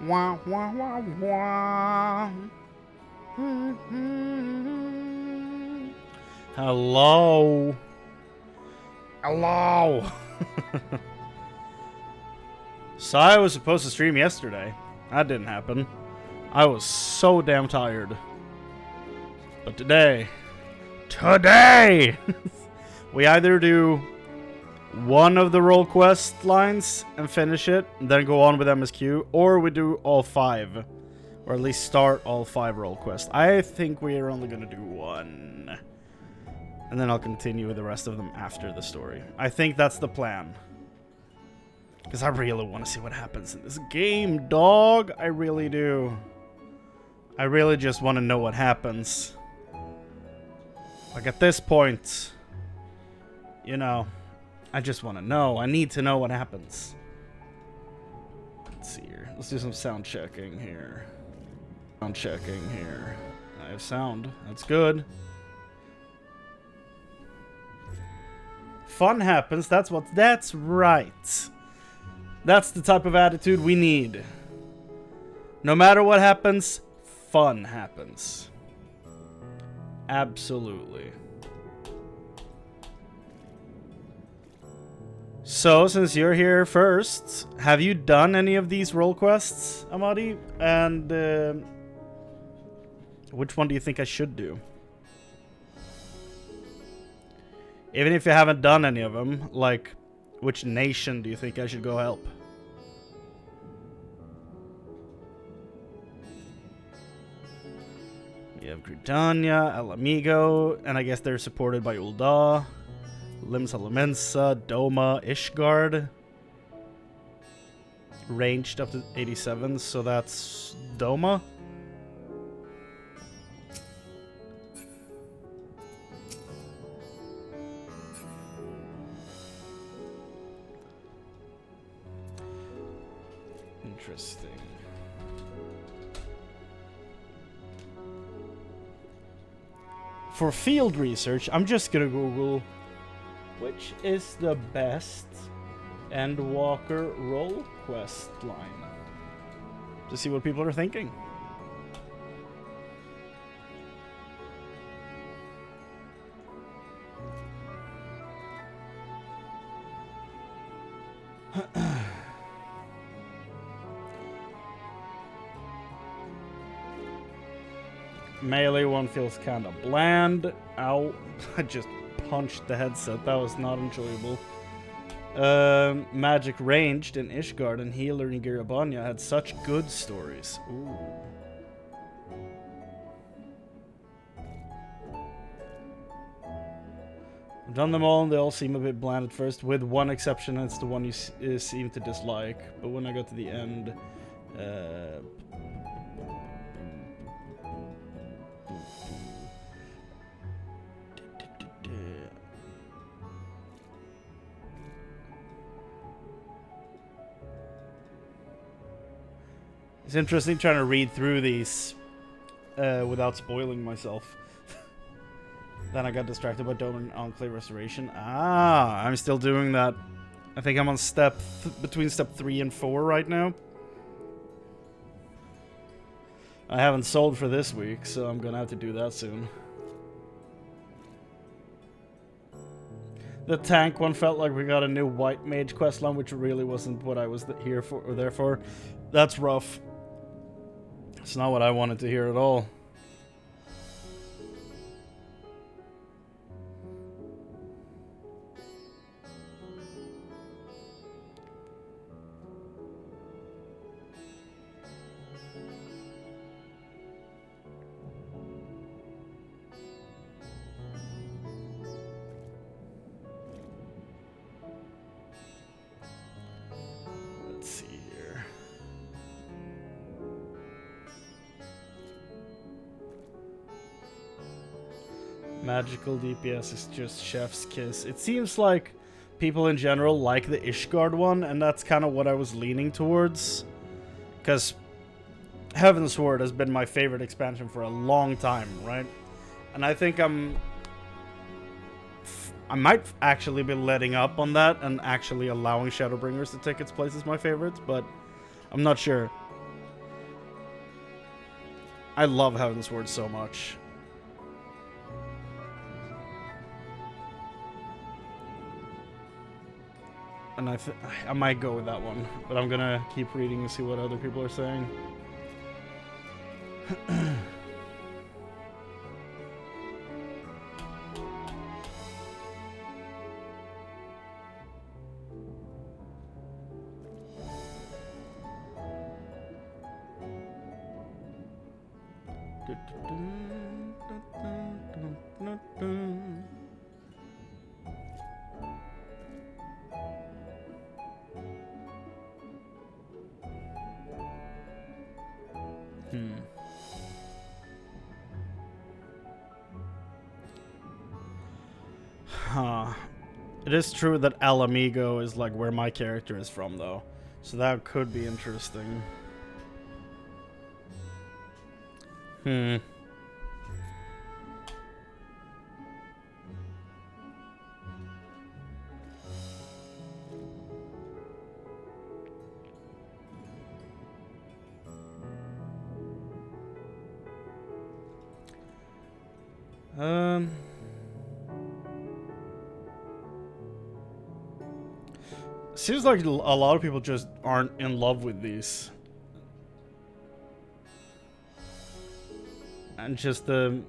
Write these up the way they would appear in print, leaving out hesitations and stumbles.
Wah, wah, wah, wah. Hello. Hello. So I was supposed to stream yesterday. That didn't happen. I was so damn tired. But today, we either do one of the role quest lines and finish it, and then go on with MSQ, or we do all 5. Or at least start all 5 role quests. I think we are only going to do one. And then I'll continue with the rest of them after the story. I think that's the plan. Because I really want to see what happens in this game, dog. I really do. I really just want to know what happens. Like at this point, you know, I just want to know. I need to know what happens. Let's see here. Let's do some sound checking here. Sound checking here. I have sound. That's good. Fun happens. That's right. That's the type of attitude we need. No matter what happens, fun happens. Absolutely. So, since you're here first, have you done any of these role quests, Amadi? And which one do you think I should do? Even if you haven't done any of them, like, which nation do you think I should go help? You have Gridania, El Amigo, and I guess they're supported by Ul'dah, Limsa Lamensa, Doma, Ishgard. Ranged up to 87, so that's Doma. Interesting. For field research, I'm just gonna Google which is the best Endwalker role quest line to see what people are thinking. Melee one feels kind of bland. Ow. I just punched the headset. That was not enjoyable. Magic ranged in Ishgard and healer in Girabanya had such good stories. Ooh. I've done them all and they all seem a bit bland at first, with one exception, and it's the one you seem to dislike. But when I got to the end... It's interesting trying to read through these without spoiling myself. Then I got distracted by Dome and Enclave Restoration. Ah, I'm still doing that. I think I'm on between step 3 and 4 right now. I haven't sold for this week, so I'm gonna have to do that soon. The tank one felt like we got a new white mage questline, which really wasn't what I was here for or there for. That's rough. It's not what I wanted to hear at all. Let's see here. Magical DPS is just chef's kiss. It seems like people in general like the Ishgard one, and that's kind of what I was leaning towards. Because Heavensward has been my favorite expansion for a long time, right? And I think I might actually be letting up on that and actually allowing Shadowbringers to take its place as my favorites, but I'm not sure. I love Heavensward so much. And I might go with that one, but I'm gonna keep reading and see what other people are saying. It is true that El Amigo is like where my character is from, though. So that could be interesting. Seems like a lot of people just aren't in love with these. And just the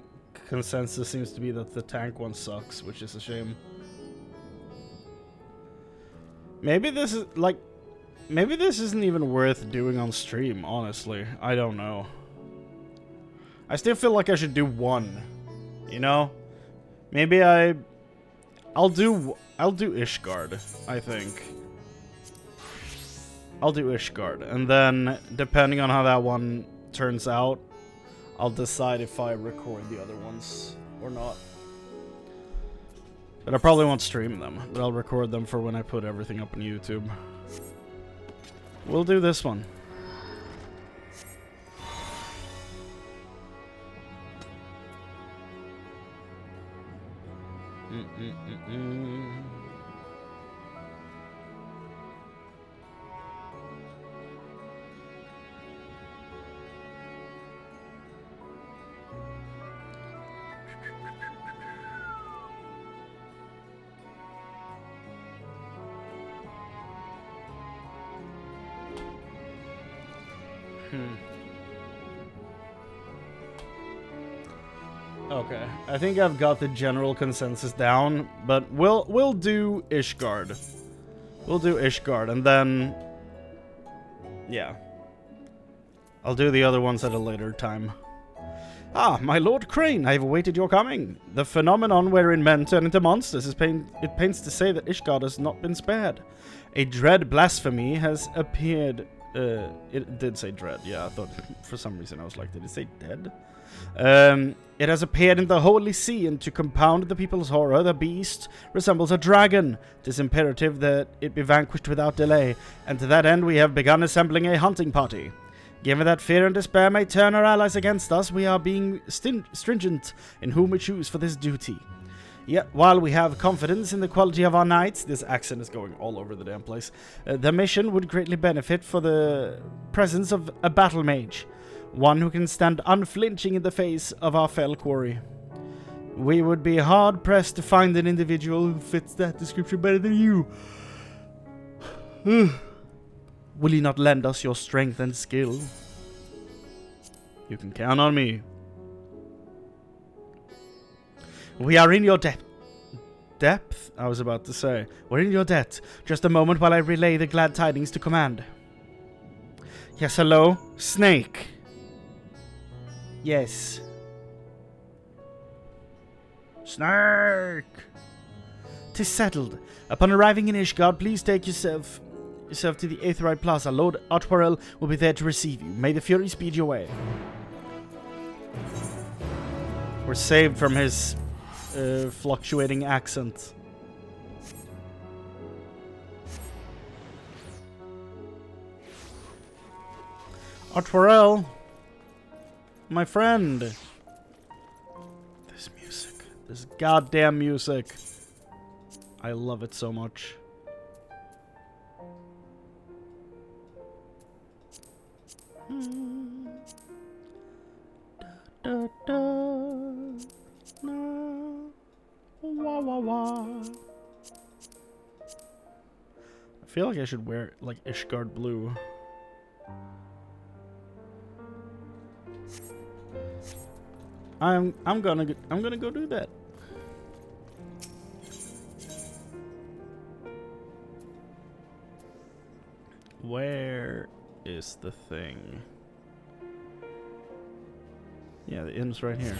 consensus seems to be that the tank one sucks, which is a shame. Maybe this is like... Maybe this isn't even worth doing on stream, honestly. I don't know. I still feel like I should do one. You know? Maybe I'll do Ishgard, I think. I'll do Ishgard, and then, depending on how that one turns out, I'll decide if I record the other ones or not. But I probably won't stream them, but I'll record them for when I put everything up on YouTube. We'll do this one. Okay, I think I've got the general consensus down, but we'll do Ishgard. We'll do Ishgard, and then yeah, I'll do the other ones at a later time. Ah, my Lord Chrane, I have awaited your coming. The phenomenon wherein men turn into monsters is it pains to say that Ishgard has not been spared. A dread blasphemy has appeared. It did say dread, yeah, I thought for some reason I was like, did it say dead? It has appeared in the Holy See, and to compound the people's horror, the beast resembles a dragon. It is imperative that it be vanquished without delay, and to that end we have begun assembling a hunting party. Given that fear and despair may turn our allies against us, we are being stringent in whom we choose for this duty. Yet, while we have confidence in the quality of our knights, this accent is going all over the damn place, the mission would greatly benefit for the presence of a battle mage, one who can stand unflinching in the face of our fell quarry. We would be hard-pressed to find an individual who fits that description better than you. Will you not lend us your strength and skill? You can count on me. We are in your depth, I was about to say. We're in your debt. Just a moment while I relay the glad tidings to command. Yes, hello? Snake. Yes. Snake! 'Tis settled. Upon arriving in Ishgard, please take yourself to the Aetheryte Plaza. Lord Otwarel will be there to receive you. May the Fury speed your way. We're saved from his fluctuating accent. Otwarel, my friend. This music. This goddamn music. I love it so much. wah. I feel like I should wear like Ishgard blue. I'm gonna go do that. Where is the thing? Yeah, the inn's right here.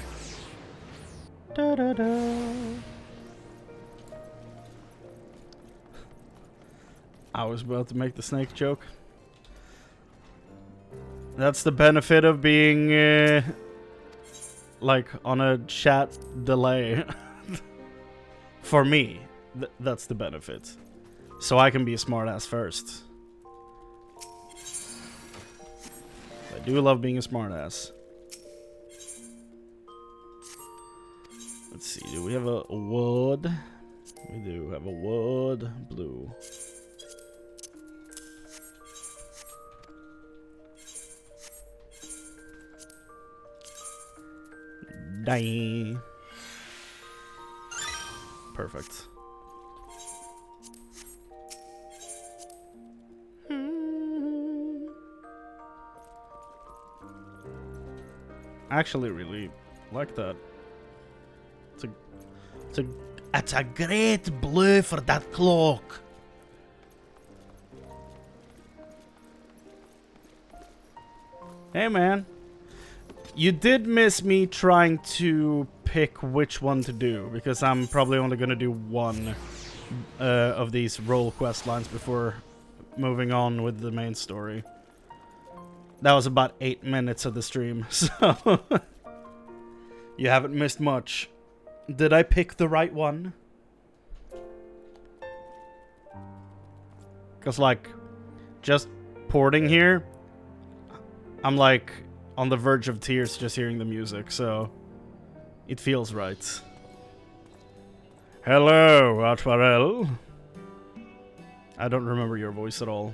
Da da da. I was about to make the snake joke. That's the benefit of being like on a chat delay. For me, that's the benefit. So I can be a smartass first. I do love being a smartass. Let's see, do we have a wood? We do have a wood blue. Die. Perfect. I actually really like that. It's a great blue for that cloak. Hey man, you did miss me trying to pick which one to do, because I'm probably only gonna do one of these role quest lines before moving on with the main story. That was about 8 minutes of the stream, so you haven't missed much. Did I pick the right one? Because, like, just porting here, I'm, like, on the verge of tears just hearing the music, so it feels right. Hello, Atwarel. I don't remember your voice at all.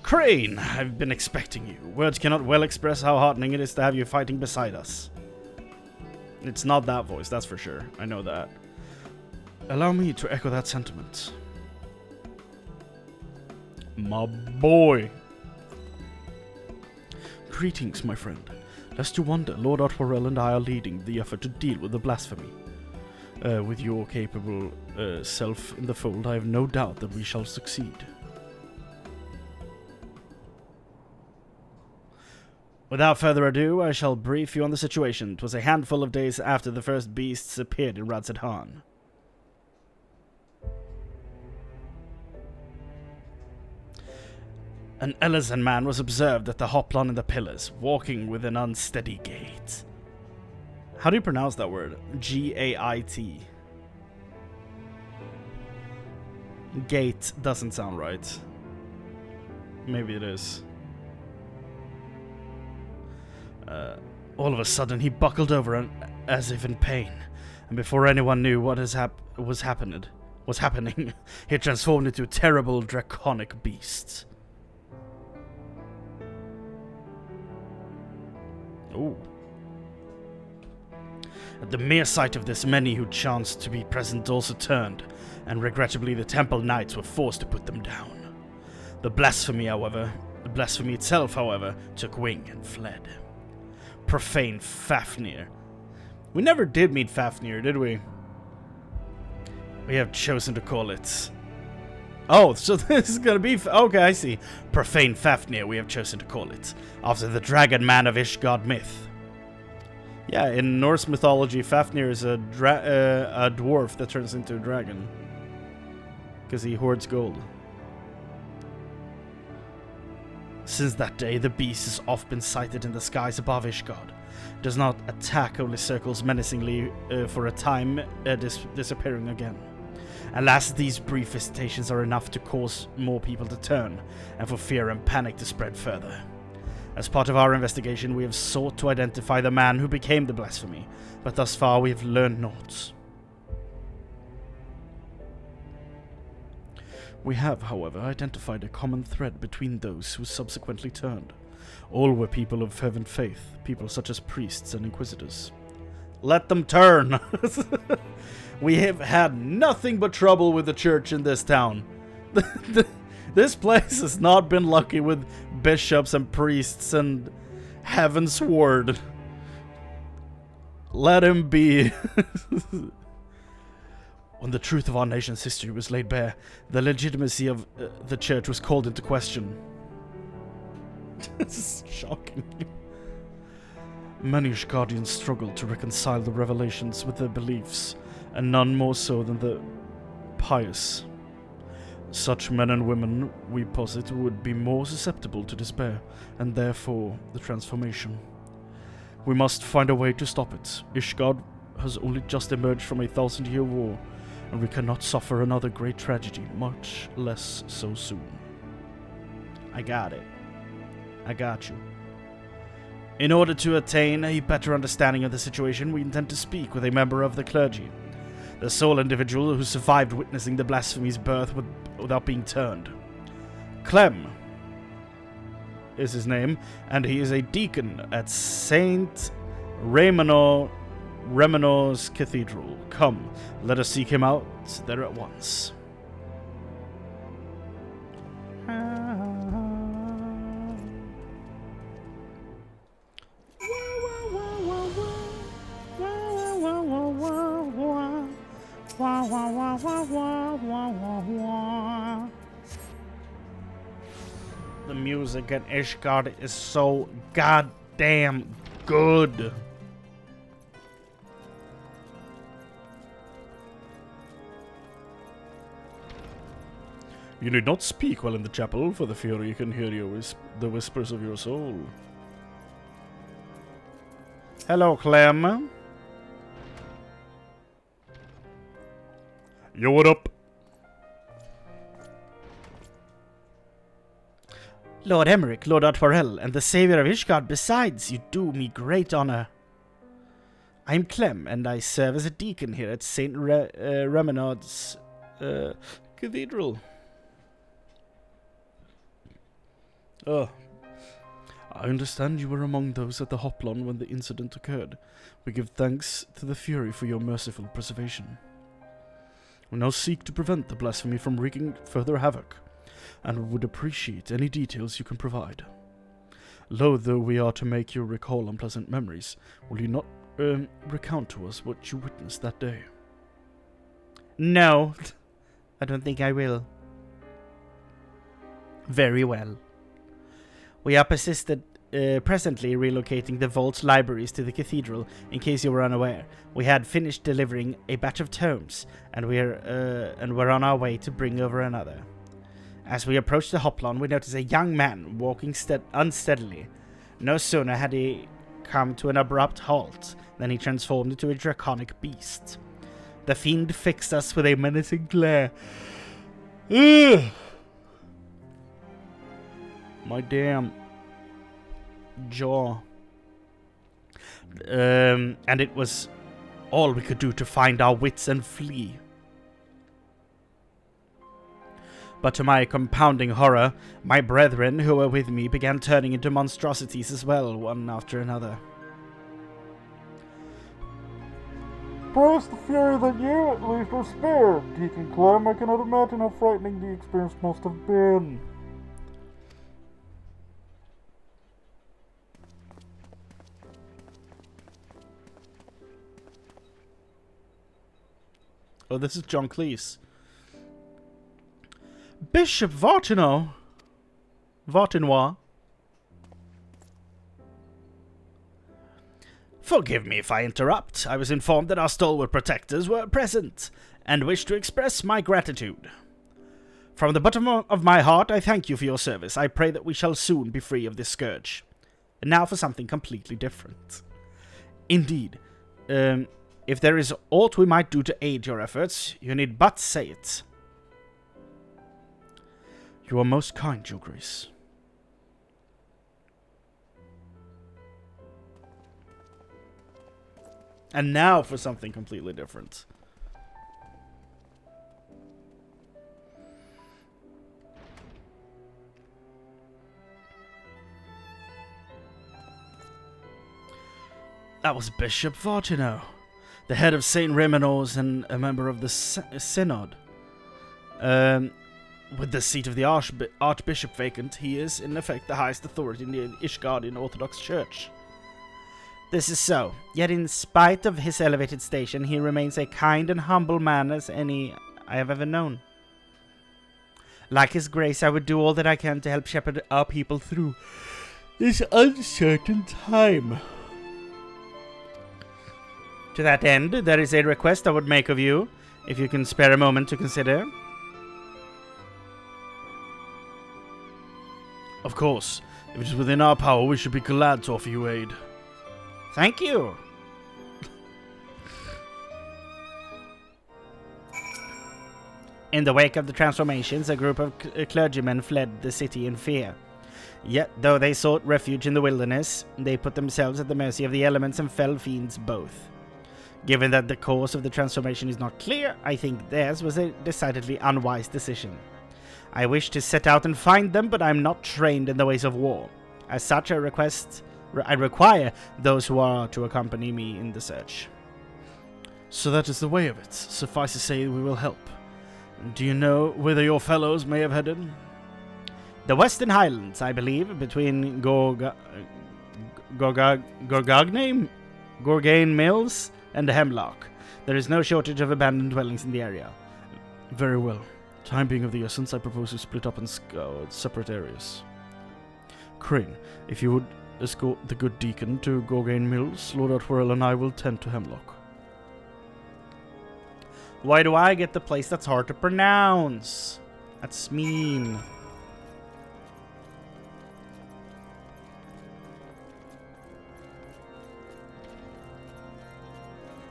Chrane, I've been expecting you. Words cannot well express how heartening it is to have you fighting beside us. It's not that voice, that's for sure. I know that. Allow me to echo that sentiment. My boy. Greetings, my friend. Lest you wonder, Lord Otwarel and I are leading the effort to deal with the blasphemy. With your capable self in the fold, I have no doubt that we shall succeed. Without further ado, I shall brief you on the situation. 'Twas a handful of days after the first beasts appeared in Radz-at-Han. An Elizan man was observed at the hoplon in the pillars, walking with an unsteady gait. How do you pronounce that word? G-A-I-T. Gait doesn't sound right. Maybe it is. All of a sudden, he buckled over as if in pain, and before anyone knew what was happening, he transformed into a terrible draconic beast. Ooh. At the mere sight of this, many who chanced to be present also turned, and regrettably the temple knights were forced to put them down. The blasphemy itself, however, took wing and fled. Profane Fafnir. We never did meet Fafnir, did we? We have chosen to call it... Oh, so this is gonna be... Okay, I see. Profane Fafnir, we have chosen to call it, after the dragon man of Ishgard myth. Yeah, in Norse mythology, Fafnir is a dwarf that turns into a dragon. Because he hoards gold. Since that day, the beast has oft been sighted in the skies above Ishgard. It does not attack, only circles menacingly for a time, disappearing again. Alas, these brief visitations are enough to cause more people to turn, and for fear and panic to spread further. As part of our investigation, we have sought to identify the man who became the blasphemy, but thus far we have learned naught. We have, however, identified a common thread between those who subsequently turned. All were people of fervent faith, people such as priests and inquisitors. Let them turn. We have had nothing but trouble with the church in this town. This place has not been lucky with bishops and priests and heaven's word. Let him be. When the truth of our nation's history was laid bare, the legitimacy of the church was called into question. This is shocking. Many Ishgardians struggled to reconcile the revelations with their beliefs, and none more so than the pious. Such men and women, we posit, would be more susceptible to despair, and therefore the transformation. We must find a way to stop it. Ishgard has only just emerged from a 1,000-year war, and we cannot suffer another great tragedy, much less so soon. I got it. I got you. In order to attain a better understanding of the situation, we intend to speak with a member of the clergy, the sole individual who survived witnessing the blasphemy's birth without being turned. Clem is his name, and he is a deacon at Saint Remenor's Cathedral. Come, let us seek him out there at once. The music in Ishgard is so goddamn good. You need not speak while in the chapel, for the Fury can hear the whispers of your soul. Hello, Clem. Yo, what up? Lord Emmerich, Lord Otwarel, and the Savior of Ishgard besides, you do me great honor. I am Clem, and I serve as a deacon here at St. Remenard's Cathedral. Oh. I understand you were among those at the Hoplon when the incident occurred. We give thanks to the Fury for your merciful preservation. We now seek to prevent the blasphemy from wreaking further havoc, and would appreciate any details you can provide. Loath though we are to make you recall unpleasant memories, will you not recount to us what you witnessed that day? No, I don't think I will. Very well. We are presently relocating the vault's libraries to the cathedral, in case you were unaware. We had finished delivering a batch of tomes, and we're on our way to bring over another. As we approached the Hoplon, we noticed a young man walking unsteadily. No sooner had he come to an abrupt halt than he transformed into a draconic beast. The fiend fixed us with a menacing glare. Ugh! My damn jaw. And it was all we could do to find our wits and flee. But to my compounding horror, my brethren who were with me began turning into monstrosities as well, one after another. Praise the Fury that you at least are spared, Deacon Clem. I cannot imagine how frightening the experience must have been. Oh, this is John Cleese. Bishop Vartinoy. Forgive me if I interrupt. I was informed that our stalwart protectors were present, and wish to express my gratitude. From the bottom of my heart, I thank you for your service. I pray that we shall soon be free of this scourge. And now for something completely different. Indeed, if there is aught we might do to aid your efforts, you need but say it. You are most kind, Your Grace. And now for something completely different. That was Bishop Vods, the head of St. Remenos and a member of the Synod. With the seat of the Archbishop vacant, he is, in effect, the highest authority in the Ishgardian Orthodox Church. This is so, yet in spite of his elevated station, he remains a kind and humble man as any I have ever known. Like his grace, I would do all that I can to help shepherd our people through this uncertain time. To that end, there is a request I would make of you, if you can spare a moment to consider. Of course, if it is within our power, we should be glad to offer you aid. Thank you. In the wake of the transformations, a group of clergymen fled the city in fear. Yet, though they sought refuge in the wilderness, they put themselves at the mercy of the elements and fell fiends both. Given that the cause of the transformation is not clear, I think theirs was a decidedly unwise decision. I wish to set out and find them, but I am not trained in the ways of war. As such, I require those who are to accompany me in the search. So that is the way of it. Suffice to say, we will help. Do you know whither your fellows may have headed? The Western Highlands, I believe, between Gorgane Mills and the Hemlock. There is no shortage of abandoned dwellings in the area. Very well. Time being of the essence, I propose to split up and scour separate areas. Chrane, if you would escort the good deacon to Gorgane Mills, Lord Outwhirl and I will tend to Hemlock. Why do I get the place that's hard to pronounce? That's mean.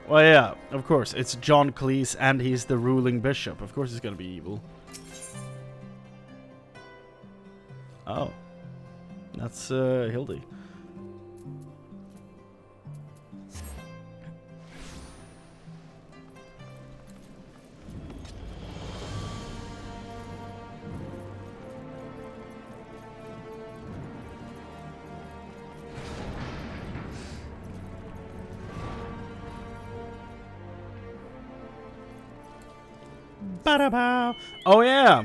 Well, yeah, of course. It's John Cleese, and he's the ruling bishop. Of course he's gonna be evil. Oh. That's, Hildy. Oh yeah!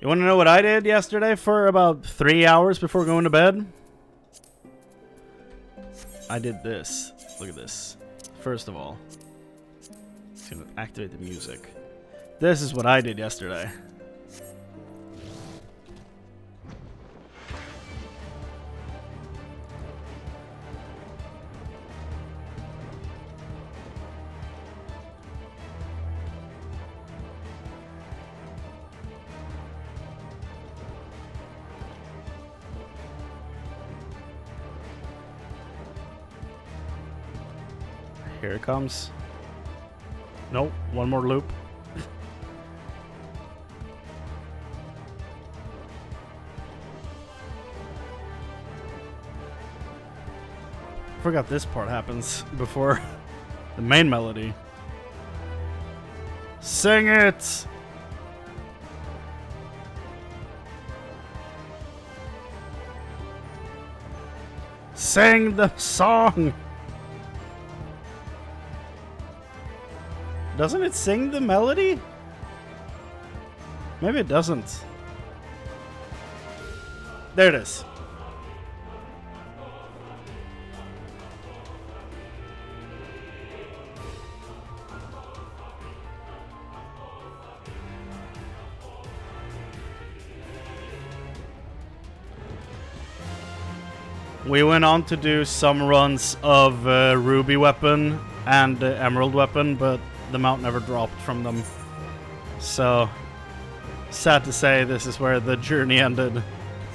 You want to know what I did yesterday for about 3 hours before going to bed? I did this. Look at this. First of all, it's going to activate the music. This is what I did yesterday. Here it comes. Nope, one more loop. Forgot this part happens before the main melody. Sing it! Sing the song! Doesn't it sing the melody? Maybe it doesn't. There it is. We went on to do some runs of Ruby Weapon and Emerald Weapon, but the mount never dropped from them. So, sad to say, this is where the journey ended.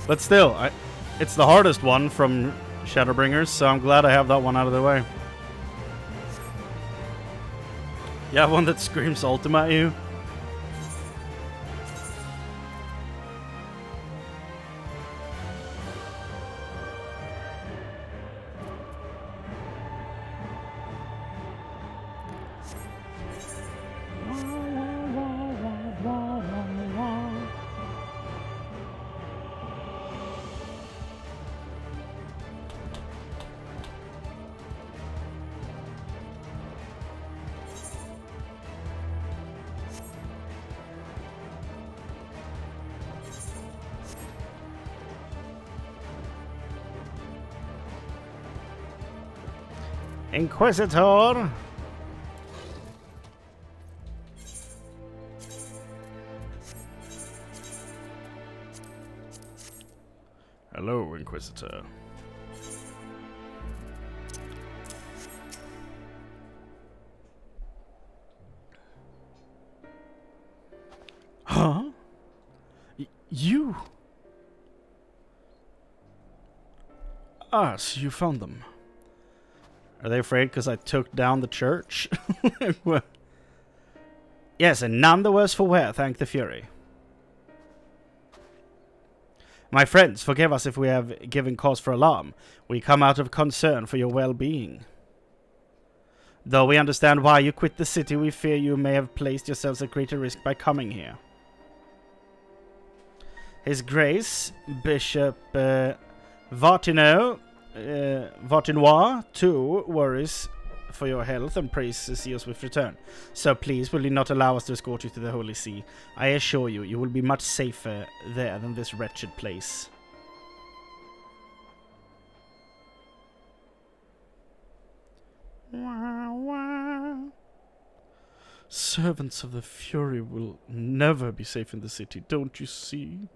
But still, it's the hardest one from Shadowbringers, so I'm glad I have that one out of the way. You have one that screams Ultima at you? Inquisitor! Hello, Inquisitor. Huh? You? Ah, so you found them. Are they afraid because I took down the church? Yes, and none the worse for wear, thank the Fury. My friends, forgive us if we have given cause for alarm. We come out of concern for your well-being. Though we understand why you quit the city, we fear you may have placed yourselves at greater risk by coming here. His Grace, Bishop Vartinois, too, worries for your health and prays to see your swift return. So please, will you not allow us to escort you to the Holy See? I assure you, you will be much safer there than this wretched place. Servants of the Fury will never be safe in the city, don't you see?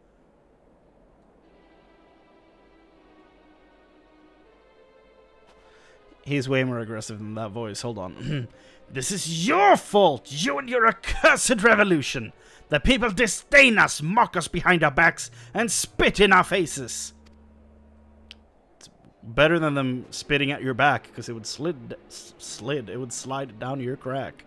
He's way more aggressive than that voice. Hold on. This is your fault! You and your accursed revolution! The people disdain us, mock us behind our backs, and spit in our faces! It's better than them spitting at your back, because it would it would slide down your crack.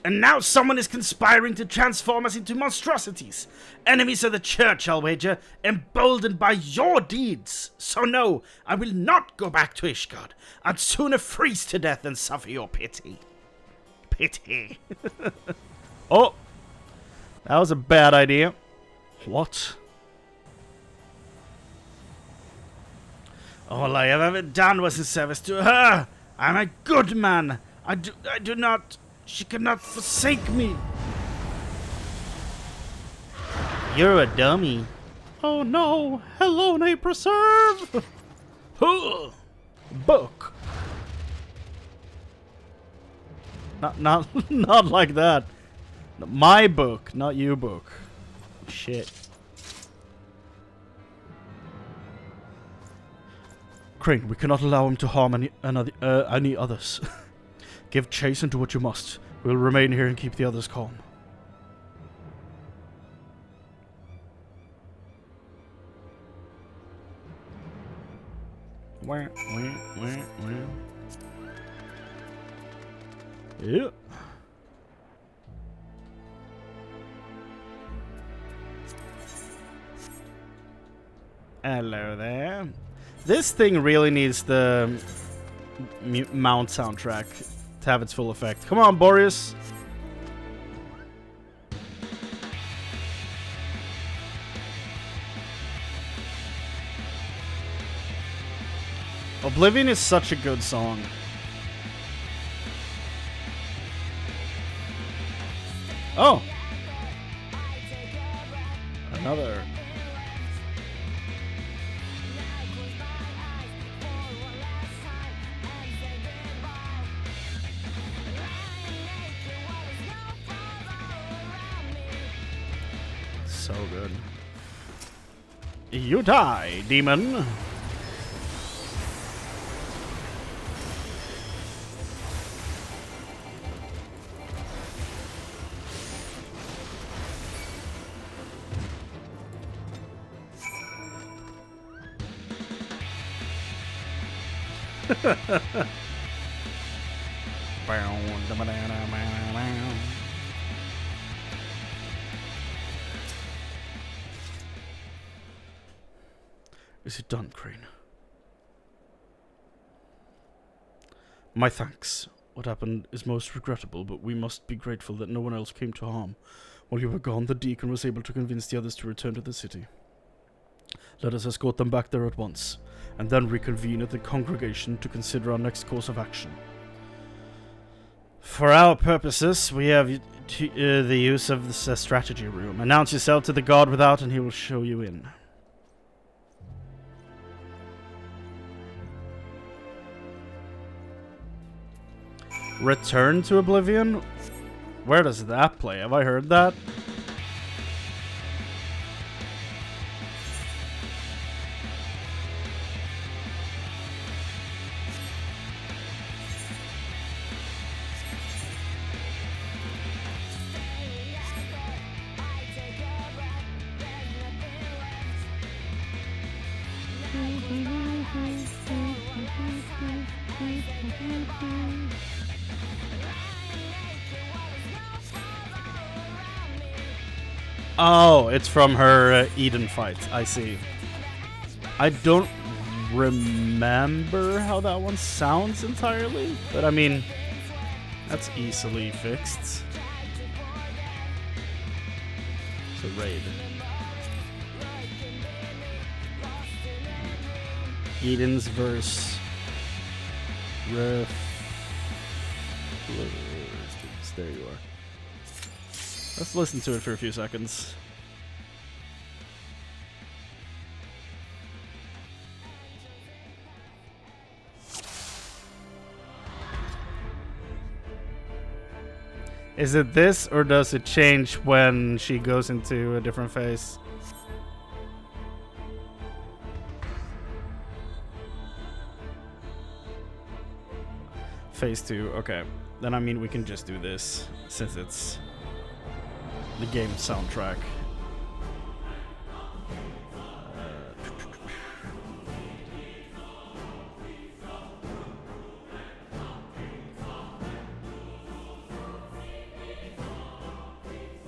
And now someone is conspiring to transform us into monstrosities. Enemies of the church, I'll wager, emboldened by your deeds. So no, I will not go back to Ishgard. I'd sooner freeze to death than suffer your pity. Pity. Oh, that was a bad idea. What? All I have ever done was in service to her. I'm a good man. I do not... She cannot forsake me. You're a dummy. Oh no! Hello, nay preserve! Book. Not like that. My book, not you book. Shit. Chrane, we cannot allow him to harm any others. Give chase and do what you must. We'll remain here and keep the others calm. Wah. Yeah. Hello there. This thing really needs the Mount soundtrack to have its full effect. Come on, Boreas. Oblivion is such a good song. Oh! Another. So good. You die, demon! Is it done, Chrane? My thanks. What happened is most regrettable, but we must be grateful that no one else came to harm. While you were gone, the deacon was able to convince the others to return to the city. Let us escort them back there at once, and then reconvene at the congregation to consider our next course of action. For our purposes, we have the use of the strategy room. Announce yourself to the guard without, and he will show you in. Return to Oblivion? Where does that play? Have I heard that? Oh, it's from her Eden fight. I see. I don't remember how that one sounds entirely, but I mean, that's easily fixed. It's a raid. Eden's verse. There you are. Let's listen to it for a few seconds. Is it this, or does it change when she goes into a different phase? Phase 2, okay. Then I mean we can just do this, since it's the game soundtrack.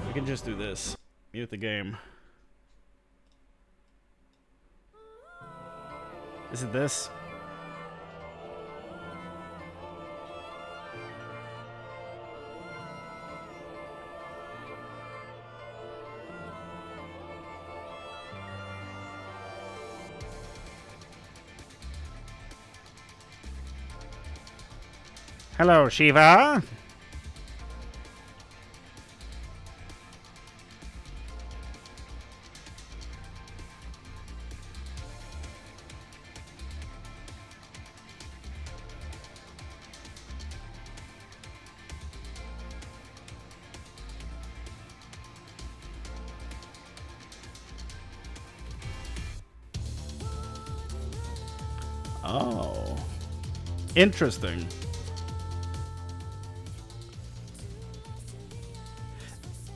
We can just do this. Mute the game. Is it this? Hello, Shiva. Oh. Interesting.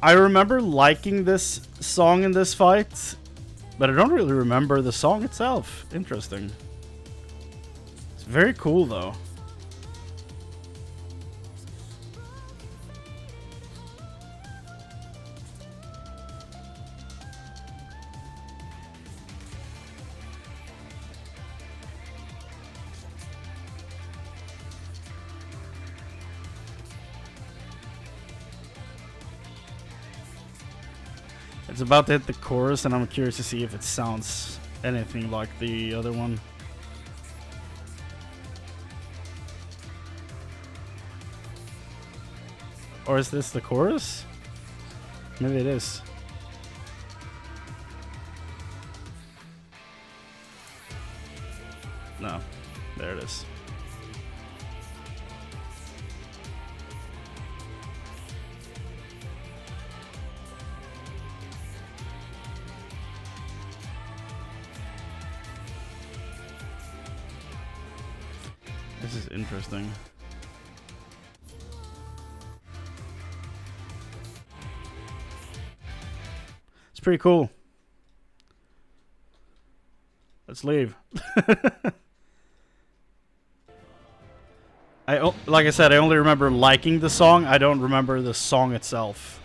I remember liking this song in this fight, but I don't really remember the song itself. Interesting. It's very cool, though. It's about to hit the chorus, and I'm curious to see if it sounds anything like the other one. Or is this the chorus? Maybe it is. No. There it is. This is interesting. It's pretty cool. Let's leave. Like I said, I only remember liking the song. I don't remember the song itself.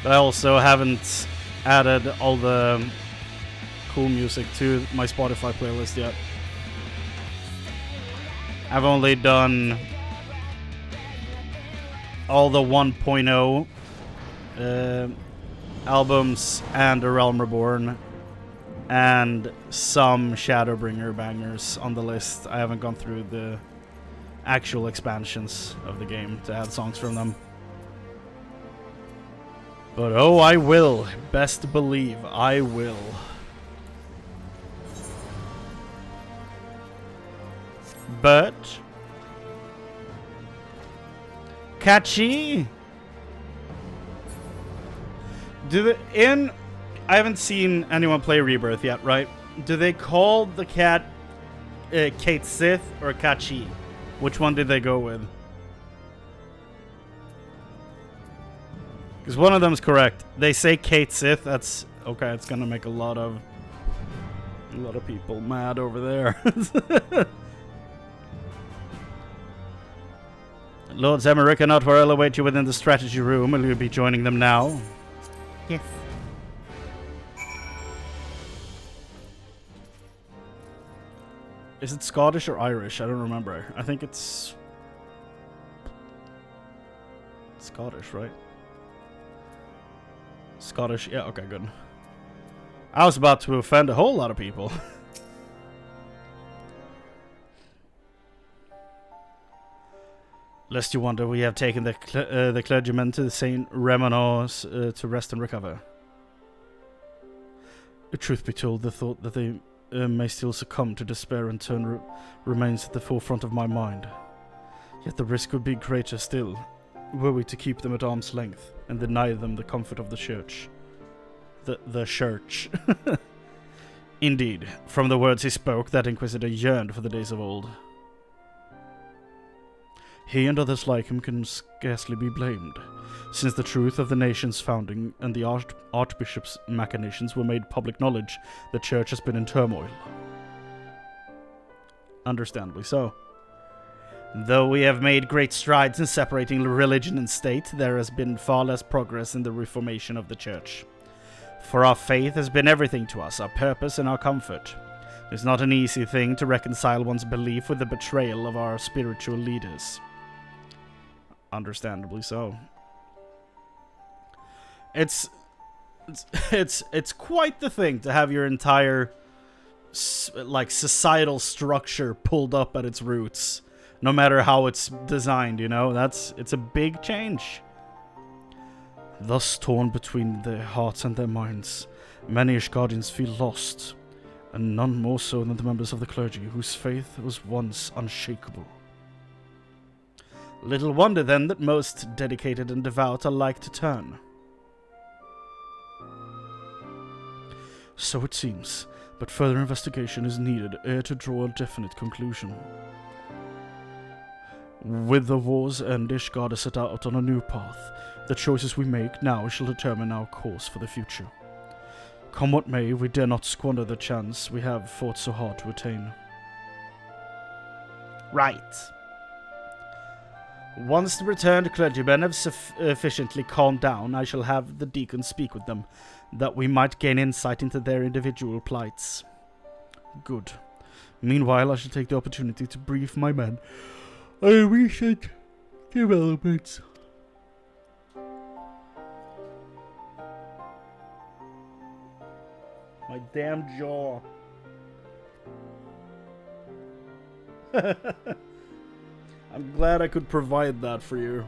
But I also haven't added all the cool music to my Spotify playlist yet. I've only done all the 1.0 albums and A Realm Reborn and some Shadowbringer bangers on the list. I haven't gone through the actual expansions of the game to add songs from them. But oh, I will. Best believe I will. But Catchy. I haven't seen anyone play Rebirth yet, right? Do they call the cat Kate Sith or Catchy? Which one did they go with? Because one of them is correct. They say Kate Sith. That's okay. It's gonna make a lot of people mad over there. Lords Emmerich and Outwell await you within the strategy room. Will you be joining them now? Yes. Is it Scottish or Irish? I don't remember. I think it's Scottish, right? Scottish. Yeah, okay, good. I was about to offend a whole lot of people. Lest you wonder, we have taken the clergymen to Saint Remanus to rest and recover. Truth be told, the thought that they may still succumb to despair and turn remains at the forefront of my mind. Yet the risk would be greater still, were we to keep them at arm's length and deny them the comfort of the church. The church. Indeed, from the words he spoke, that Inquisitor yearned for the days of old. He and others like him can scarcely be blamed, since the truth of the nation's founding and the Archbishop's machinations were made public knowledge. The Church has been in turmoil. Understandably so. Though we have made great strides in separating religion and state, there has been far less progress in the reformation of the Church. For our faith has been everything to us, our purpose and our comfort. It is not an easy thing to reconcile one's belief with the betrayal of our spiritual leaders. Understandably so. It's quite the thing to have your entire societal structure pulled up at its roots, no matter how it's designed, you know. It's a big change. Thus torn between their hearts and their minds, many Ishgardians feel lost, and none more so than the members of the clergy, whose faith was once unshakable. Little wonder, then, that most dedicated and devout are like to turn. So it seems, but further investigation is needed ere to draw a definite conclusion. With the war's end, Ishgard has set out on a new path. The choices we make now shall determine our course for the future. Come what may, we dare not squander the chance we have fought so hard to attain. Right. Once the returned clergymen have sufficiently calmed down, I shall have the deacon speak with them, that we might gain insight into their individual plights. Good. Meanwhile, I shall take the opportunity to brief my men on recent developments. My damn jaw. I'm glad I could provide that for you.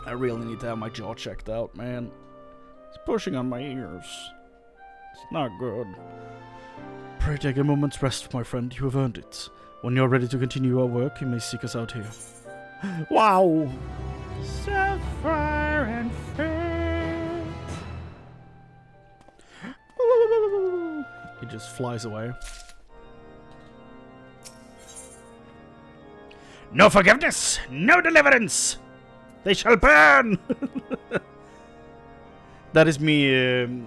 I really need to have my jaw checked out, man. It's pushing on my ears. It's not good. Pray take a moment's rest, my friend. You have earned it. When you're ready to continue our work, you may seek us out here. Wow! Sapphire and fate. He just flies away. No forgiveness! No deliverance! They shall burn! That is me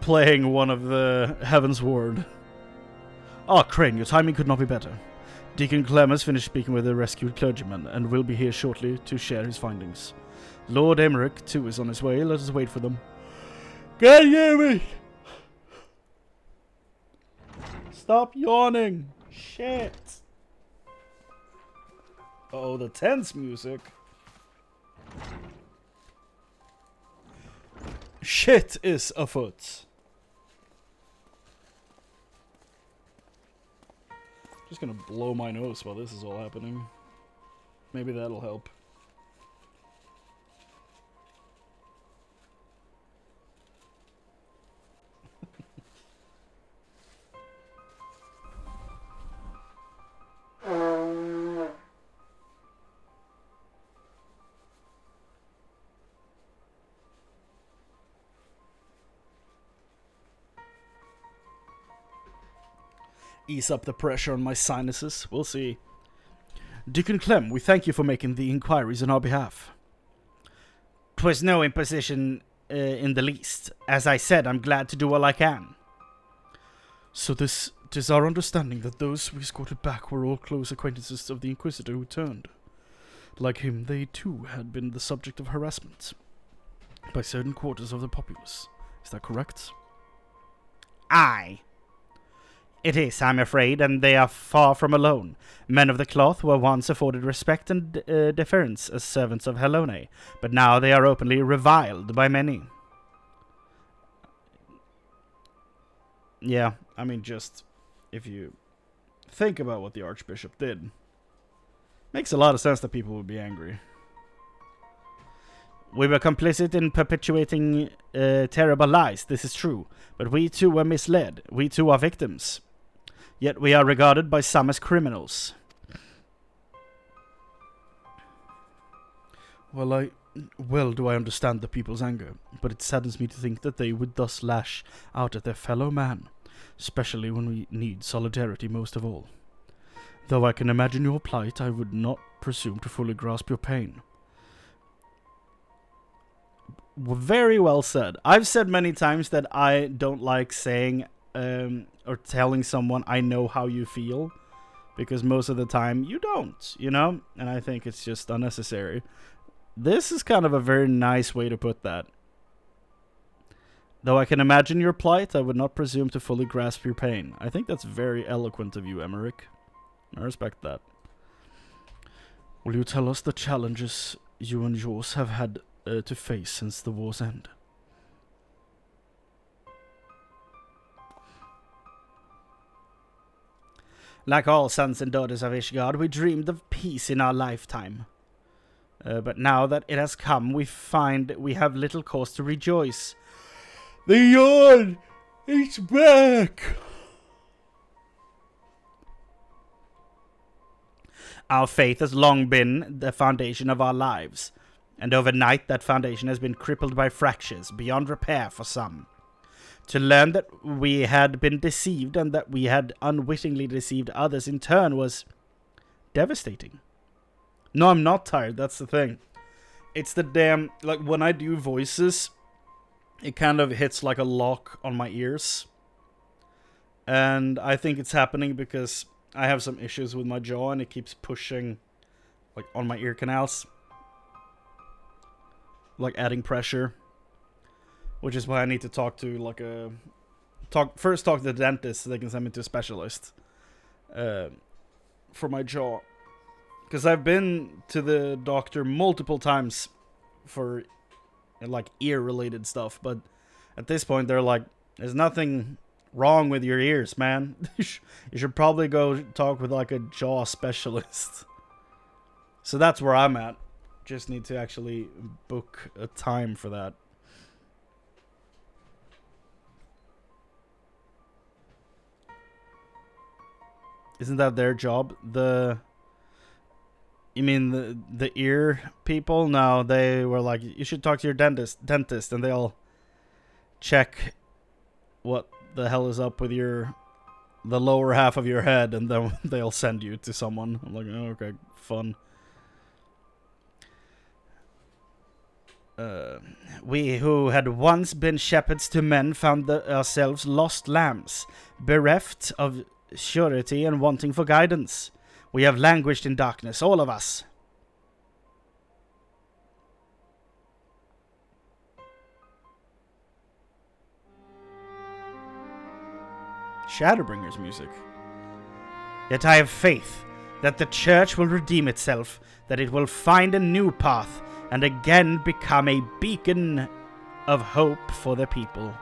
playing one of the Heaven's Ward. Ah, Chrane, your timing could not be better. Deacon Clem has finished speaking with the rescued clergyman and will be here shortly to share his findings. Lord Emmerich, too, is on his way. Let us wait for them. God damn it! Stop yawning! Shit! Oh, the tense music. Shit is afoot. Just gonna blow my nose while this is all happening. Maybe that'll help. ease up the pressure on my sinuses. We'll see. Deacon Clem, we thank you for making the inquiries on our behalf. 'Twas no imposition in the least. As I said, I'm glad to do all I can. So this is our understanding that those we escorted back were all close acquaintances of the Inquisitor who turned. Like him, they too had been the subject of harassment by certain quarters of the populace. Is that correct? Aye. It is, I'm afraid, and they are far from alone. Men of the cloth were once afforded respect and deference as servants of Helone, but now they are openly reviled by many. Yeah, I mean, just if you think about what the Archbishop did, makes a lot of sense that people would be angry. We were complicit in perpetuating terrible lies, this is true, but we too were misled. We too are victims. Yet we are regarded by some as criminals. Well do I understand the people's anger, but it saddens me to think that they would thus lash out at their fellow man, especially when we need solidarity most of all. Though I can imagine your plight, I would not presume to fully grasp your pain. Very well said. I've said many times that I don't like saying or telling someone I know how you feel, because most of the time you don't, you know? And I think it's just unnecessary. This is kind of a very nice way to put that. Though I can imagine your plight, I would not presume to fully grasp your pain. I think that's very eloquent of you, Emmerich. I respect that. Will you tell us the challenges you and yours have had to face since the war's end? Like all sons and daughters of Ishgard, we dreamed of peace in our lifetime. But now that it has come, we find we have little cause to rejoice. The Yard is back! Our faith has long been the foundation of our lives, and overnight that foundation has been crippled by fractures beyond repair for some. To learn that we had been deceived and that we had unwittingly deceived others in turn was devastating. No, I'm not tired, that's the thing. It's the damn, like, when I do voices, it kind of hits like a lock on my ears. And I think it's happening because I have some issues with my jaw and it keeps pushing, like, on my ear canals. Like, adding pressure. Which is why I need to talk to, like, first talk to the dentist so they can send me to a specialist. For my jaw. Because I've been to the doctor multiple times for, like, ear-related stuff. But at this point, they're like, there's nothing wrong with your ears, man. You should probably go talk with, like, a jaw specialist. So that's where I'm at. Just need to actually book a time for that. Isn't that their job? You mean the ear people? No, they were like, you should talk to your dentist, and they'll check what the hell is up with the lower half of your head, and then they'll send you to someone. I'm like, oh, okay, fun. We who had once been shepherds to men found ourselves lost lambs, bereft of surety and wanting for guidance. We have languished in darkness, all of us. Shadowbringer's music. Yet I have faith that the church will redeem itself, that it will find a new path, and again become a beacon of hope for the people.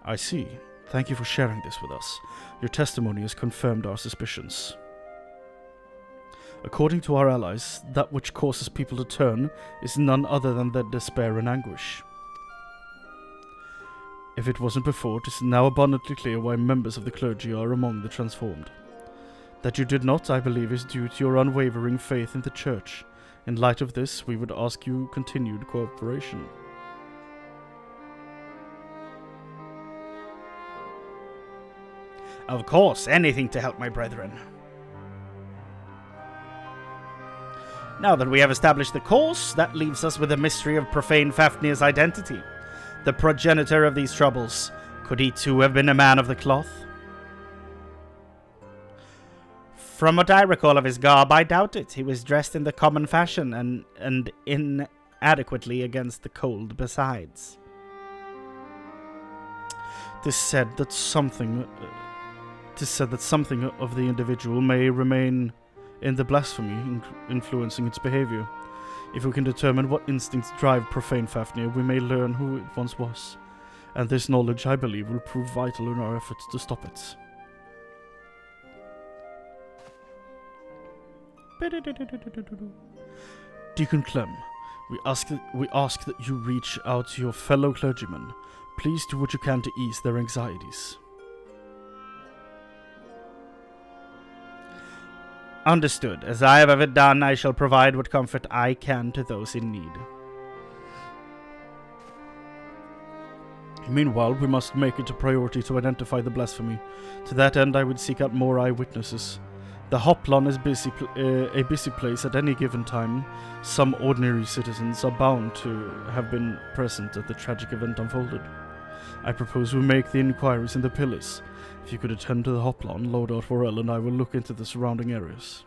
I see. Thank you for sharing this with us. Your testimony has confirmed our suspicions. According to our allies, that which causes people to turn is none other than their despair and anguish. If it wasn't before, it is now abundantly clear why members of the clergy are among the transformed. That you did not, I believe, is due to your unwavering faith in the church. In light of this, we would ask you continued cooperation. Of course, anything to help my brethren. Now that we have established the cause, that leaves us with the mystery of profane Fafnir's identity. The progenitor of these troubles. Could he too have been a man of the cloth? From what I recall of his garb, I doubt it. He was dressed in the common fashion and inadequately against the cold besides. Tis said that something of the individual may remain in the blasphemy, influencing its behavior. If we can determine what instincts drive profane Fafnir, we may learn who it once was. And this knowledge, I believe, will prove vital in our efforts to stop it. Deacon Clem, we ask that you reach out to your fellow clergymen. Please do what you can to ease their anxieties. Understood. As I have ever done, I shall provide what comfort I can to those in need. Meanwhile, we must make it a priority to identify the blasphemy. To that end, I would seek out more eyewitnesses. The Hoplon is a busy place at any given time. Some ordinary citizens are bound to have been present at the tragic event unfolded. I propose we make the inquiries in the pillars. If you could attend to the Hoplon, Lord Otworell and I will look into the surrounding areas.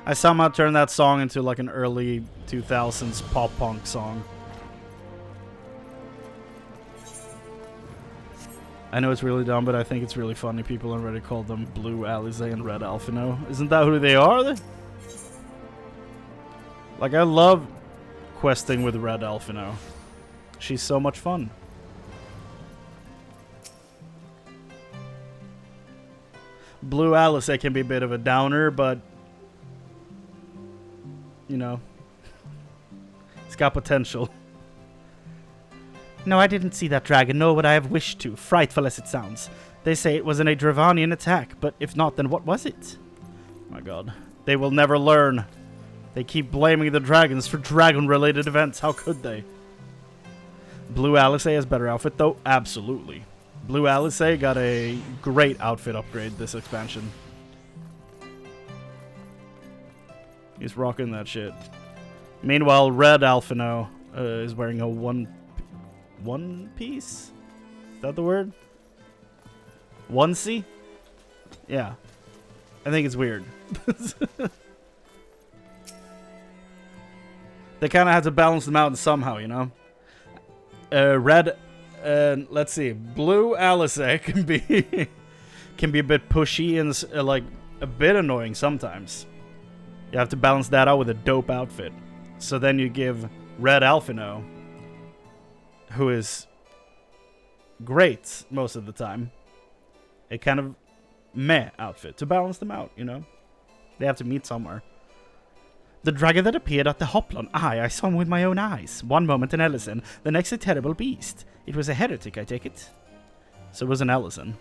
I somehow turned that song into like an early 2000s pop punk song. I know it's really dumb, but I think it's really funny. People on Reddit call them Blue Alizé and Red Alphino. Isn't that who they are? Like, I love questing with Red Alphino. She's so much fun. Blue Alizé can be a bit of a downer, but you know, it's got potential. No, I didn't see that dragon, nor would I have wished to, frightful as it sounds. They say it was in a Dravanian attack, but if not, then what was it? Oh my god. They will never learn. They keep blaming the dragons for dragon-related events. How could they? Blue Alizé has better outfit, though? Absolutely. Blue Alizé got a great outfit upgrade this expansion. He's rocking that shit. Meanwhile, Red Alphino is wearing a one piece? Is that the word? Onesie? Yeah. I think it's weird. They kind of have to balance them out somehow, you know? Let's see. Blue Alizé can be a bit pushy and like a bit annoying sometimes. You have to balance that out with a dope outfit. So then you give Red Alphino, who is great most of the time, a kind of meh outfit to balance them out, you know? They have to meet somewhere. The dragon that appeared at the Hoplon. I saw him with my own eyes. One moment an Ellison, the next a terrible beast. It was a heretic, I take it. So it was an Ellison.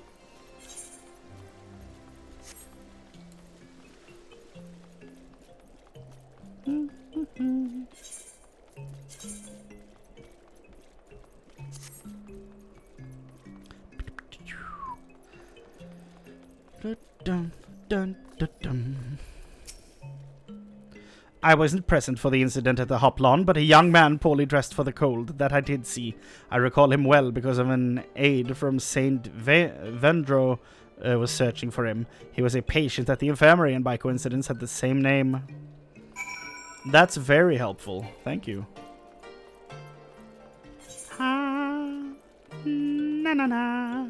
I wasn't present for the incident at the Hoplon, but a young man poorly dressed for the cold, that I did see. I recall him well because of an aide from Saint Vendro was searching for him. He was a patient at the infirmary and by coincidence had the same name. That's very helpful. Thank you. Na na na.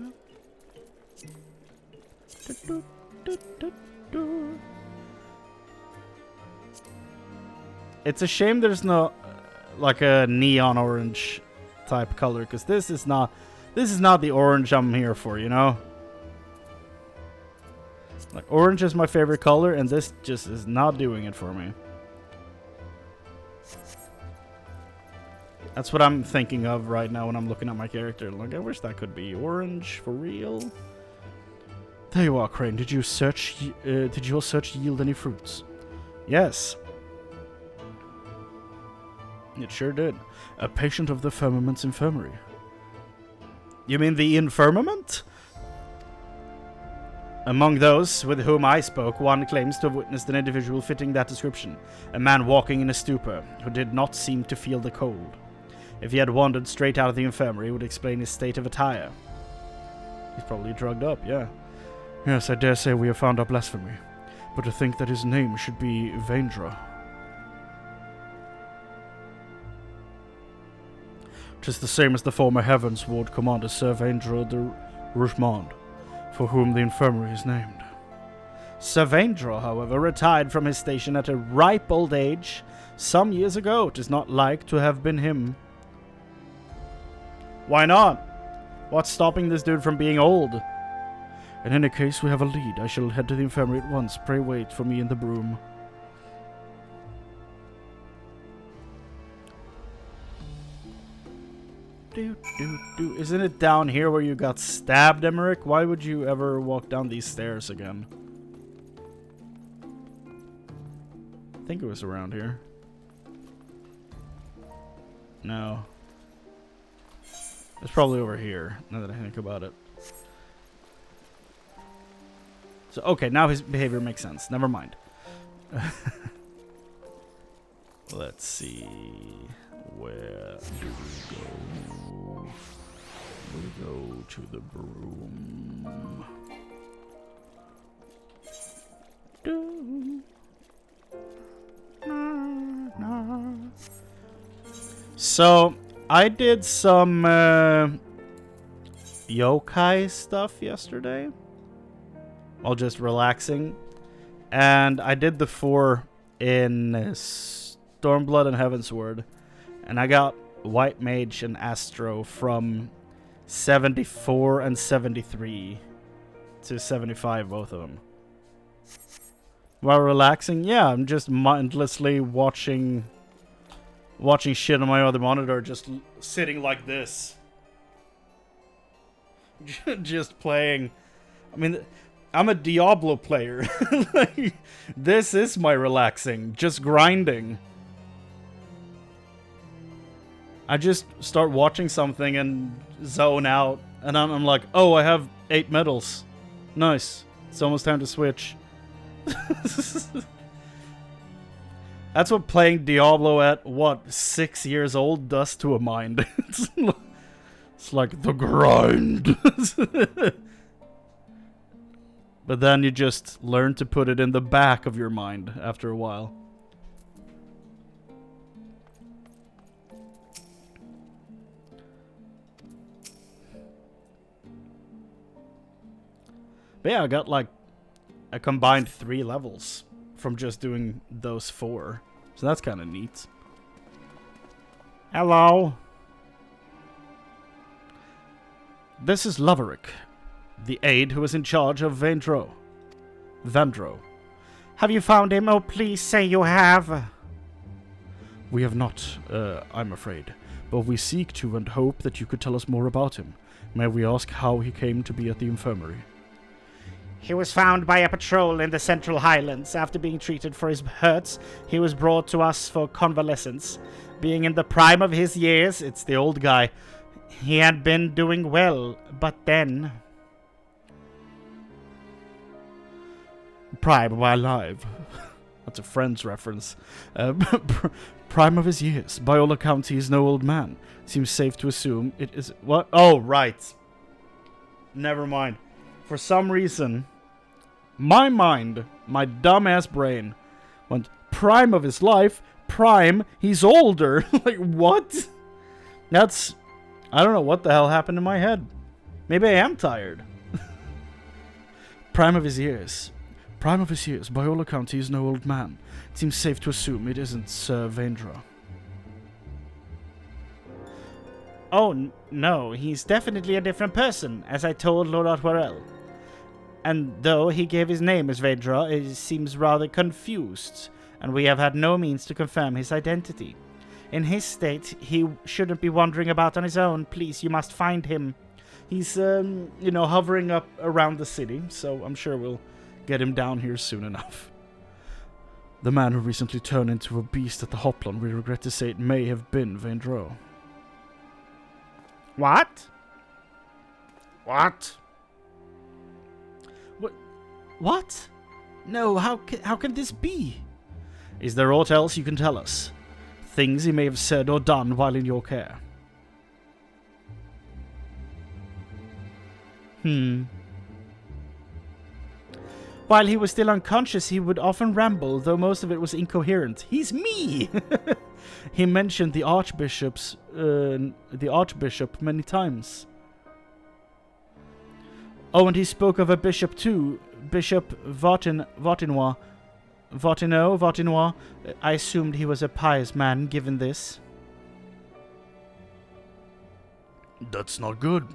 It's a shame there's no like a neon orange type color, because this is not the orange I'm here for, you know? Like, orange is my favorite color and this just is not doing it for me. That's what I'm thinking of right now when I'm looking at my character. Like, I wish that could be orange for real. There you are, Chrane. Did your search yield any fruits? Yes. It sure did. A patient of the Firmament's infirmary. You mean the infirmament? Among those with whom I spoke, one claims to have witnessed an individual fitting that description. A man walking in a stupor, who did not seem to feel the cold. If he had wandered straight out of the infirmary, it would explain his state of attire. He's probably drugged up, yeah. Yes, I dare say we have found our blasphemy. But to think that his name should be Vaindra. 'Tis the same as the former Heavens Ward Commander Sir Vaindra de Rougemont, for whom the infirmary is named. Sir Vaindra, however, retired from his station at a ripe old age some years ago. 'Tis not like to have been him. Why not? What's stopping this dude from being old? In any case, we have a lead. I shall head to the infirmary at once. Pray wait for me in the broom. Isn't it down here where you got stabbed, Emmerich? Why would you ever walk down these stairs again? I think it was around here. No. It's probably over here, now that I think about it. So, okay, now his behavior makes sense. Never mind. Let's see. Where do we go? We go to the broom. So, I did some yokai stuff yesterday while just relaxing. And I did the 4 in Stormblood and Heavensward. And I got White Mage and Astro from 74 and 73 to 75, both of them. While relaxing, yeah, I'm just mindlessly watching shit on my other monitor, just sitting like this. Just playing. I mean, I'm a Diablo player. Like, this is my relaxing, just grinding. I just start watching something and zone out, and I'm like, oh, I have 8 medals. Nice. It's almost time to switch. That's what playing Diablo at, what, 6 years old does to a mind. It's like the grind. But then you just learn to put it in the back of your mind after a while. But yeah, I got like a combined 3 levels from just doing those 4. So that's kind of neat. Hello. This is Laverick, the aide who is in charge of Vandro. Have you found him? Oh, please say you have. We have not, I'm afraid. But we seek to and hope that you could tell us more about him. May we ask how he came to be at the infirmary? He was found by a patrol in the Central Highlands. After being treated for his hurts, he was brought to us for convalescence. Being in the prime of his years, it's the old guy, he had been doing well, but then... Prime while alive. That's a Friends reference. Prime of his years. By all accounts, he is no old man. Seems safe to assume it is... What? Oh, right. Never mind. For some reason, my mind, my dumbass brain, went prime of his life, prime, he's older. Like, what? That's... I don't know what the hell happened in my head. Maybe I am tired. Prime of his years. Prime of his years. By all accounts, he is no old man. It seems safe to assume it isn't Sir Vaindra. Oh, no, he's definitely a different person, as I told Lord Otwarel. And though he gave his name as Vaindra, he seems rather confused, and we have had no means to confirm his identity. In his state, he shouldn't be wandering about on his own. Please, you must find him. He's, hovering up around the city, so I'm sure we'll get him down here soon enough. The man who recently turned into a beast at the Hoplon, we regret to say it may have been Vendro. What? What? What? No, how can this be? Is there aught else you can tell us? Things he may have said or done while in your care? While he was still unconscious, he would often ramble, though most of it was incoherent. He's me! He mentioned the Archbishop many times. Oh, and he spoke of a bishop too, Bishop Votinois. I assumed he was a pious man, given this. That's not good.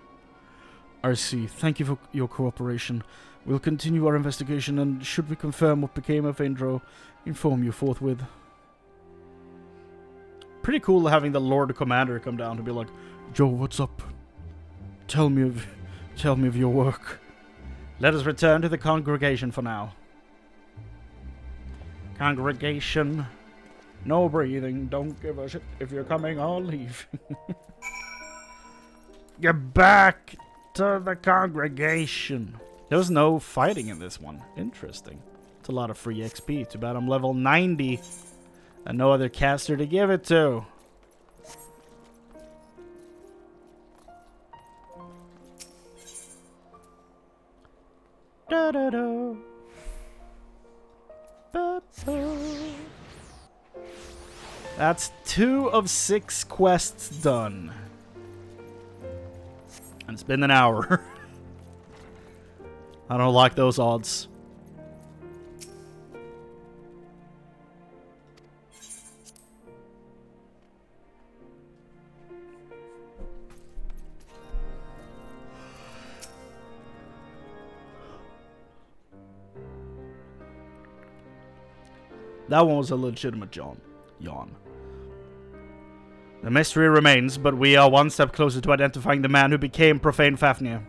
I see. Thank you for your cooperation. We'll continue our investigation, and should we confirm what became of Vendro, inform you forthwith. Pretty cool having the Lord Commander come down to be like, Joe, what's up? Tell me of your work. Let us return to the congregation for now. Congregation. No breathing. Don't give a shit. If you're coming, I'll leave. Get back to the congregation. There was no fighting in this one. Interesting. It's a lot of free XP. Too bad I'm level 90. And no other caster to give it to. Da-da-da. That's 2 of 6 quests done. And it's been an hour. I don't like those odds. That one was a legitimate yawn. The mystery remains, but we are one step closer to identifying the man who became Profane Fafnir.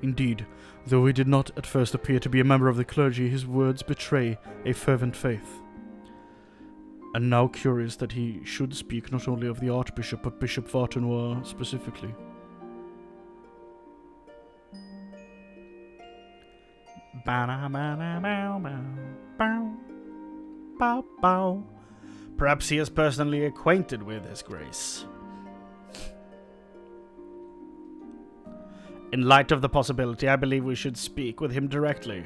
Indeed, though he did not at first appear to be a member of the clergy, his words betray a fervent faith. And now curious that he should speak not only of the Archbishop, but Bishop Vartenoir specifically. Perhaps he is personally acquainted with His Grace. In light of the possibility, I believe we should speak with him directly.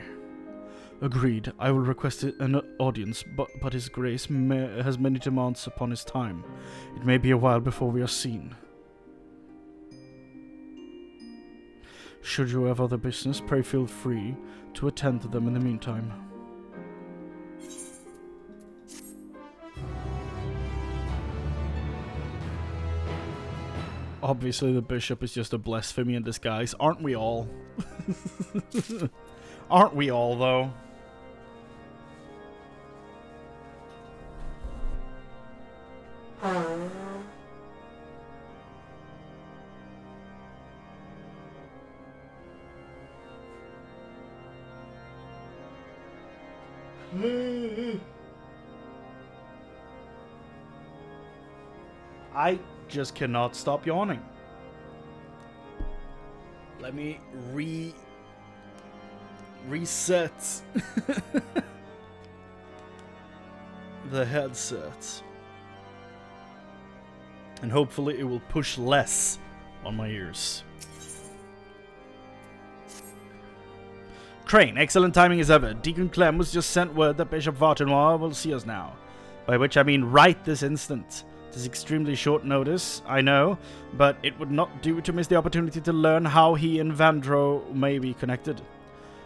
Agreed. I will request an audience, but His Grace has many demands upon his time. It may be a while before we are seen. Should you have other business, pray feel free to attend to them in the meantime. Obviously, the bishop is just a blasphemy in disguise. Aren't we all? Aren't we all, though? I just cannot stop yawning. Let me reset the headset. And hopefully it will push less on my ears. Chrane, excellent timing as ever. Deacon Clem was just sent word that Bishop Vartenoir will see us now. By which I mean right this instant. It is extremely short notice, I know, but it would not do to miss the opportunity to learn how he and Vandro may be connected.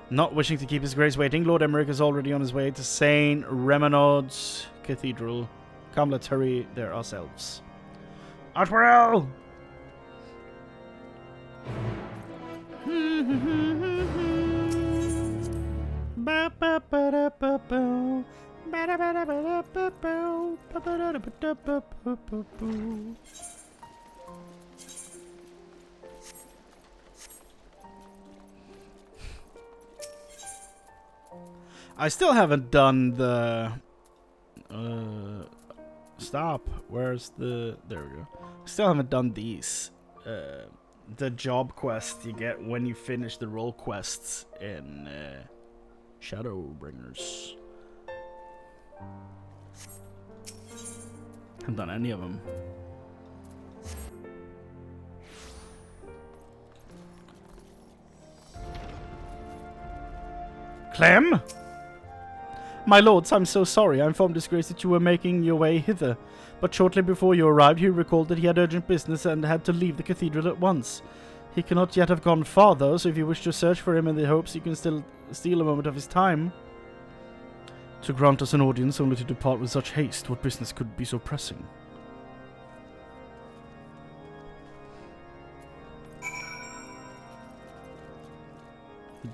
Not wishing to keep His Grace waiting, Lord Emmerich is already on his way to St. Remenod's Cathedral. Come, let's hurry there ourselves. Outwell! I still haven't done the... stop. Where's the... There we go. Still haven't done these. The job quest you get when you finish the role quests in Shadowbringers. Haven't done any of them. Clem? My lords, I'm so sorry. I informed His Grace that you were making your way hither. But shortly before you arrived, he recalled that he had urgent business and had to leave the cathedral at once. He cannot yet have gone far, though, so if you wish to search for him in the hopes you can still steal a moment of his time. To grant us an audience only to depart with such haste, what business could be so pressing?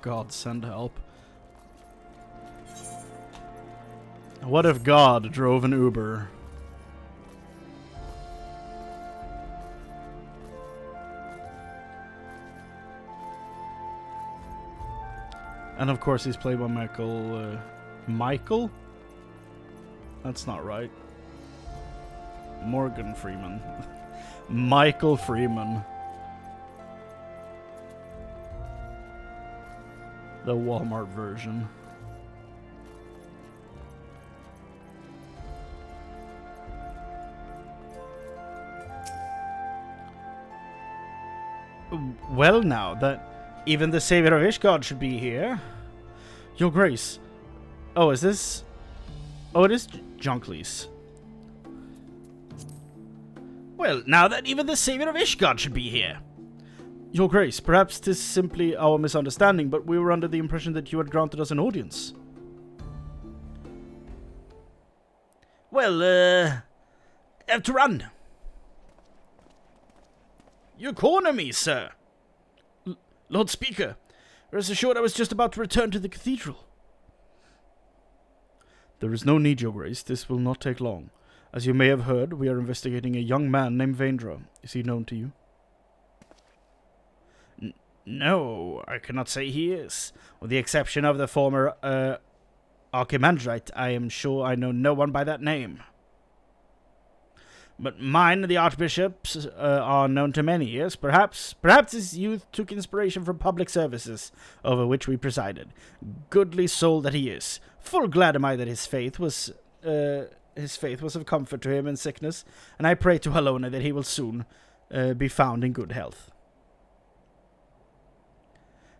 God send help. What if God drove an Uber? And of course he's played by Michael... Michael? That's not right. Morgan Freeman. Michael Freeman. The Walmart version. Well now, that even the savior of Ishgard should be here. Your Grace. Oh, is this... Oh, it is Junklees. Well, now that even the savior of Ishgard should be here. Your Grace, perhaps 'tis simply our misunderstanding, but we were under the impression that you had granted us an audience. Well, have to run. You corner me, sir. Lord Speaker, rest assured I was just about to return to the cathedral. There is no need, Your Grace. This will not take long. As you may have heard, we are investigating a young man named Vaindra. Is he known to you? No, I cannot say he is. With the exception of the former Archimandrite, I am sure I know no one by that name. But mine and the Archbishop's are known to many, yes. Perhaps his youth took inspiration from public services, over which we presided. Goodly soul that he is. Full glad am I that his faith was of comfort to him in sickness, and I pray to Halona that he will soon be found in good health.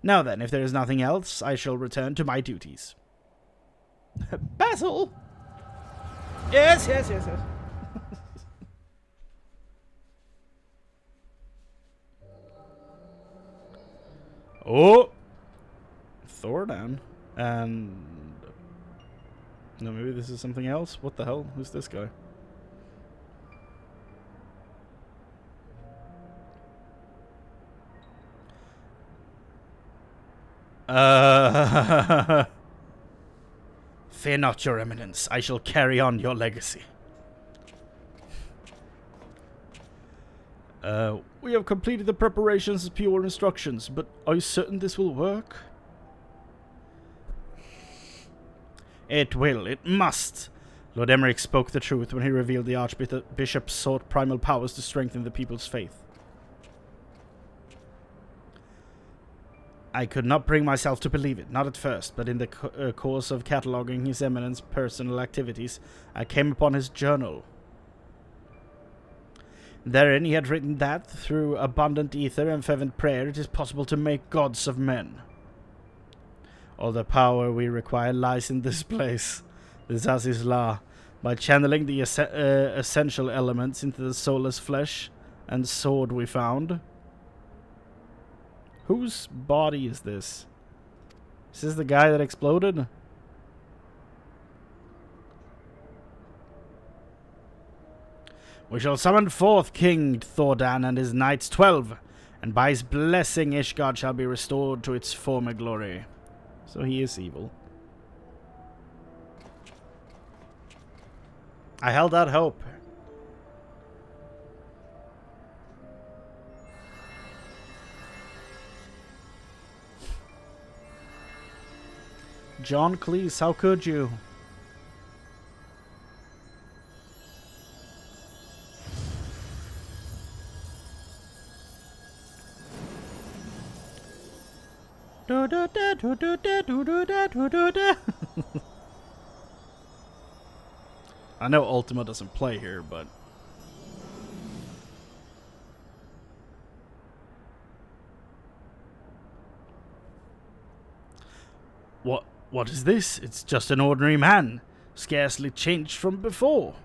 Now then, if there is nothing else, I shall return to my duties. Basil! Yes. Oh! Thordan. And... No, maybe this is something else? What the hell? Who's this guy? Fear not, Your Eminence. I shall carry on your legacy. We have completed the preparations as per your instructions, but are you certain this will work? It will. It must. Lord Emmerich spoke the truth when he revealed the Archbishop sought primal powers to strengthen the people's faith. I could not bring myself to believe it, not at first, but in the course of cataloguing His Eminence's personal activities, I came upon his journal. Therein he had written that, through abundant ether and fervent prayer, it is possible to make gods of men. All the power we require lies in this place, this Azizla, by channeling the essential elements into the soulless flesh and sword we found. Whose body is this? Is this the guy that exploded? We shall summon forth King Thordan and his knights 12, and by his blessing Ishgard shall be restored to its former glory. So he is evil. I held out hope. John Cleese, how could you? I know Ultima doesn't play here, but what is this? It's just an ordinary man, scarcely changed from before.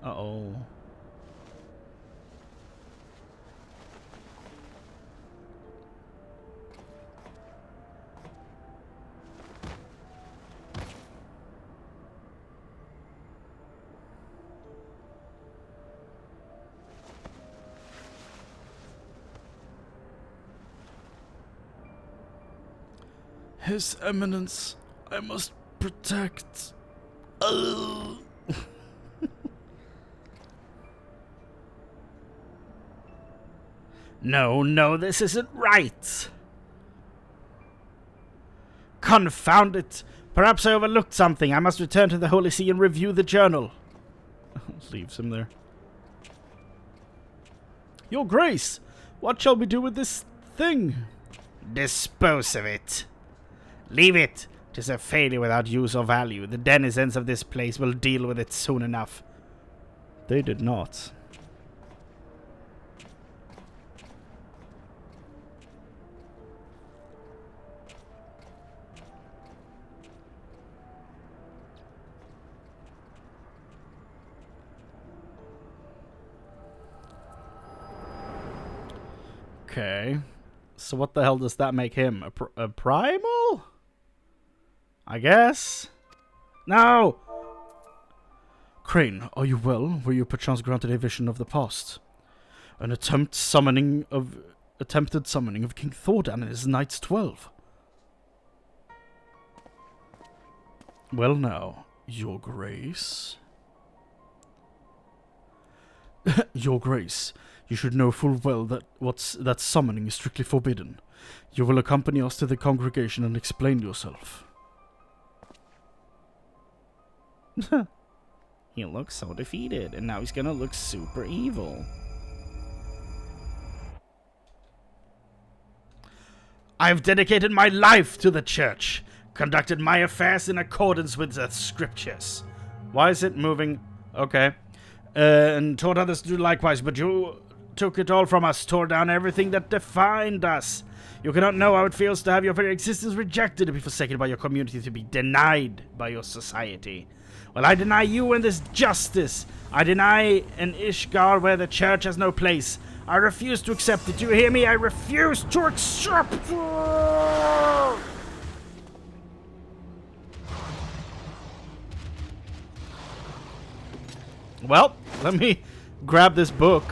Uh-oh. His Eminence, I must protect. No, this isn't right. Confound it. Perhaps I overlooked something. I must return to the Holy See and review the journal. Leaves him there. Your Grace, what shall we do with this thing? Dispose of it. Leave it. 'Tis a failure without use or value. The denizens of this place will deal with it soon enough. They did not. Okay. So what the hell does that make him? A primal? I guess. No! Chrane, are you well? Were you perchance granted a vision of the past? An attempted summoning of King Thordan and his Knights 12. Well now, Your Grace. Your Grace, you should know full well that that summoning is strictly forbidden. You will accompany us to the congregation and explain yourself. He looks so defeated, and now he's gonna look super evil. I've dedicated my life to the church, conducted my affairs in accordance with the scriptures. Why is it moving? Okay. And taught others to do likewise, but you took it all from us, tore down everything that defined us. You cannot know how it feels to have your very existence rejected, to be forsaken by your community, to be denied by your society. Well, I deny you and this justice. I deny an Ishgar where the church has no place. I refuse to accept it. Do you hear me? I refuse to accept it. Well, let me grab this book.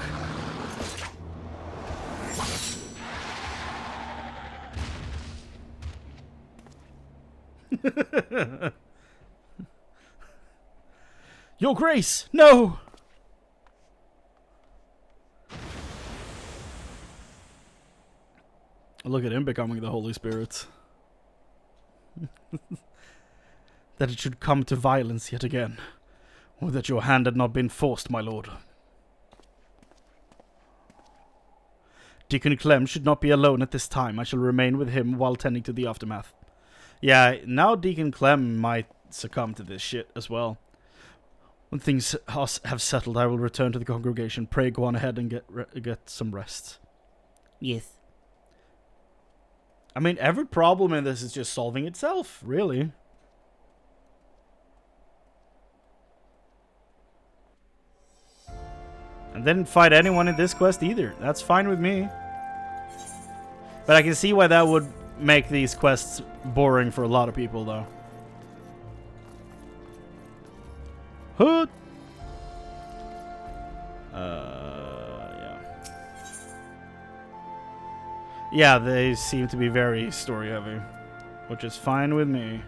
Your Grace, no! Look at him becoming the Holy Spirit. That it should come to violence yet again. Or that your hand had not been forced, my lord. Deacon Clem should not be alone at this time. I shall remain with him while tending to the aftermath. Yeah, now Deacon Clem might succumb to this shit as well. When things have settled, I will return to the congregation. Pray go on ahead and get some rest. Yes. I mean, every problem in this is just solving itself, really. And didn't fight anyone in this quest either. That's fine with me. But I can see why that would make these quests boring for a lot of people, though. Hood. Yeah. Yeah, they seem to be very story heavy, which is fine with me.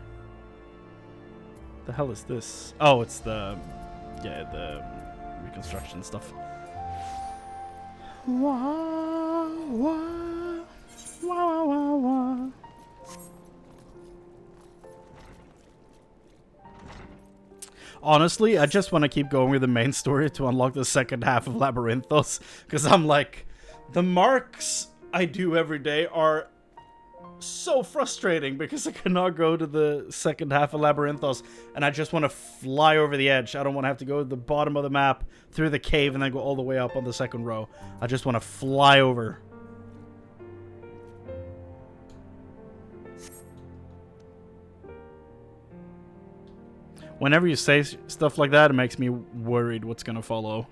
The hell is this? Oh, it's the reconstruction stuff. Wah, wah, wah, wah, wah. honestly, I just want to keep going with the main story to unlock the second half of Labyrinthos. Because I'm like, the marks I do every day are so frustrating because I cannot go to the second half of Labyrinthos. And I just want to fly over the edge. I don't want to have to go to the bottom of the map, through the cave, and then go all the way up on the second row. I just want to fly over. Whenever you say stuff like that, it makes me worried what's gonna follow.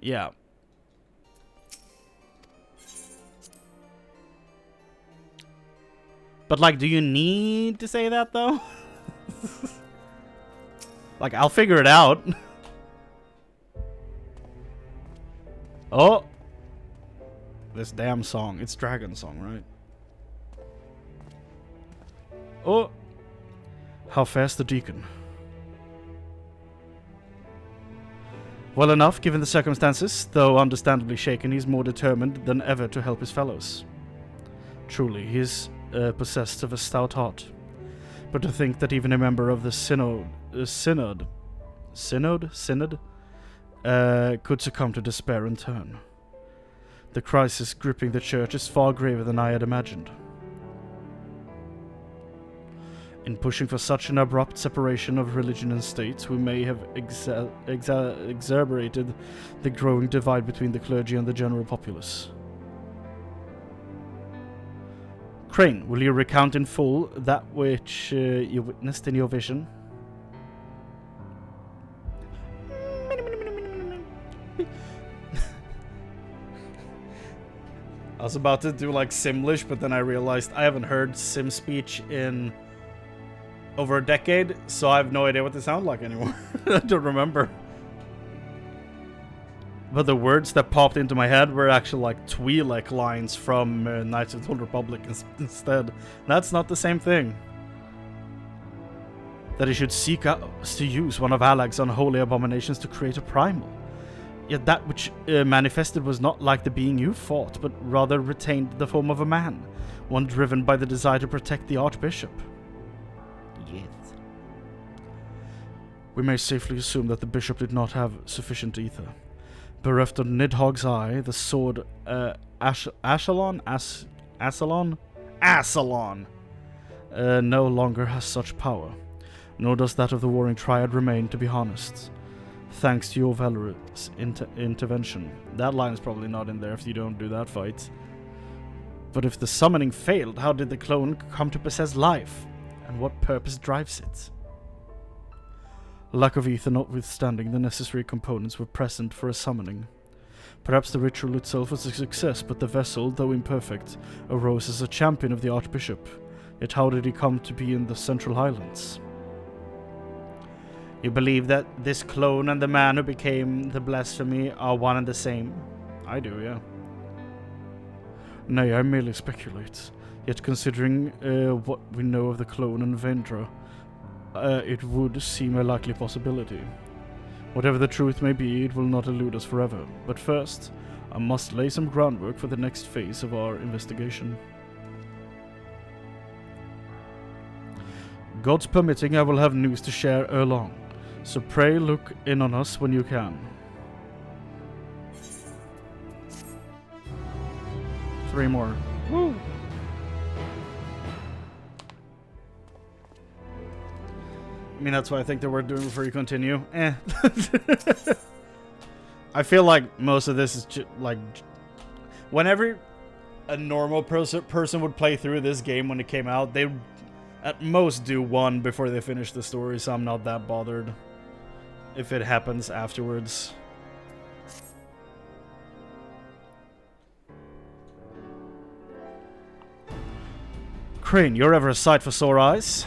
Yeah. But, like, do you need to say that, though? Like, I'll figure it out. Oh! This damn song. It's Dragon Song, right? Oh! How fares the Deacon? Well enough, given the circumstances. Though understandably shaken, he's more determined than ever to help his fellows. Truly, he is possessed of a stout heart. But to think that even a member of the synod could succumb to despair in turn. The crisis gripping the church is far graver than I had imagined. In pushing for such an abrupt separation of religion and state, we may have exacerbated the growing divide between the clergy and the general populace. Chrane, will you recount in full that which you witnessed in your vision? I was about to do like Simlish, but then I realized I haven't heard Sim speech in over a decade, so I have no idea what they sound like anymore. I don't remember. But the words that popped into my head were actually like Twi'lek lines from Knights of the Old Republic instead. That's not the same thing. That he should seek out to use one of Alag's unholy abominations to create a primal. Yet that which manifested was not like the being you fought, but rather retained the form of a man, one driven by the desire to protect the Archbishop. Yes. We may safely assume that the Bishop did not have sufficient ether. Bereft of Nidhogg's eye, the sword Ashalon no longer has such power, nor does that of the Warring Triad remain to be harnessed. Thanks to your valorous intervention. That line is probably not in there if you don't do that fight. But if the summoning failed, how did the clone come to possess life? And what purpose drives it? Lack of ether notwithstanding, the necessary components were present for a summoning. Perhaps the ritual itself was a success, but the vessel, though imperfect, arose as a champion of the Archbishop. Yet how did he come to be in the Central Highlands? You believe that this clone and the man who became the blasphemy are one and the same? I do, yeah. Nay, I merely speculate. Yet considering what we know of the clone and Vendra, it would seem a likely possibility. Whatever the truth may be, it will not elude us forever. But first, I must lay some groundwork for the next phase of our investigation. God's permitting, I will have news to share ere long. So pray look in on us when you can. 3 more. Woo! I mean, that's what I think that we're doing before you continue. I feel like most of this is like... Whenever a normal person would play through this game when it came out, they would at most do 1 before they finish the story, so I'm not that bothered if it happens afterwards. Chrane, you're ever a sight for sore eyes.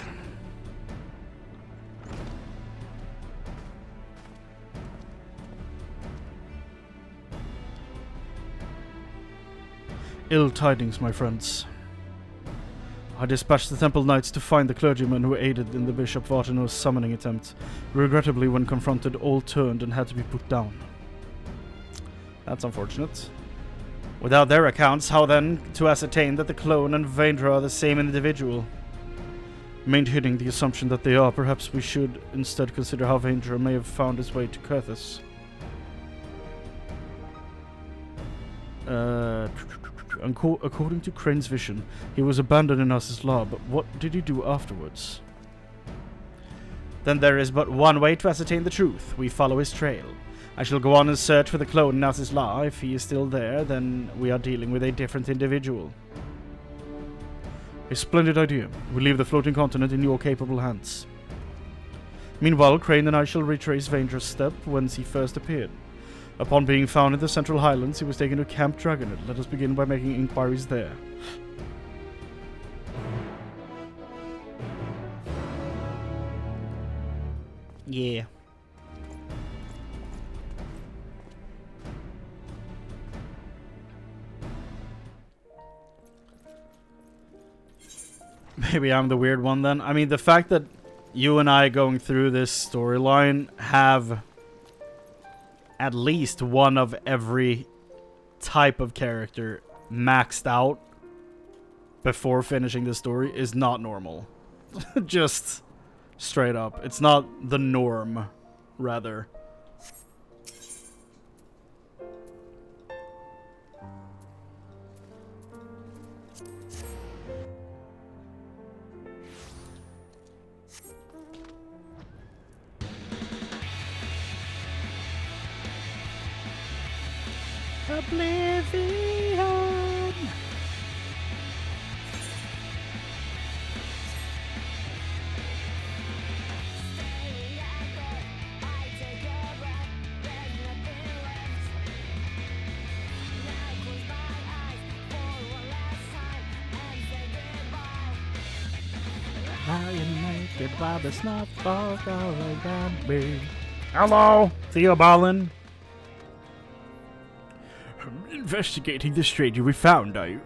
Ill tidings, my friends. I dispatched the Temple Knights to find the clergyman who aided in the Bishop Vartino's summoning attempt. Regrettably, when confronted, all turned and had to be put down. That's unfortunate. Without their accounts, how then to ascertain that the clone and Vaendra are the same individual? Maintaining the assumption that they are, perhaps we should instead consider how Vaendra may have found his way to Kurthus. According to Crane's vision, he was abandoned in Nass's law, but what did he do afterwards? Then there is but one way to ascertain the truth. We follow his trail. I shall go on and search for the clone in Nass's law. If he is still there, then we are dealing with a different individual. A splendid idea. We leave the floating continent in your capable hands. Meanwhile, Chrane and I shall retrace Vaendra's step whence he first appeared. Upon being found in the Central Highlands, he was taken to Camp Dragonet. Let us begin by making inquiries there. Yeah. Maybe I'm the weird one then. I mean, the fact that you and I going through this storyline have at least one of every type of character maxed out before finishing the story is not normal. Just straight up. It's not the norm, rather. Oblivion. Naked by the snuff all around me. Hello, Theobalin. Investigating the stranger we found, I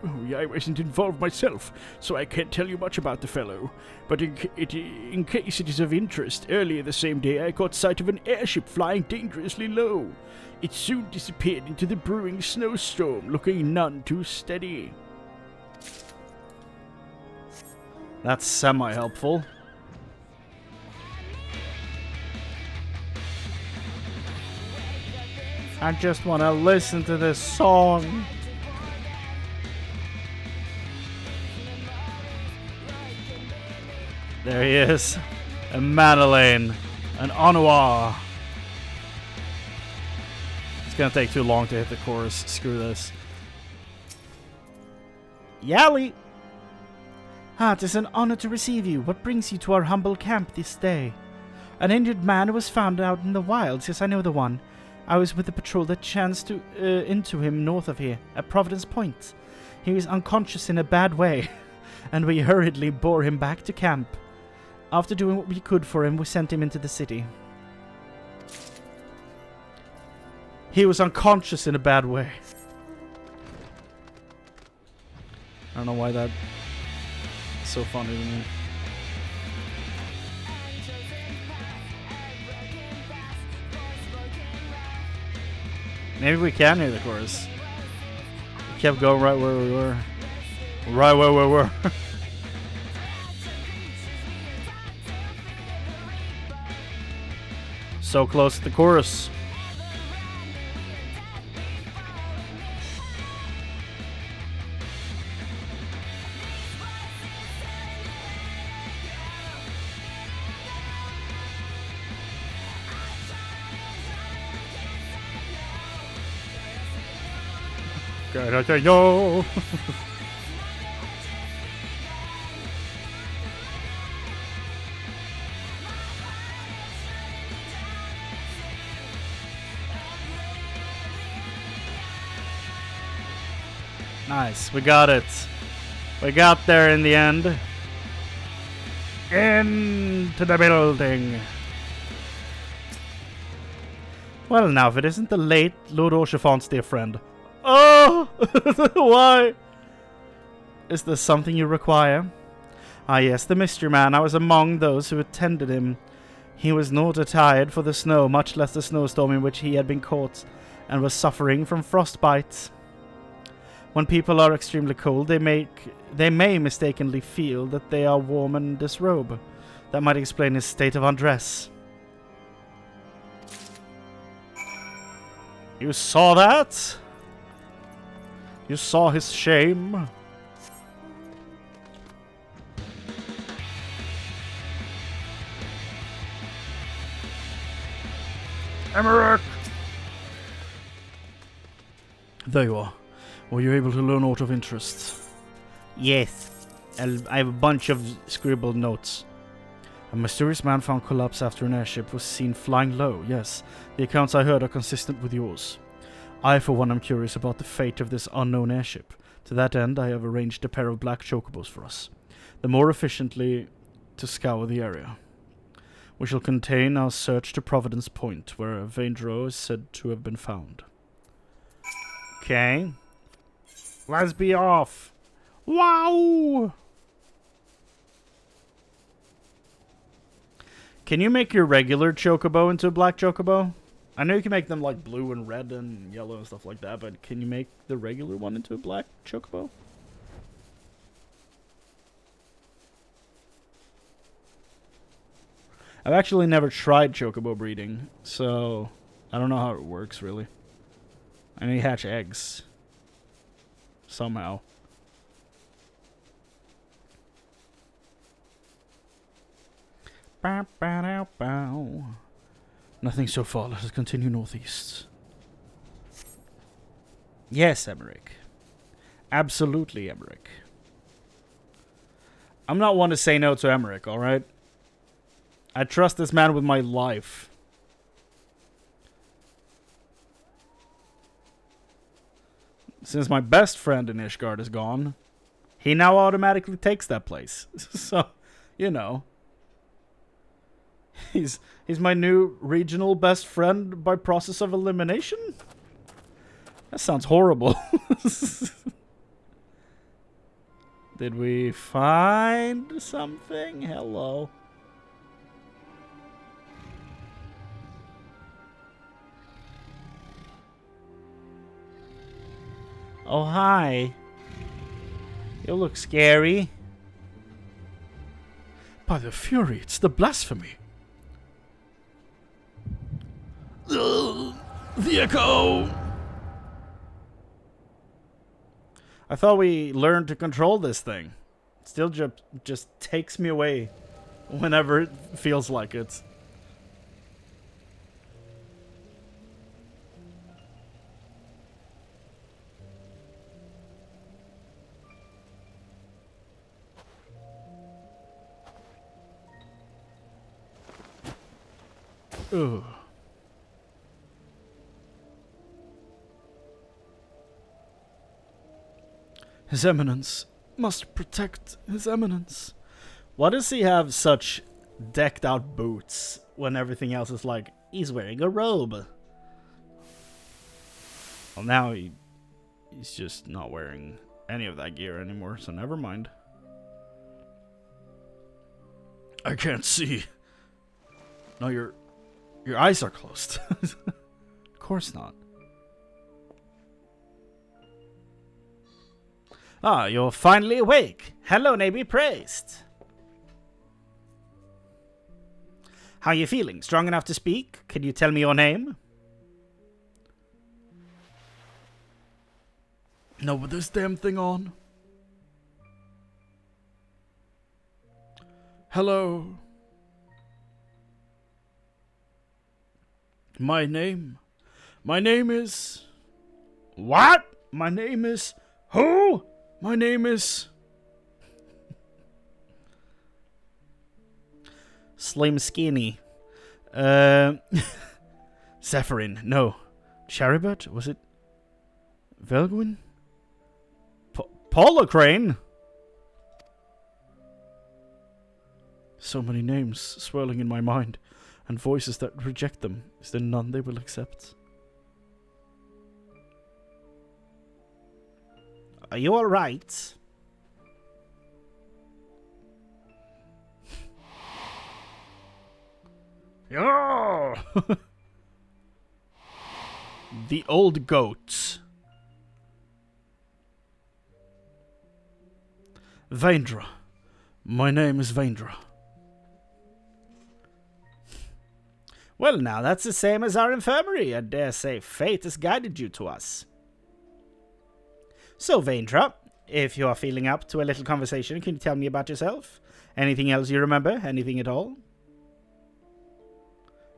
wasn't involved myself, so I can't tell you much about the fellow. But in case it is of interest, earlier the same day I caught sight of an airship flying dangerously low. It soon disappeared into the brewing snowstorm, looking none too steady. That's semi-helpful. I just want to listen to this song. There he is. A Madeleine. An Onua. It's gonna take too long to hit the chorus. Screw this. Yali! It is an honor to receive you. What brings you to our humble camp this day? An injured man who was found out in the wilds. Yes, I know the one. I was with the patrol that chanced into him north of here, at Providence Point. He was unconscious in a bad way, and we hurriedly bore him back to camp. After doing what we could for him, we sent him into the city. He was unconscious in a bad way. I don't know why that's so funny to me. Maybe we can hear the chorus. We kept going right where we were. Right where we were. So close to the chorus. Yo. Nice, we got it. We got there in the end. Into the building. Well, now, if it isn't the late Lord Orchifon's dear friend. Oh! Why? Is there something you require? Ah yes, the mystery man. I was among those who attended him. He was not attired for the snow, much less the snowstorm in which he had been caught, and was suffering from frostbite. When people are extremely cold, they may mistakenly feel that they are warm and disrobe. That might explain his state of undress. You saw that? You saw his shame? Emmerich! There you are. Were you able to learn aught of interest? Yes. I have a bunch of scribbled notes. A mysterious man found collapse after an airship was seen flying low. Yes, the accounts I heard are consistent with yours. I, for one, am curious about the fate of this unknown airship. To that end, I have arranged a pair of black chocobos for us, the more efficiently to scour the area. We shall contain our search to Providence Point, where Vaindro is said to have been found. Okay. Let's be off. Wow! Can you make your regular chocobo into a black chocobo? I know you can make them like blue and red and yellow and stuff like that, but can you make the regular one into a black chocobo? I've actually never tried chocobo breeding, so I don't know how it works really. I need to hatch eggs. Somehow. Bow, bow, bow, bow. Nothing so far. Let us continue northeast. Yes, Emmerich. Absolutely, Emmerich. I'm not one to say no to Emmerich, alright? I trust this man with my life. Since my best friend in Ishgard is gone, he now automatically takes that place. So, you know. He's my new regional best friend by process of elimination? That sounds horrible. Did we find something? Hello. Oh, hi. You look scary. By the Fury, it's the blasphemy. The echo! I thought we learned to control this thing. It still just takes me away whenever it feels like it. Ugh. His Eminence must protect His Eminence. Why does he have such decked out boots when everything else is like, he's wearing a robe? Well, now he's just not wearing any of that gear anymore, so never mind. I can't see. No, your eyes are closed. Of course not. Ah, you're finally awake. Hello, be praised. How are you feeling? Strong enough to speak? Can you tell me your name? No, with this damn thing on. Hello. My name is... What? My name is... Who? My name is... Slim Skinny. Zephyrin, no. Charibert, was it? Velguin? Paula Chrane? So many names swirling in my mind, and voices that reject them. Is there none they will accept? Are you alright? Yeah! The old goats. Vaindra. My name is Vaindra. Well, now that's the same as our infirmary. I dare say fate has guided you to us. So, Vaindra, if you are feeling up to a little conversation, can you tell me about yourself? Anything else you remember? Anything at all?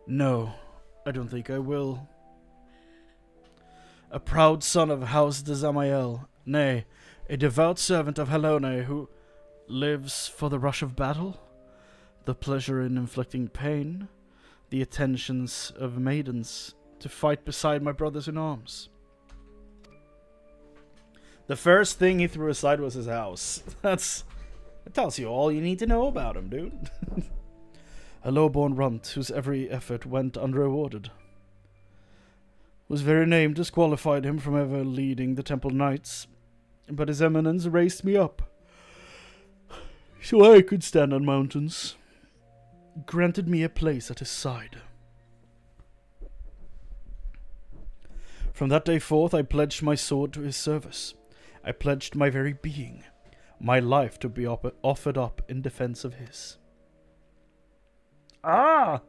No, I don't think I will. A proud son of House de Zamael, nay, a devout servant of Halone who lives for the rush of battle, the pleasure in inflicting pain, the attentions of maidens, to fight beside my brothers in arms. The first thing he threw aside was his house. That tells you all you need to know about him, dude. A low-born runt whose every effort went unrewarded, whose very name disqualified him from ever leading the Temple Knights, but his eminence raised me up, so I could stand on mountains, granted me a place at his side. From that day forth I pledged my sword to his service. I pledged my very being, my life to be offered up in defense of his. Ah!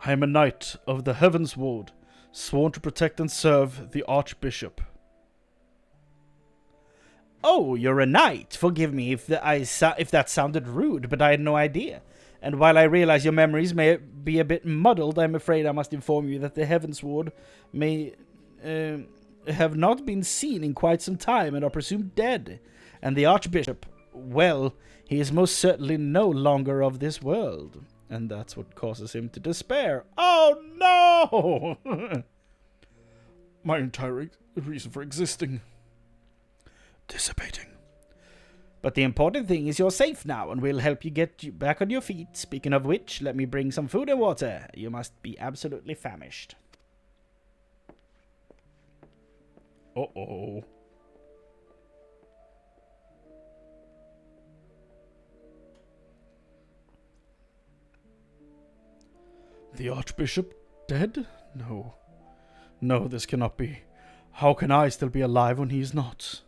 I am a knight of the Heaven's Ward, sworn to protect and serve the Archbishop. Oh, you're a knight. Forgive me if that sounded rude, but I had no idea. And while I realize your memories may be a bit muddled, I'm afraid I must inform you that the Heaven's Ward may have not been seen in quite some time and are presumed dead. And the Archbishop, well, he is most certainly no longer of this world. And that's what causes him to despair. Oh, no! My entire reason for existing dissipating. But the important thing is you're safe now, and we'll help you get you back on your feet. Speaking of which, let me bring some food and water. You must be absolutely famished. Uh-oh. The Archbishop dead? No. No, this cannot be. How can I still be alive when he is not?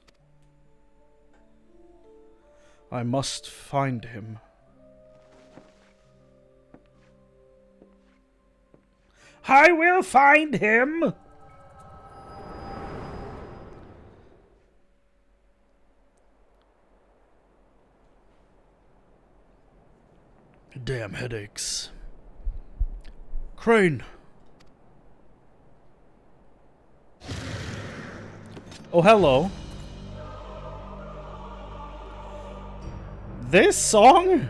I must find him. I will find him! Damn headaches. Chrane! Oh, hello. This song?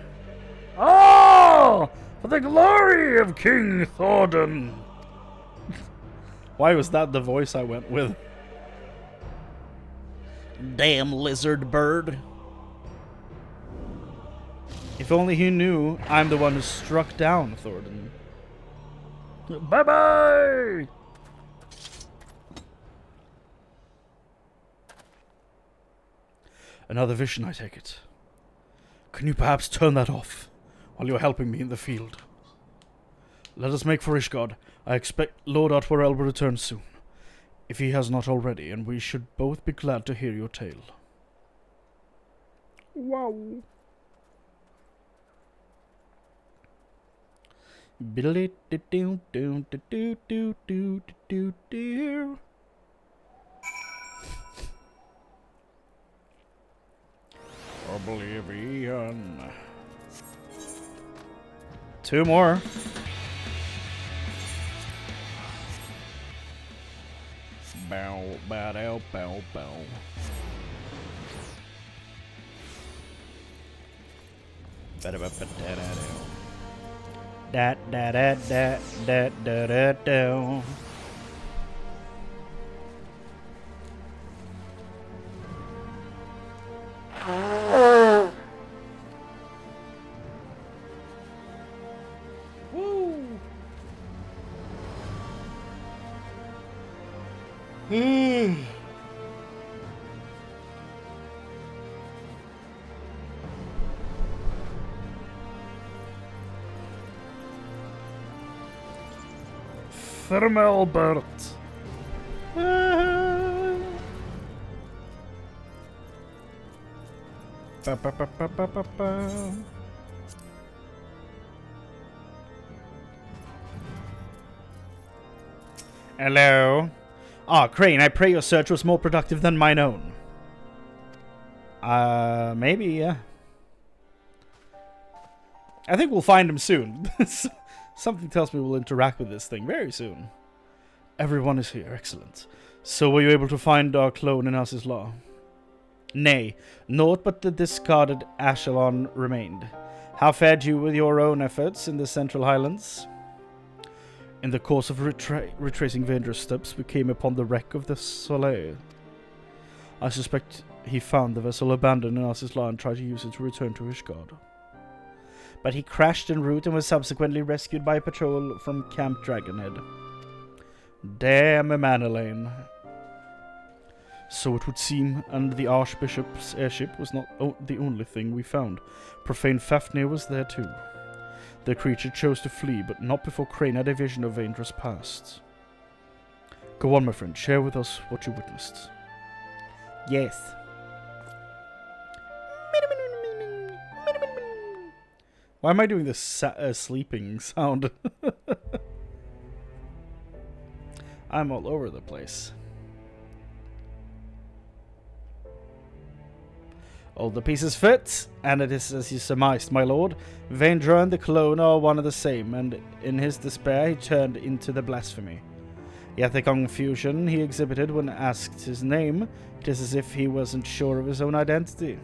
Oh! For the glory of King Thordan! Why was that the voice I went with? Damn lizard bird. If only he knew I'm the one who struck down Thordan. Bye-bye! Another vision, I take it. Can you perhaps turn that off while you're helping me in the field? Let us make for Ishgard. I expect Lord Otwarel will return soon, if he has not already, and we should both be glad to hear your tale. Wow. Oblivion. 2 more. Bow, bow, bow, bow. Da da da da da da da da. Thermal Bert. Hello? Ah, Chrane, I pray your search was more productive than mine own. Maybe, yeah. I think we'll find him soon. Something tells me we'll interact with this thing very soon. Everyone is here, excellent. So were you able to find our clone in As's Law? Nay, naught but the discarded Ashelon remained. How fared you with your own efforts in the Central Highlands? In the course of retracing Vendra's steps, we came upon the wreck of the Soleil. I suspect he found the vessel abandoned in As's Law and tried to use it to return to Ishgard. But he crashed en route and was subsequently rescued by a patrol from Camp Dragonhead. Damn Emanelaine. So it would seem, and the Archbishop's airship was not the only thing we found. Profane Fafnir was there too. The creature chose to flee, but not before Chrane had a vision of Vendra's past. Go on, my friend, share with us what you witnessed. Yes. Why am I doing this sleeping sound? I'm all over the place. All the pieces fit, and it is as you surmised, my lord. Vendra and the clone are one and the same, and in his despair he turned into the blasphemy. Yet the confusion he exhibited when asked his name, it is as if he wasn't sure of his own identity.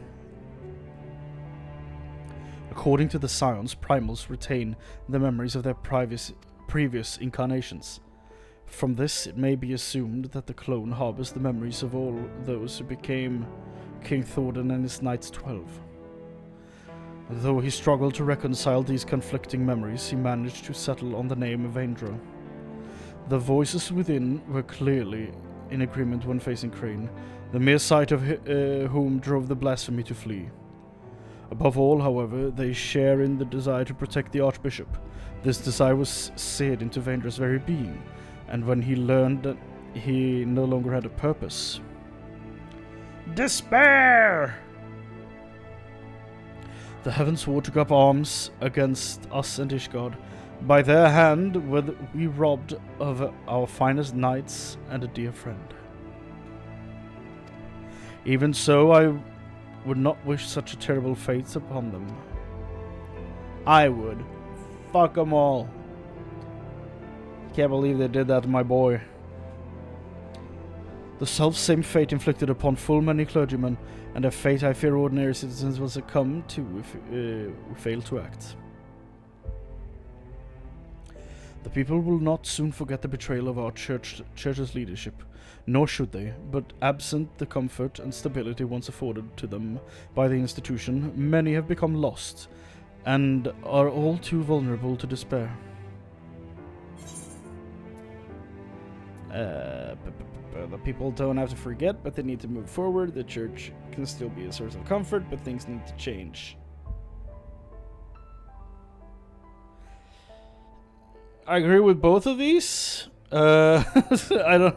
According to the Scions, primals retain the memories of their previous incarnations. From this, it may be assumed that the clone harbors the memories of all those who became King Thordan and his Knights 12. Though he struggled to reconcile these conflicting memories, he managed to settle on the name of Vendra. The voices within were clearly in agreement when facing Chrane, the mere sight of whom drove the blasphemy to flee. Above all, however, they share in the desire to protect the Archbishop. This desire was seared into Vendra's very being, and when he learned that he no longer had a purpose... Despair! The heavens swore took up arms against us and Ishgard. By their hand were we robbed of our finest knights and a dear friend. Even so, I would not wish such a terrible fate upon them. I would. Fuck them all. Can't believe they did that to my boy. The self-same fate inflicted upon full many clergymen, and a fate I fear ordinary citizens will succumb to if we fail to act. The people will not soon forget the betrayal of our church's leadership, nor should they, but absent the comfort and stability once afforded to them by the institution, many have become lost, and are all too vulnerable to despair. The people don't have to forget, but they need to move forward. The church can still be a source of comfort, but things need to change. I agree with both of these. I don't...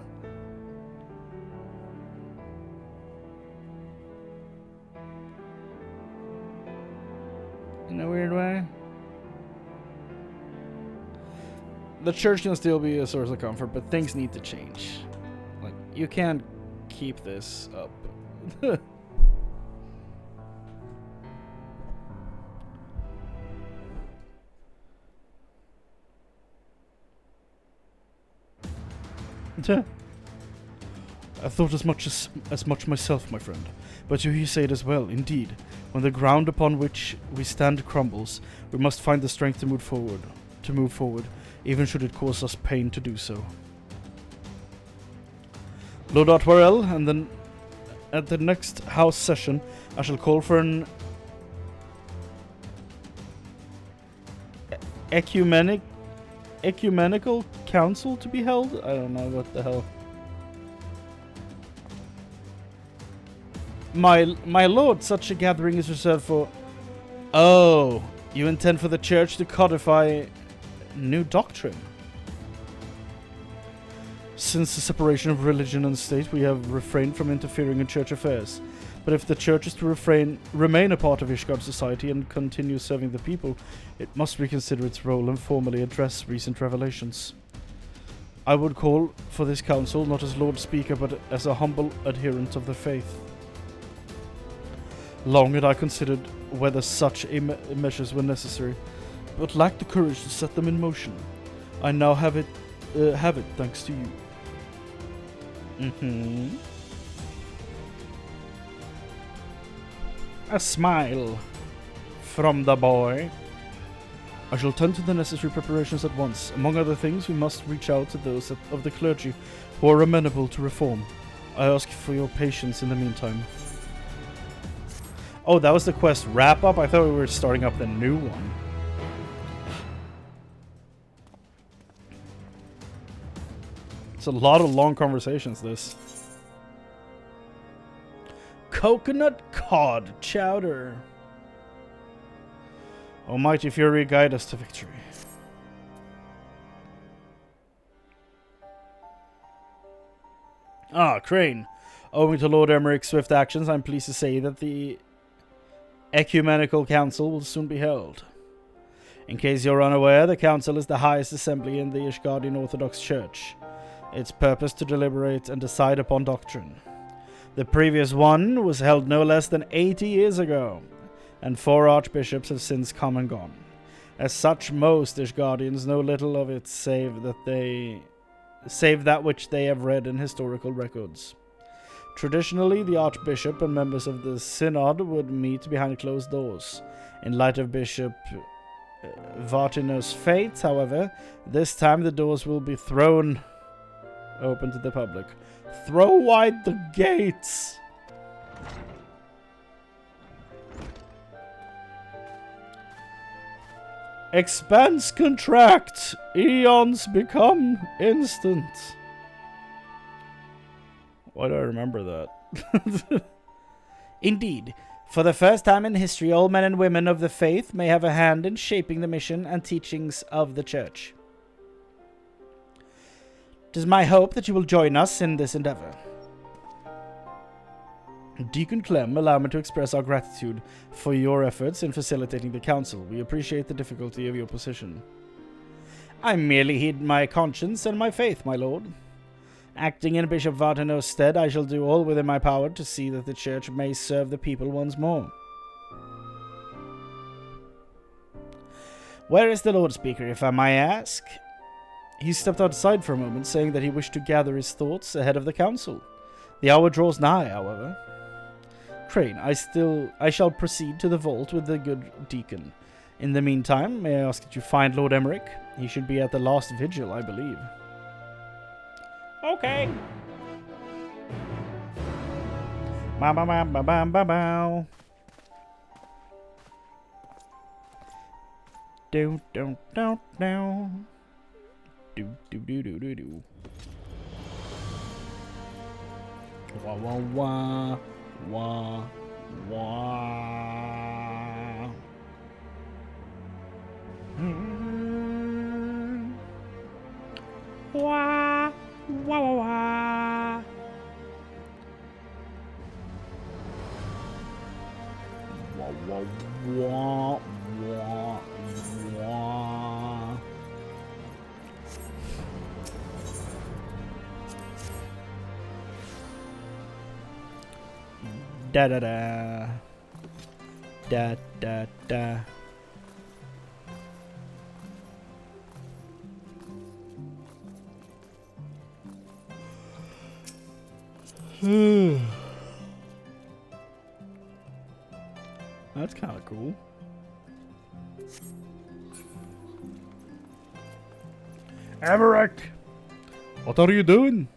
In a weird way. The church can still be a source of comfort, but things need to change. Like, you can't keep this up. I thought as much myself, my friend. But you say it as well, indeed. When the ground upon which we stand crumbles, we must find the strength to move forward, even should it cause us pain to do so. Lord Otwarel, and then at the next house session, I shall call for an ecumenical council to be held? I don't know what the hell. My lord, such a gathering is reserved for... Oh, you intend for the church to codify new doctrine? Since the separation of religion and state, we have refrained from interfering in church affairs. But if the church is to remain a part of Ishgard society and continue serving the people, it must reconsider its role and formally address recent revelations. I would call for this council not as Lord Speaker, but as a humble adherent of the faith. Long had I considered whether such measures were necessary, but lacked the courage to set them in motion. I now have it thanks to you. A smile from the boy. I shall tend to the necessary preparations at once. Among other things, we must reach out to those of the clergy who are amenable to reform. I ask for your patience in the meantime. Oh, that was the quest wrap-up? I thought we were starting up the new one. It's a lot of long conversations, this. Coconut cod chowder. Almighty Fury, guide us to victory. Ah, Chrane. Owing to Lord Emmerich's swift actions, I'm pleased to say that the Ecumenical Council will soon be held. In case you're unaware, the Council is the highest assembly in the Ishgardian Orthodox Church. Its purpose to deliberate and decide upon doctrine. The previous one was held no less than 80 years ago, and 4 archbishops have since come and gone. As such, most Ishgardians know little of it save that which they have read in historical records. Traditionally, the archbishop and members of the synod would meet behind closed doors. In light of Bishop Vartino's fate, however, this time the doors will be thrown open to the public. Throw wide the gates! Expanse contract! Eons become instant! Why do I remember that? Indeed, for the first time in history, all men and women of the faith may have a hand in shaping the mission and teachings of the Church. It is my hope that you will join us in this endeavor. Deacon Clem, allow me to express our gratitude for your efforts in facilitating the council. We appreciate the difficulty of your position. I merely heed my conscience and my faith, my lord. Acting in Bishop Vartino's stead, I shall do all within my power to see that the church may serve the people once more. Where is the Lord Speaker, if I may ask? He stepped outside for a moment, saying that he wished to gather his thoughts ahead of the council. The hour draws nigh, however. Chrane, I shall proceed to the vault with the good deacon. In the meantime, may I ask that you find Lord Emmerich? He should be at the last vigil, I believe. Okay. Bow, bow, bow, bow, bow, bow, bow. Do, do, do, do. Do, do, do, do, do, do. Wah, wah, wah. Wah, wah. Wah, wah, wah, wah. Wah, wah, wah, wah, wah. Da da da. Da da da. That's kind of cool. Emmerich, what are you doing?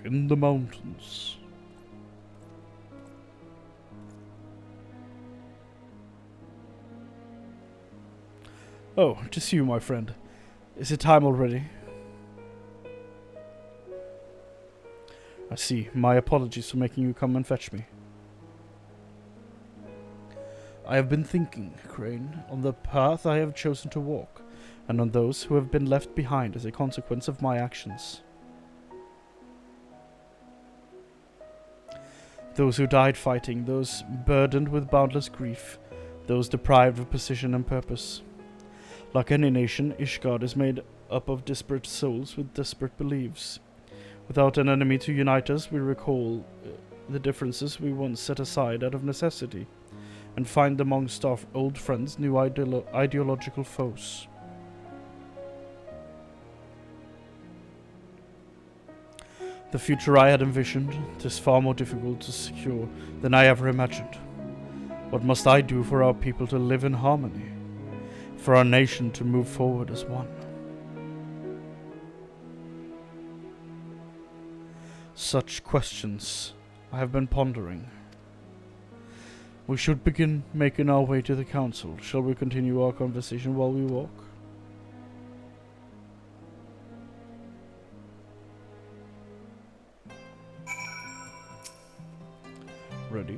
In the mountains. Oh, just you, my friend. Is it time already? I see. My apologies for making you come and fetch me. I have been thinking, Chrane, on the path I have chosen to walk. and on those who have been left behind as a consequence of my actions. Those who died fighting, those burdened with boundless grief, those deprived of position and purpose. Like any nation, Ishgard is made up of disparate souls with disparate beliefs. Without an enemy to unite us, we recall the differences we once set aside out of necessity, and find amongst our old friends new ideological foes. The future I had envisioned is far more difficult to secure than I ever imagined. What must I do for our people to live in harmony? For our nation to move forward as one? Such questions I have been pondering. We should begin making our way to the council. Shall we continue our conversation while we walk? Ready?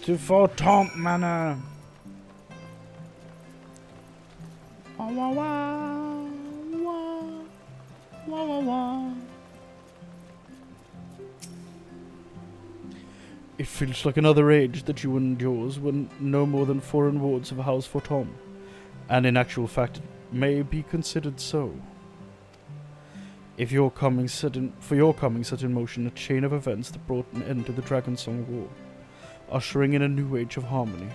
To Fort Tomp Manor! Wah wah wah! Wah! Wah wah wah! It feels like another age that you endures when no more than foreign wards of House Fortom, and in actual fact it may be considered so. For your coming set in motion a chain of events that brought an end to the Dragonsong War, ushering in a new age of harmony.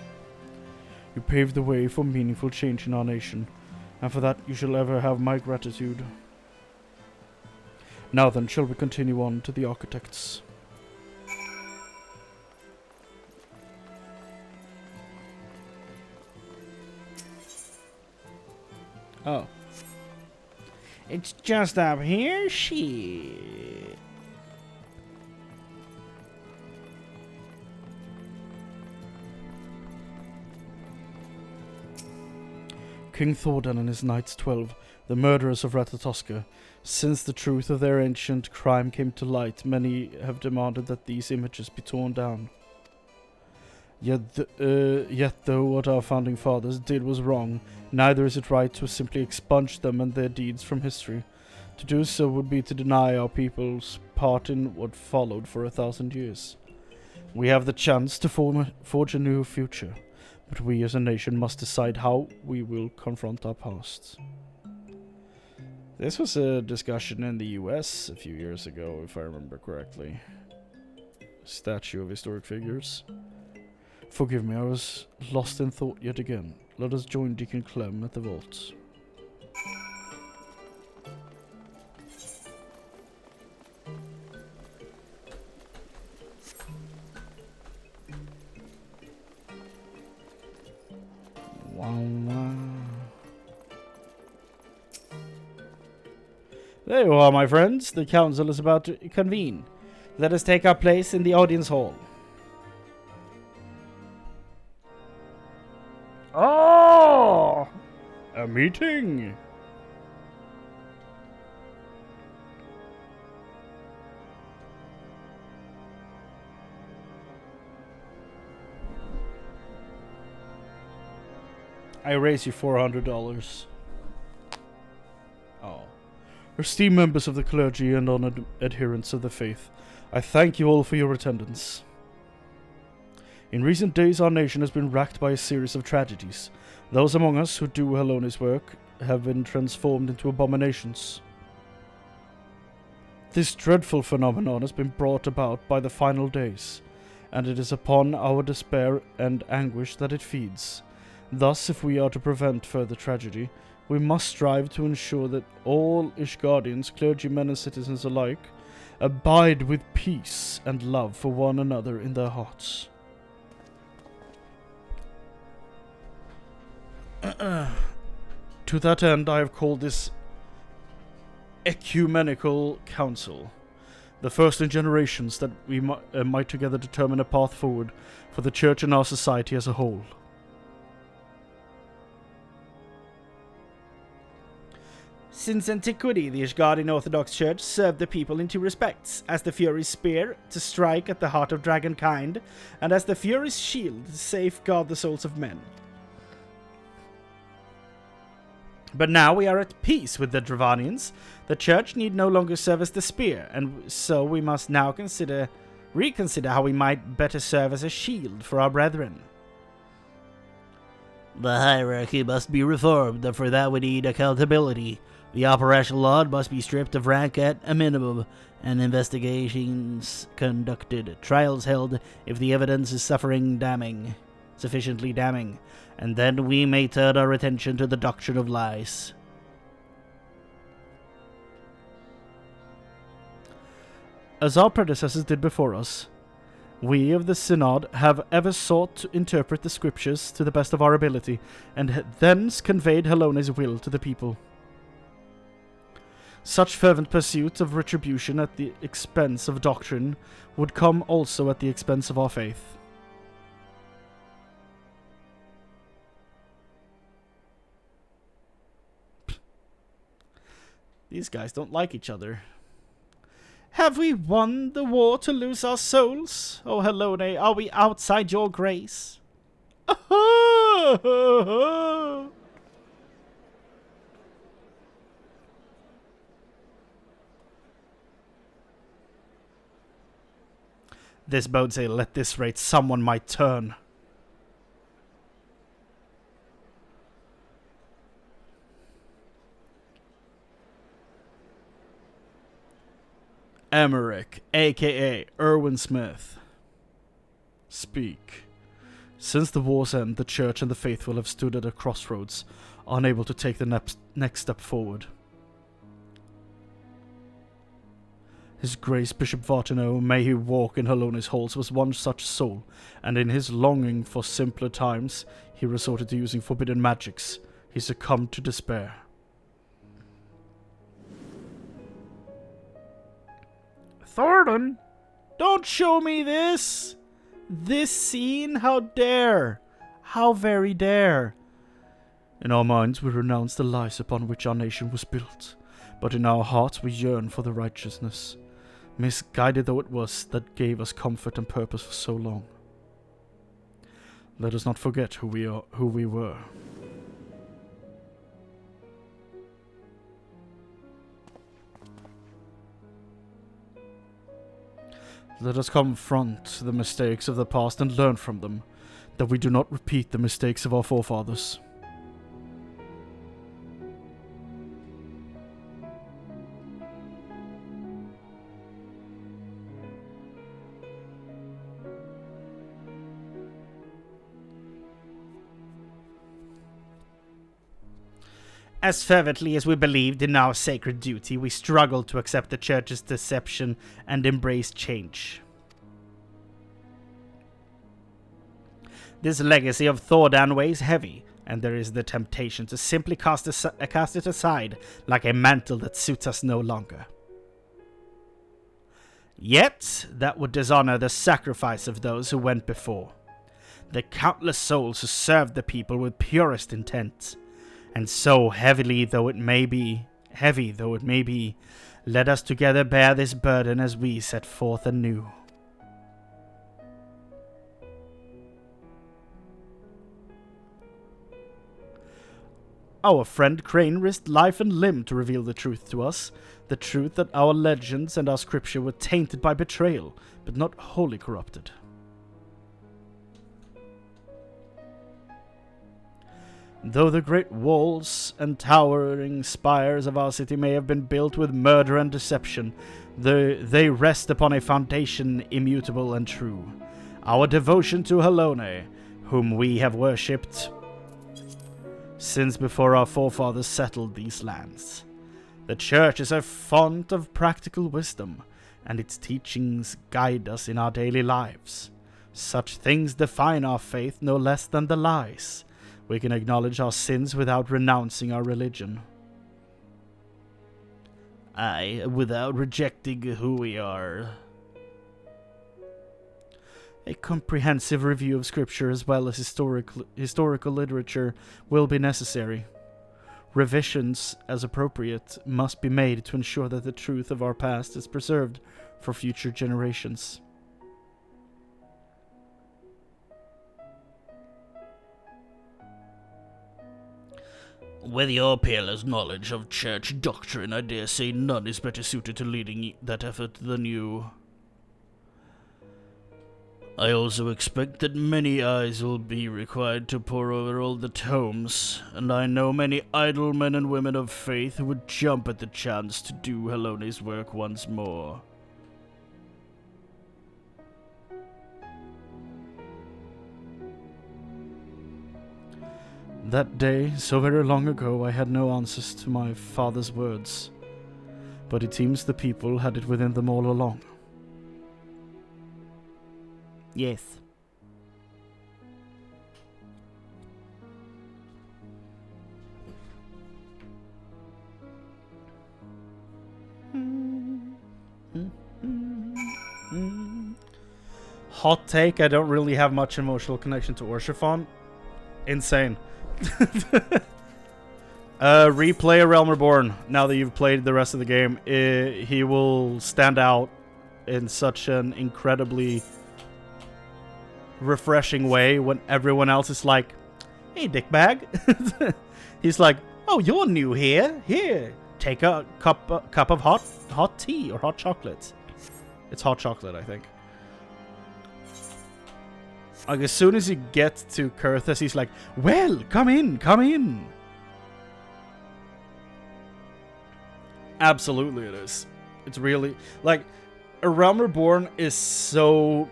You paved the way for meaningful change in our nation, and for that you shall ever have my gratitude. Now then, shall we continue on to the architects? Oh. It's just up here, shit. King Thordan and his Knights 12, the murderers of Ratatoska. Since the truth of their ancient crime came to light, many have demanded that these images be torn down. Yet though what our founding fathers did was wrong, neither is it right to simply expunge them and their deeds from history. To do so would be to deny our people's part in what followed for 1,000 years. We have the chance to forge a new future, but we as a nation must decide how we will confront our past. This was a discussion in the US a few years ago, if I remember correctly. Statue of historic figures. Forgive me, I was lost in thought yet again. Let us join Deacon Clem at the vaults. There you are, my friends. The council is about to convene. Let us take our place in the audience hall. Oh! A meeting! I raise you $400. Oh. Esteemed members of the clergy and honored adherents of the faith, I thank you all for your attendance. In recent days, our nation has been racked by a series of tragedies. Those among us who do Halone's work have been transformed into abominations. This dreadful phenomenon has been brought about by the final days, and it is upon our despair and anguish that it feeds. Thus, if we are to prevent further tragedy, we must strive to ensure that all Ishgardians, clergymen and citizens alike, abide with peace and love for one another in their hearts. To that end, I have called this ecumenical council, the first in generations that we might together determine a path forward for the church and our society as a whole. Since antiquity, the Ishgardian Orthodox Church served the people in two respects, as the Fury's spear, to strike at the heart of dragonkind, and as the Fury's shield, to safeguard the souls of men. But now we are at peace with the Dravanians. The Church need no longer serve as the spear, and so we must now reconsider how we might better serve as a shield for our brethren. The hierarchy must be reformed, and for that we need accountability. The operational lord must be stripped of rank at a minimum, and investigations conducted, trials held if the evidence is sufficiently damning, and then we may turn our attention to the doctrine of lies. As our predecessors did before us, we of the Synod have ever sought to interpret the scriptures to the best of our ability, and thence conveyed Helone's will to the people. Such fervent pursuit of retribution at the expense of doctrine would come also at the expense of our faith. These guys don't like each other. Have we won the war to lose our souls? Oh, Helone, are we outside your grace? This bodes ill. At this rate, someone might turn. Emmerich, a.k.a. Erwin Smith. Speak. Since the war's end, the Church and the faithful have stood at a crossroads, unable to take the next step forward. His Grace Bishop Vartino, may he walk in Helone's halls, was one such soul, and in his longing for simpler times, he resorted to using forbidden magics. He succumbed to despair. Thornton, don't show me this! This scene, how dare! How very dare! In our minds we renounce the lies upon which our nation was built, but in our hearts we yearn for the righteousness, misguided though it was, that gave us comfort and purpose for so long. Let us not forget who we were. Let us confront the mistakes of the past and learn from them, that we do not repeat the mistakes of our forefathers. As fervently as we believed in our sacred duty, we struggled to accept the Church's deception and embrace change. This legacy of Thordan weighs heavy, and there is the temptation to simply cast it aside like a mantle that suits us no longer. Yet, that would dishonor the sacrifice of those who went before, the countless souls who served the people with purest intent. And so heavy though it may be, let us together bear this burden as we set forth anew. Our friend Chrane risked life and limb to reveal the truth to us, the truth that our legends and our scripture were tainted by betrayal, but not wholly corrupted. Though the great walls and towering spires of our city may have been built with murder and deception, they rest upon a foundation immutable and true. Our devotion to Helone, whom we have worshipped since before our forefathers settled these lands. The Church is a font of practical wisdom, and its teachings guide us in our daily lives. Such things define our faith no less than the lies. We can acknowledge our sins without renouncing our religion. Aye, without rejecting who we are. A comprehensive review of scripture as well as historical literature will be necessary. Revisions, as appropriate, must be made to ensure that the truth of our past is preserved for future generations. With your peerless knowledge of church doctrine, I dare say none is better suited to leading that effort than you. I also expect that many eyes will be required to pore over all the tomes, and I know many idle men and women of faith who would jump at the chance to do Helone's work once more. That day, so very long ago, I had no answers to my father's words, but it seems the people had it within them all along. Yes. Hot take, I don't really have much emotional connection to Orshifon. Insane. Replay A Realm Reborn now that you've played the rest of the game. He will stand out in such an incredibly refreshing way when everyone else is like, hey, dickbag. He's like, oh, you're new here. Here, take a cup of hot tea or hot chocolate. It's hot chocolate, I think. Like, as soon as you get to Kurthus, he's like, well, come in, come in. Absolutely it is. It's really, like, A Realm Reborn is so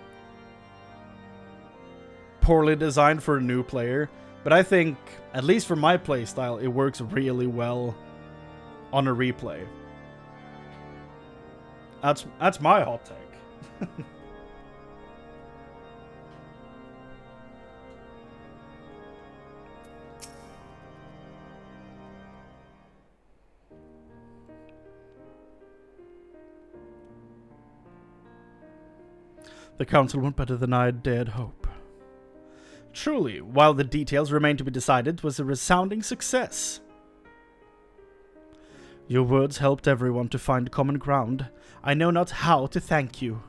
poorly designed for a new player, but I think, at least for my playstyle, it works really well on a replay. That's my hot take. The council went better than I had dared hope. Truly, while the details remained to be decided, it was a resounding success. Your words helped everyone to find common ground. I know not how to thank you.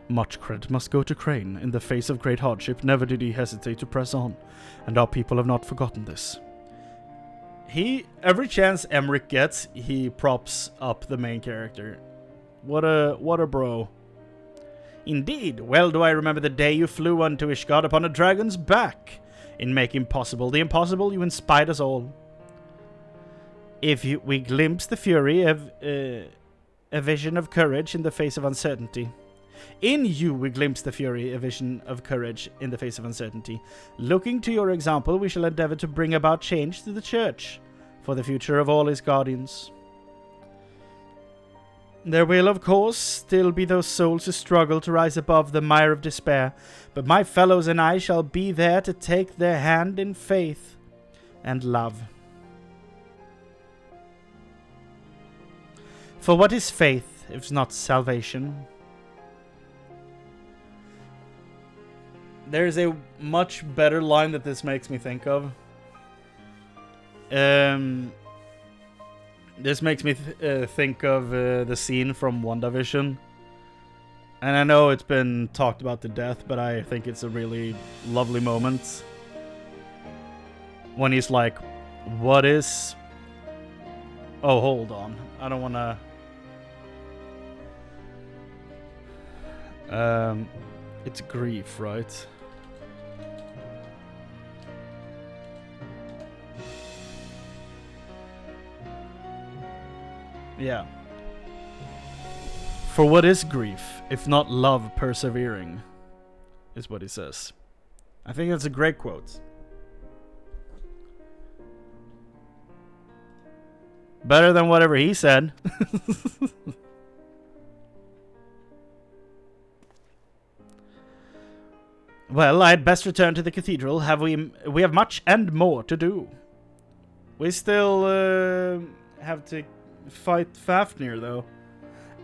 Much credit must go to Chrane. In the face of great hardship, never did he hesitate to press on, and our people have not forgotten this. Every chance Emmerich gets, he props up the main character. What a bro. Indeed, well do I remember the day you flew unto Ishgard upon a dragon's back. In making possible the impossible, you inspired us all. We glimpse the fury of a vision of courage in the face of uncertainty. In you we glimpse the fury, a vision of courage in the face of uncertainty. Looking to your example, we shall endeavor to bring about change to the church, for the future of all his guardians. There will, of course, still be those souls who struggle to rise above the mire of despair, but my fellows and I shall be there to take their hand in faith and love. For what is faith, if not salvation? There's a much better line that this makes me think of. This makes me think of the scene from WandaVision. And I know it's been talked about to death, but I think it's a really lovely moment. When he's like, what is... Oh, hold on. I don't want to... It's grief, right? Yeah. For what is grief, if not love persevering? Is what he says. I think that's a great quote. Better than whatever he said. Well, I'd best return to the cathedral. We have much and more to do. We still have to fight Fafnir, though.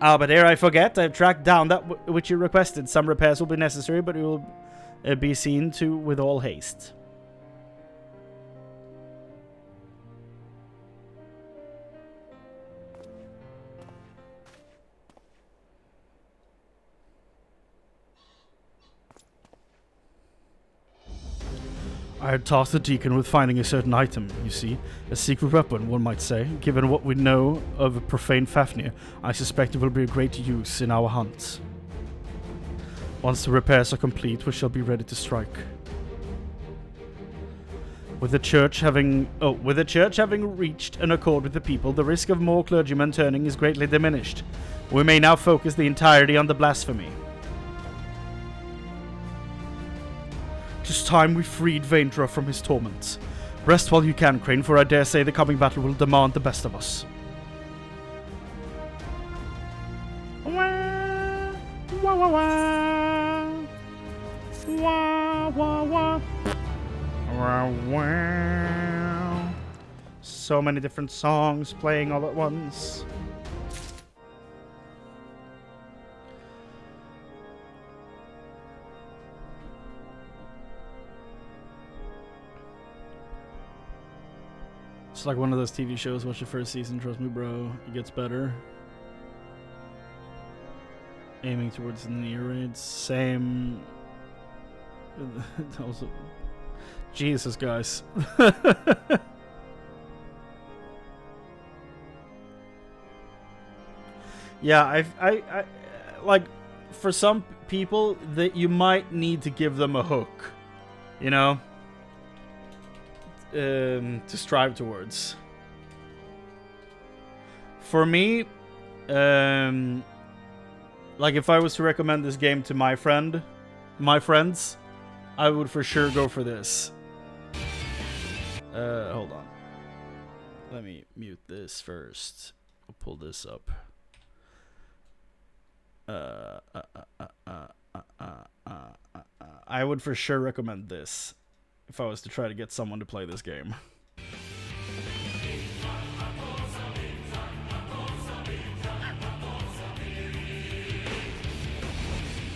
Ah, but ere I forget, I've tracked down that which you requested. Some repairs will be necessary, but it will be seen to with all haste. I had tasked the deacon with finding a certain item, you see. A secret weapon, one might say. Given what we know of profane Fafnir, I suspect it will be of great use in our hunt. Once the repairs are complete, we shall be ready to strike. With the church having reached an accord with the people, the risk of more clergymen turning is greatly diminished. We may now focus the entirety on the blasphemy. Tis time we freed Vaindra from his torments. Rest while you can, Chrane, for I dare say the coming battle will demand the best of us. Wah, wah, wah, wah. Wah, wah, wah. Wah, wah. So many different songs playing all at once. It's like one of those TV shows. Watch the first season, trust me, bro. It gets better. Aiming towards the near raids. Same. Also, Jesus, guys. Yeah, I like, for some people that you might need to give them a hook, you know, to strive towards. For me, like if I was to recommend this game to my friends, I would for sure go for this. Hold on. Let me mute this first. I'll pull this up. I would for sure recommend this if I was to try to get someone to play this game.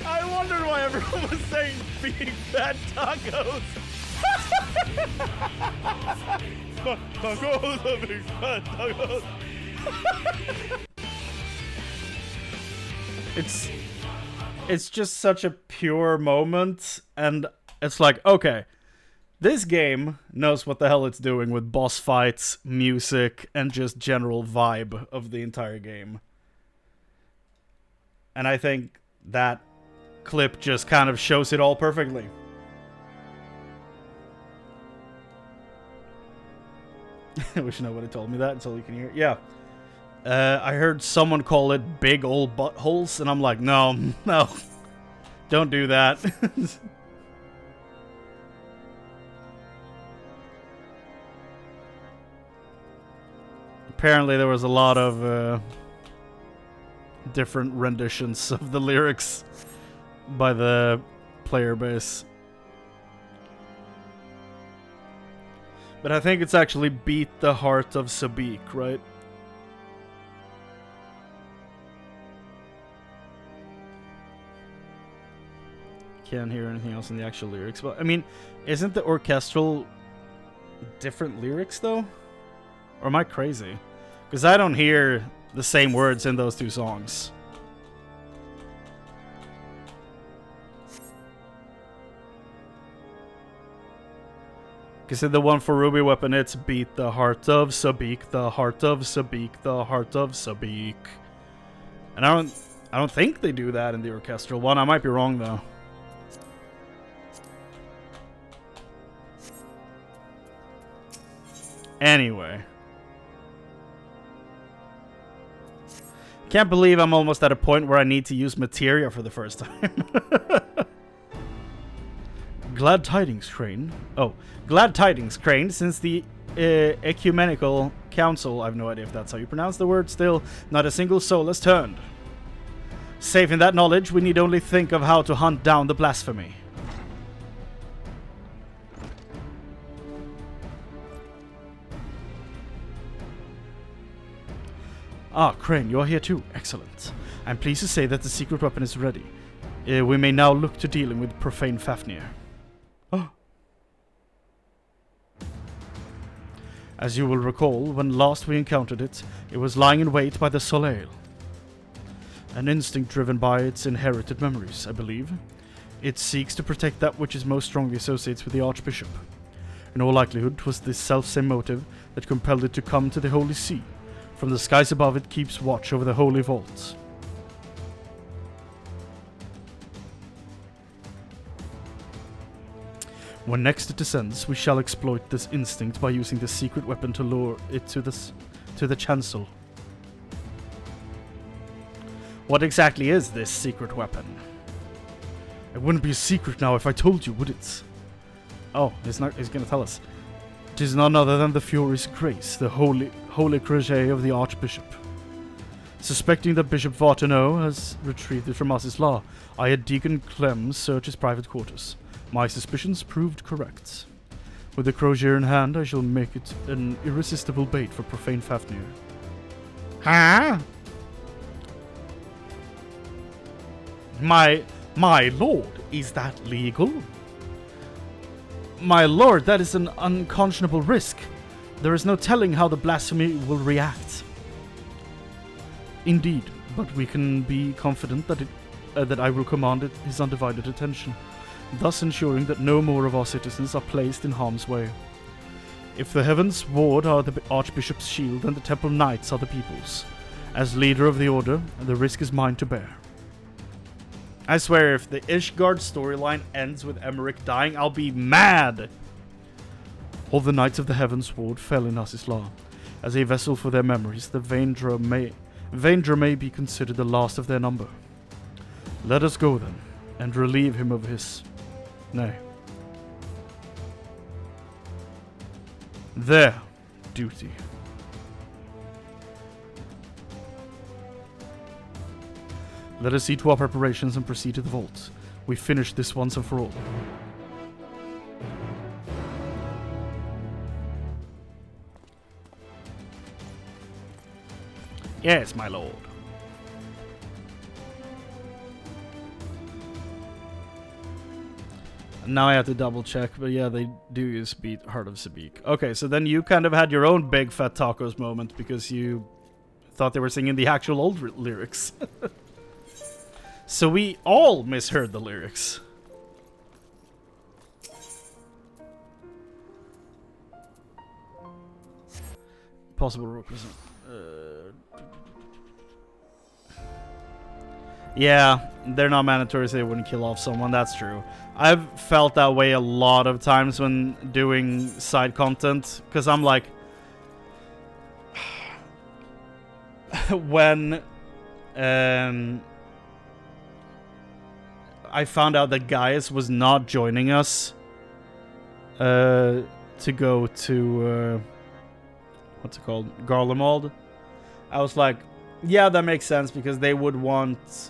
I wondered why everyone was saying big fat tacos. Tacos, big fat tacos. It's just such a pure moment, and it's like, okay, this game knows what the hell it's doing with boss fights, music, and just general vibe of the entire game. And I think that clip just kind of shows it all perfectly. I wish nobody told me that. It's all you can hear. Yeah. I heard someone call it big old buttholes, and I'm like, no, no. Don't do that. Apparently there was a lot of different renditions of the lyrics by the player base. But I think it's actually Beat the Heart of Sabik, right? Can't hear anything else in the actual lyrics. But, I mean, isn't the orchestral different lyrics, though? Or am I crazy? Because I don't hear the same words in those two songs. Because in the one for Ruby Weapon, it's Beat the Heart of Sabik, the Heart of Sabik, the Heart of Sabik. And I don't think they do that in the orchestral one. I might be wrong, though. Anyway. Can't believe I'm almost at a point where I need to use materia for the first time. Glad tidings, Chrane. Oh, glad tidings, Chrane, since the Ecumenical Council, I have no idea if that's how you pronounce the word, still, not a single soul has turned. Safe in that knowledge, we need only think of how to hunt down the blasphemy. Ah, Chrane, you're here too. Excellent. I'm pleased to say that the secret weapon is ready. We may now look to dealing with profane Fafnir. Oh. As you will recall, when last we encountered it, it was lying in wait by the Soleil. An instinct driven by its inherited memories, I believe. It seeks to protect that which is most strongly associated with the Archbishop. In all likelihood, 'twas this self-same motive that compelled it to come to the Holy See. From the skies above it keeps watch over the holy vaults. When next it descends, we shall exploit this instinct by using this secret weapon to lure it to the chancel. What exactly is this secret weapon? It wouldn't be a secret now if I told you, would it? Oh, he's gonna tell us. It is none other than the Fury's grace, the holy crochet of the Archbishop. Suspecting that Bishop Vartano has retreated from Ass's Law, I had Deacon Clem search his private quarters. My suspicions proved correct. With the crosier in hand, I shall make it an irresistible bait for profane Fafnir. Huh? My lord, is that legal? My lord, that is an unconscionable risk. There is no telling how the blasphemy will react. Indeed, but we can be confident that I will command his undivided attention, thus ensuring that no more of our citizens are placed in harm's way. If the heavens' ward are the Archbishop's shield, then the Temple Knights are the people's. As leader of the Order, the risk is mine to bear. I swear, if the Ishgard storyline ends with Emmerich dying, I'll be mad! All the Knights of the Heavens' Ward fell in Ass's Law. As a vessel for their memories, the Vaendra may be considered the last of their number. Let us go then, and relieve him of his... nay. Their duty. Let us see to our preparations and proceed to the vault. We finish this once and for all. Yes, my lord. Now I have to double check, but yeah, they do use Heart of Sabik. Okay, so then you kind of had your own big fat tacos moment because you thought they were singing the actual old lyrics. So we all misheard the lyrics. Possible represent. Yeah, they're not mandatory, so they wouldn't kill off someone. That's true. I've felt that way a lot of times when doing side content, because I'm like, when I found out that Gaius was not joining us to go to what's it called, Garlemald. I was like, yeah, that makes sense because they would want.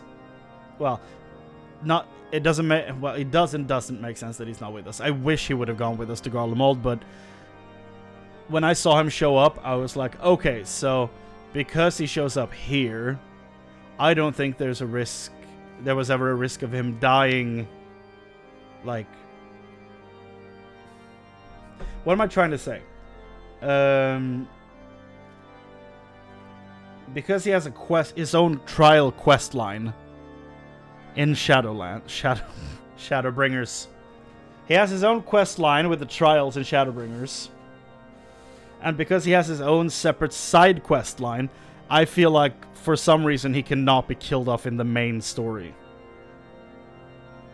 Well, not. It doesn't make. Well, it doesn't make sense that he's not with us. I wish he would have gone with us to Garlemald, but when I saw him show up, I was like, okay, so because he shows up here, I don't think there's a risk. There was ever a risk of him dying. Like, what am I trying to say? Because he has a his own trial quest line in Shadowbringers. He has his own quest line with the trials in Shadowbringers. And because he has his own separate side quest line, I feel like for some reason he cannot be killed off in the main story.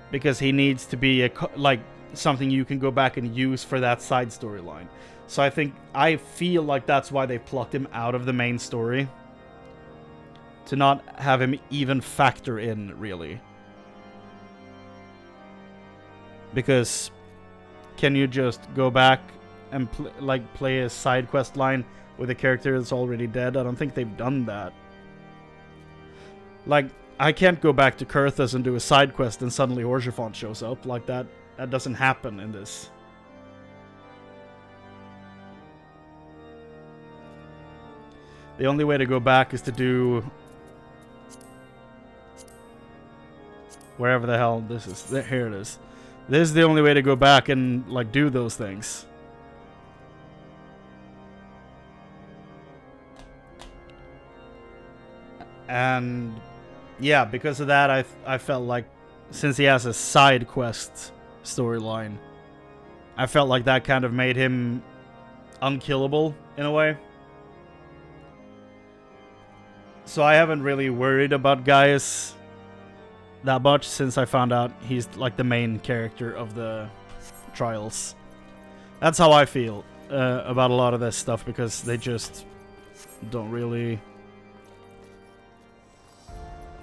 Because he needs to be like something you can go back and use for that side storyline. So I feel like that's why they plucked him out of the main story. To not have him even factor in, really. Because can you just go back and play a side quest line with a character that's already dead? I don't think they've done that. Like, I can't go back to Kurthus and do a side quest and suddenly Orgephant shows up. Like, that doesn't happen in this. The only way to go back is to do... wherever the hell this is. Here it is. This is the only way to go back and, like, do those things. And yeah, because of that, I felt like since he has a side quest storyline, I felt like that kind of made him unkillable in a way. So I haven't really worried about Gaius that much since I found out he's like the main character of the trials. That's how I feel about a lot of this stuff, because they just don't really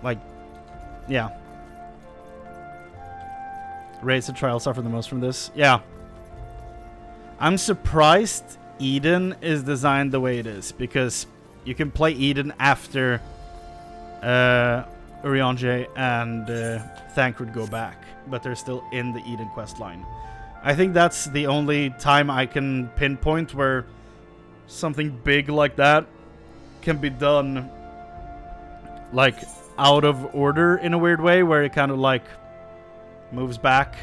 like, yeah. Raids and trials suffer the most from this. Yeah. I'm surprised Eden is designed the way it is, because you can play Eden after Urianger and Thancred go back, but they're still in the Eden quest line. I think that's the only time I can pinpoint where something big like that can be done like out of order in a weird way, where it kind of like moves back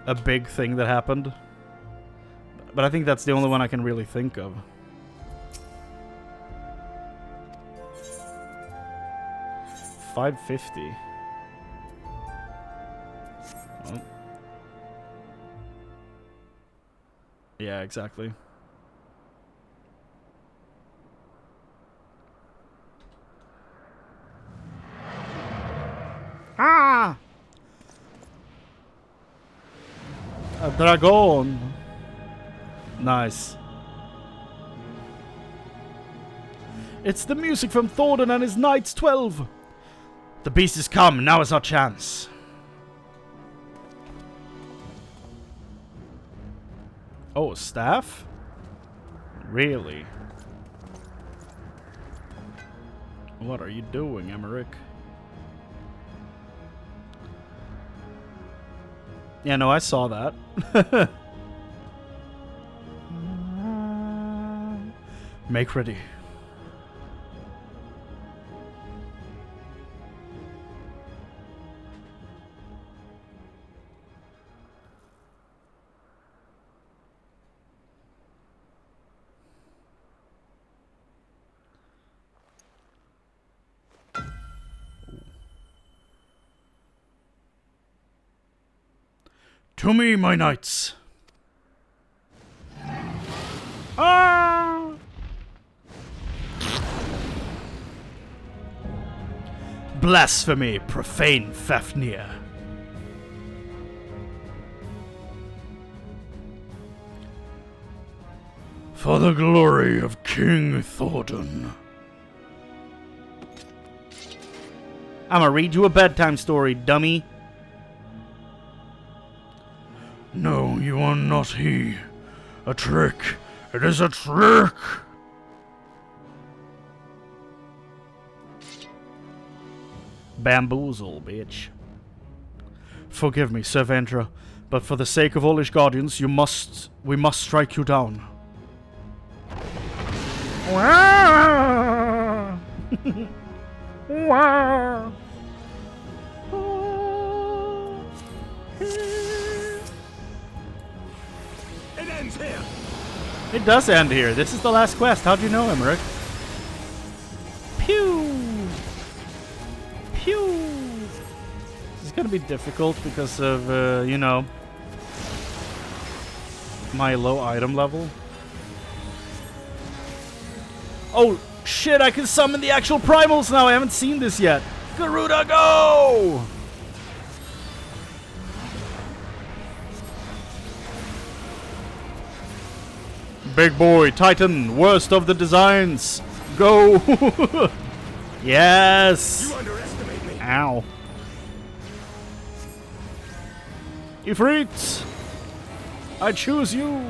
a big thing that happened. But I think that's the only one I can really think of. $550. Well. Yeah, exactly. Ah! A dragon. Nice. It's the music from Thordan and his Knights 12. The beast has come. Now is our chance. Oh, staff? Really? What are you doing, Emmerich? Yeah, no, I saw that. Make ready. To me, my knights. Ah! Blasphemy, profane Fafnir. For the glory of King Thordan. I'ma read you a bedtime story, dummy. No, you are not he. A trick. It is a trick. Bamboozle, bitch. Forgive me, Sir Vendra, but for the sake of all his guardians, we must strike you down. It ends here. It does end here. This is the last quest. How'd you know, Emmerich? Pew! Pew! This is gonna be difficult because of, you know, my low item level. Oh, shit, I can summon the actual primals now. I haven't seen this yet. Garuda, go! Big boy, Titan, worst of the designs. Go! Yes! You underestimate me. Ow. Ifrit! I choose you!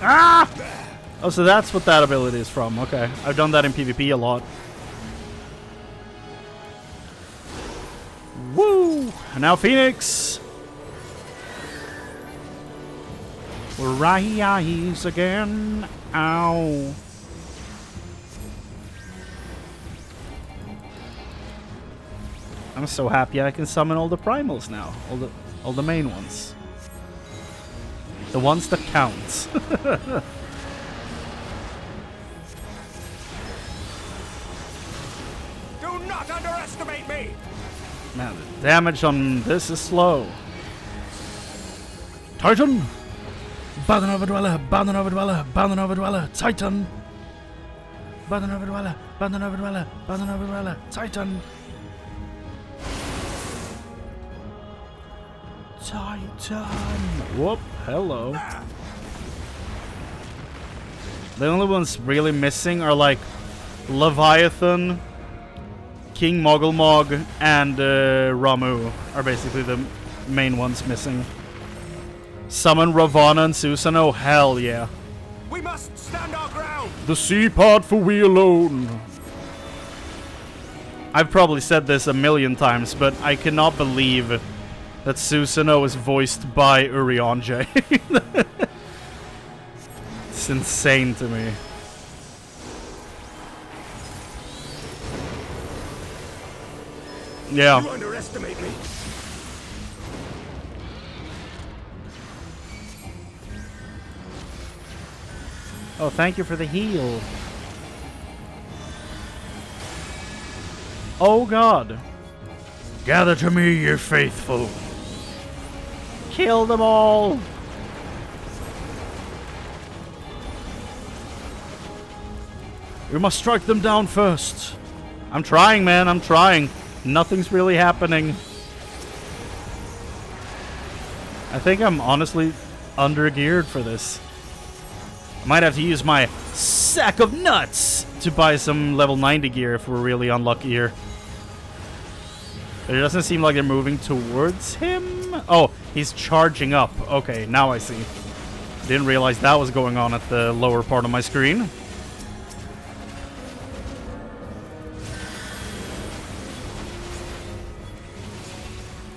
Ah! Oh, so that's what that ability is from. Okay. I've done that in PvP a lot. Woo! And now Phoenix! Rise again. Ow. I'm so happy I can summon all the primals now. All the main ones. The ones that count. Do not underestimate me. Man, the damage on this is slow. Titan! Baden Overdweller, Baden Overdweller, Baden Overdweller, Titan! Baden Overdweller, Baden Overdweller, Baden Overdweller, Titan! Titan! Whoop, hello. The only ones really missing are like Leviathan, King Mogglmog, and Ramu are basically the main ones missing. Summon Ravana and Susanoo, hell yeah. We must stand our ground. The sea part for we alone! I've probably said this a million times, but I cannot believe that Susanoo is voiced by Urianger. It's insane to me. Yeah. You underestimate me. Oh, thank you for the heal. Oh god. Gather to me, ye faithful. Kill them all. We must strike them down first. I'm trying, man. I'm trying. Nothing's really happening. I think I'm honestly under-geared for this. I might have to use my sack of nuts to buy some level 90 gear if we're really unlucky here. It doesn't seem like they're moving towards him. Oh, he's charging up. Okay, now I see. Didn't realize that was going on at the lower part of my screen.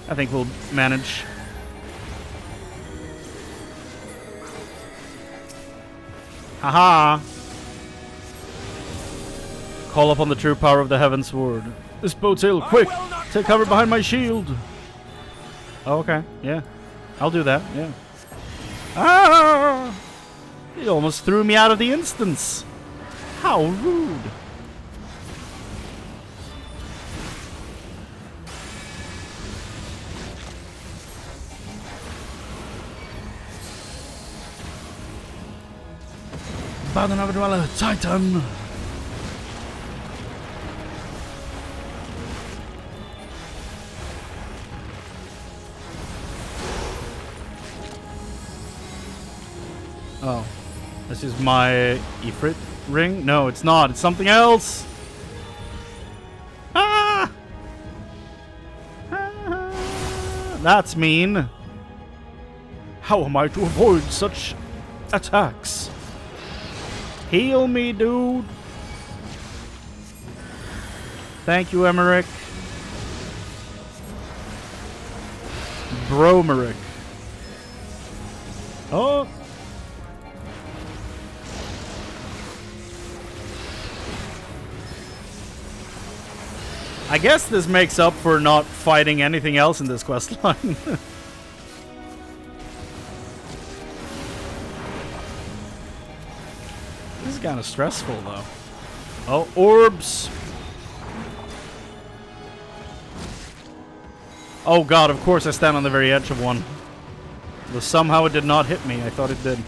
I think we'll manage. Haha! Call upon the true power of the Heaven Sword. This boat's ill, quick! Take cover behind my shield! Oh, okay, yeah. I'll do that, yeah. Ah! He almost threw me out of the instance. How rude. Baden Overdweller, Titan! Oh. This is my Ifrit ring? No, it's not. It's something else. Ah! That's mean. How am I to avoid such attacks? Heal me, dude. Thank you, Emmerich. Bromeric. Oh. I guess this makes up for not fighting anything else in this quest line. This is kind of stressful, though. Oh, orbs! Oh god, of course I stand on the very edge of one. Though somehow it did not hit me. I thought it did.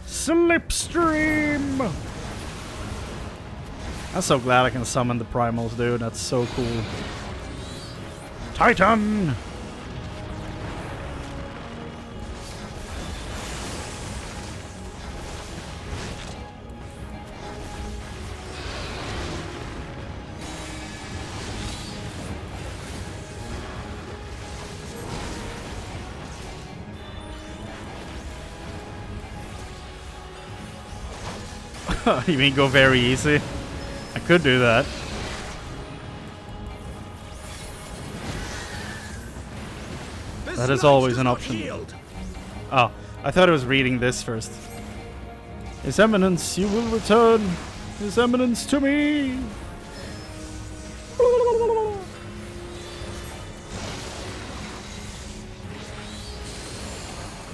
Slipstream! I'm so glad I can summon the primals, dude. That's so cool. Titan! You mean go very easy? I could do that. That is always an option. Oh, I thought I was reading this first. His Eminence, you will return. His Eminence to me.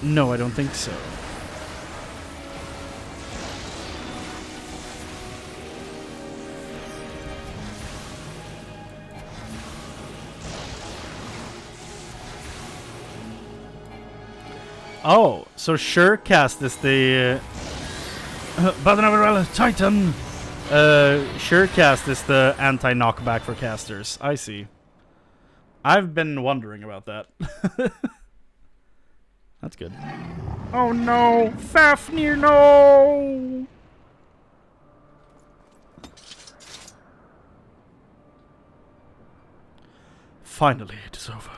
No, I don't think so. Oh, so Surecast is the... Titan! Surecast is the anti-knockback for casters. I see. I've been wondering about that. That's good. Oh no! Fafnir, no! Finally, it is over.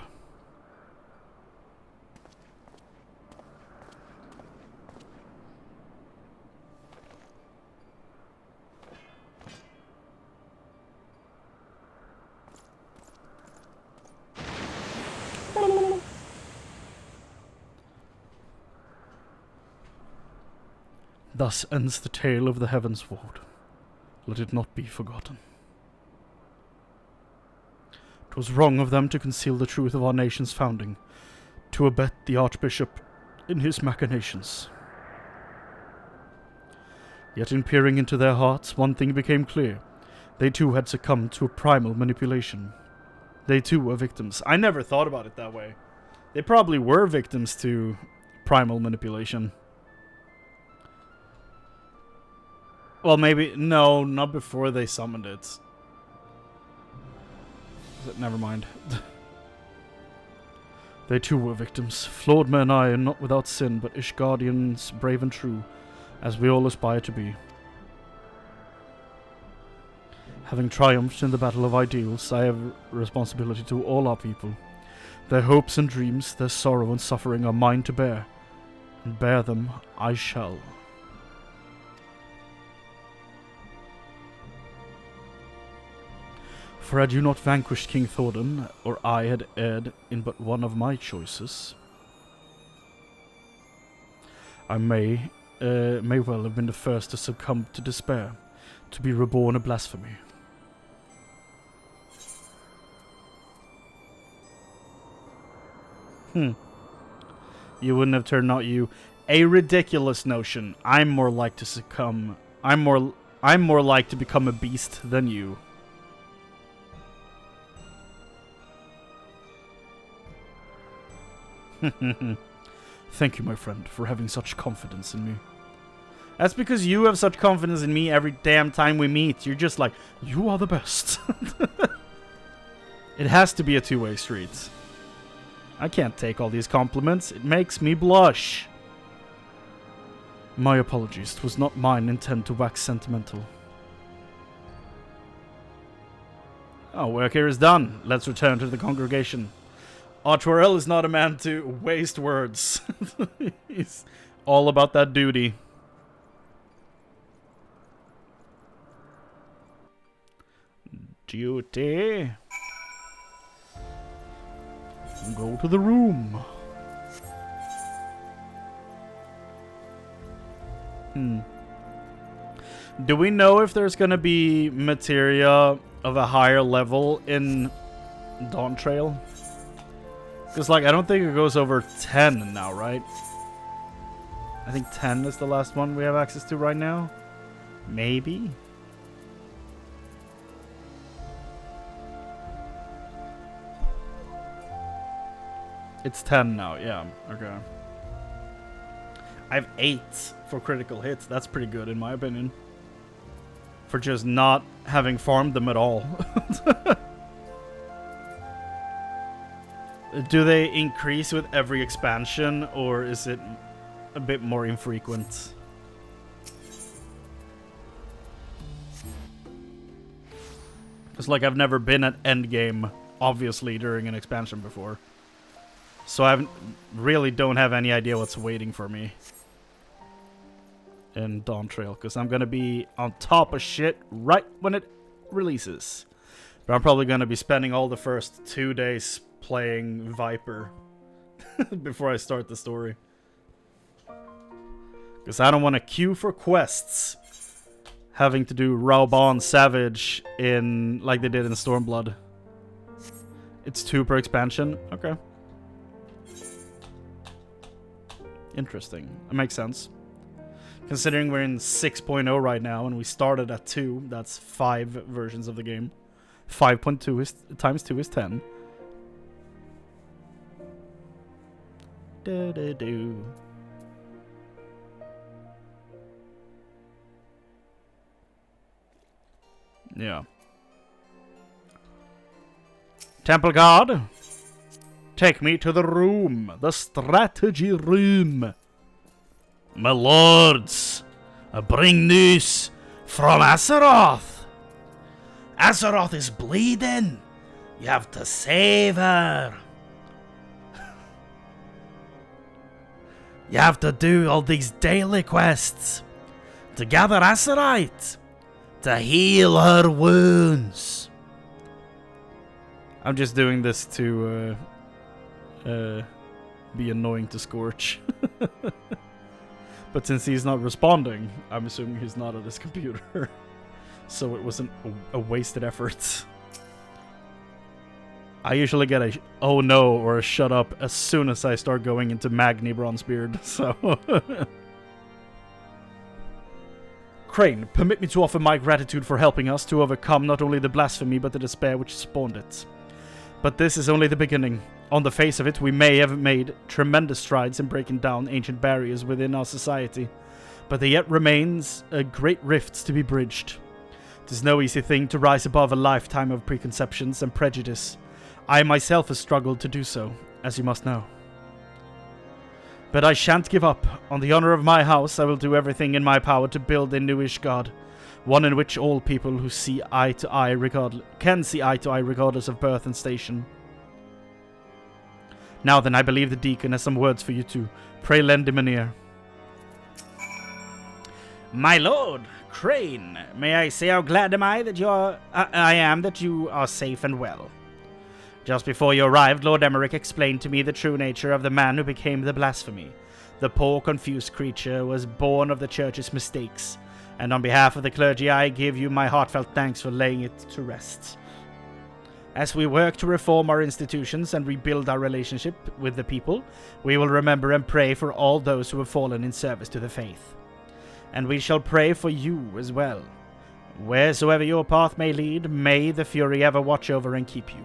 Thus ends the tale of the Heavens Ward. Let it not be forgotten. 'Twas wrong of them to conceal the truth of our nation's founding, to abet the Archbishop in his machinations. Yet in peering into their hearts, one thing became clear. They too had succumbed to a primal manipulation. They too were victims. I never thought about it that way. They probably were victims to primal manipulation. Well, maybe... No, not before they summoned it. Never mind. They too were victims. Flawed men I, and not without sin, but Ishgardians brave and true, as we all aspire to be. Having triumphed in the battle of ideals, I have responsibility to all our people. Their hopes and dreams, their sorrow and suffering are mine to bear, and bear them I shall. For had you not vanquished King Thordan, or I had erred in but one of my choices, I may well have been the first to succumb to despair, to be reborn a blasphemy. You wouldn't have turned out you. A ridiculous notion. I'm more like to succumb. I'm more like to become a beast than you. Thank you, my friend, for having such confidence in me. That's because you have such confidence in me every damn time we meet. You're just like, you are the best. It has to be a two-way street. I can't take all these compliments. It makes me blush. My apologies. 'Twas not mine intent to wax sentimental. Oh, work here is done. Let's return to the congregation. Archwarel is not a man to waste words. He's all about that duty. Duty. Go to the room. Do we know if there's gonna be materia of a higher level in Dawn Trail? Because, like, I don't think it goes over 10 now, right? I think 10 is the last one we have access to right now. Maybe? It's 10 now, yeah. Okay. I have 8 for critical hits. That's pretty good, in my opinion. For just not having farmed them at all. Do they increase with every expansion, or is it a bit more infrequent? It's like I've never been at endgame, obviously, during an expansion before. So I really don't have any idea what's waiting for me in Dawn Trail, because I'm going to be on top of shit right when it releases. But I'm probably going to be spending all the first 2 days playing Viper before I start the story. Because I don't want to queue for quests having to do Rauban Savage in like they did in Stormblood. It's 2 per expansion? Okay. Interesting. That makes sense. Considering we're in 6.0 right now and we started at 2, that's 5 versions of the game. 5.2 is times 2 is 10. Do-do-do. Yeah. Temple Guard, take me to the room, the strategy room. My lords, I bring news from Azeroth. Azeroth is bleeding. You have to save her. You have to do all these daily quests to gather Azerite, to heal her wounds. I'm just doing this to be annoying to Scorch. But since he's not responding, I'm assuming he's not at his computer. So it wasn't a wasted effort. I usually get a oh no or a shut up as soon as I start going into Magni Bronzebeard, so... Chrane, permit me to offer my gratitude for helping us to overcome not only the blasphemy but the despair which spawned it. But this is only the beginning. On the face of it, we may have made tremendous strides in breaking down ancient barriers within our society, but there yet remains a great rift to be bridged. It is no easy thing to rise above a lifetime of preconceptions and prejudice. I myself have struggled to do so, as you must know. But I shan't give up. On the honor of my house, I will do everything in my power to build a newish god, one in which all people who see eye to eye can see eye to eye regardless of birth and station. Now then, I believe the deacon has some words for you too. Pray lend him an ear. My lord, Chrane, may I say how glad I am that you are safe and well. Just before you arrived, Lord Emmerich explained to me the true nature of the man who became the blasphemy. The poor, confused creature was born of the church's mistakes, and on behalf of the clergy, I give you my heartfelt thanks for laying it to rest. As we work to reform our institutions and rebuild our relationship with the people, we will remember and pray for all those who have fallen in service to the faith. And we shall pray for you as well. Wheresoever your path may lead, may the Fury ever watch over and keep you.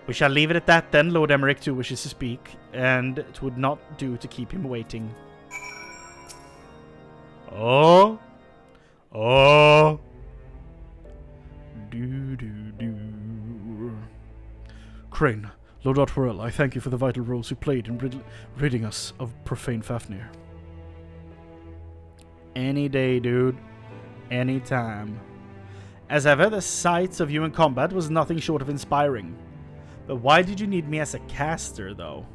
We shall leave it at that then. Lord Emmerich too wishes to speak, and it would not do to keep him waiting. Oh. Do. Chrane, Lord Otterell, I thank you for the vital roles you played in ridding us of profane Fafnir. Any day, dude. Any time. As ever, the sight of you in combat was nothing short of inspiring. But why did you need me as a caster, though?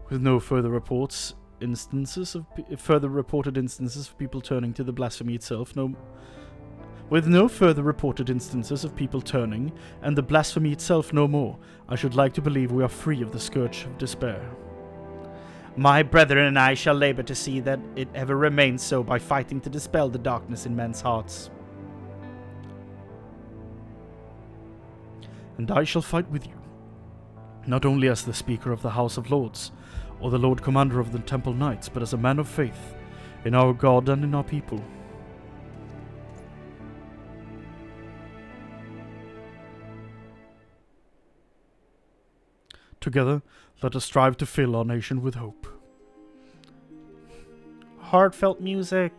With no further reported instances of people turning to the blasphemy itself, With no further reported instances of people turning, and the blasphemy itself no more, I should like to believe we are free of the scourge of despair. My brethren and I shall labor to see that it ever remains so by fighting to dispel the darkness in men's hearts. And I shall fight with you, not only as the Speaker of the House of Lords, or the Lord Commander of the Temple Knights, but as a man of faith, in our God and in our people. Together, let us strive to fill our nation with hope. Heartfelt music.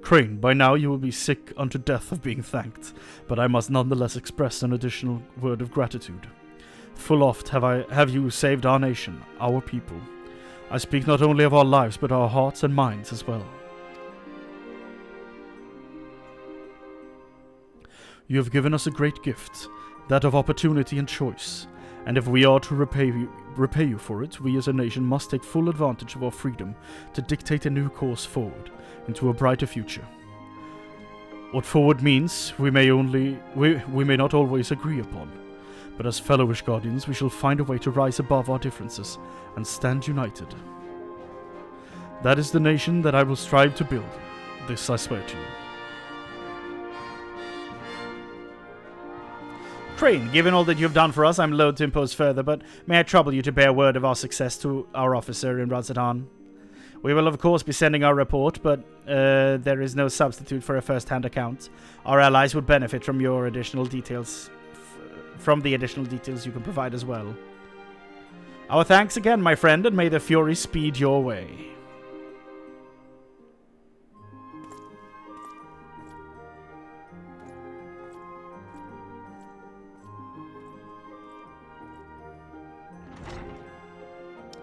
Chrane, by now you will be sick unto death of being thanked, but I must nonetheless express an additional word of gratitude. Full oft have you saved our nation, our people. I speak not only of our lives, but our hearts and minds as well. You have given us a great gift, that of opportunity and choice, and if we are to repay you for it, we as a nation must take full advantage of our freedom to dictate a new course forward, into a brighter future. What forward means, we may not always agree upon, but as fellowish guardians we shall find a way to rise above our differences and stand united. That is the nation that I will strive to build. This I swear to you. Chrane, given all that you have done for us, I'm loath to impose further, but may I trouble you to bear word of our success to our officer in Radzadan? We will of course be sending our report, but there is no substitute for a first-hand account. Our allies would benefit from your additional details from the additional details you can provide as well. Our thanks again, my friend, and may the fury speed your way.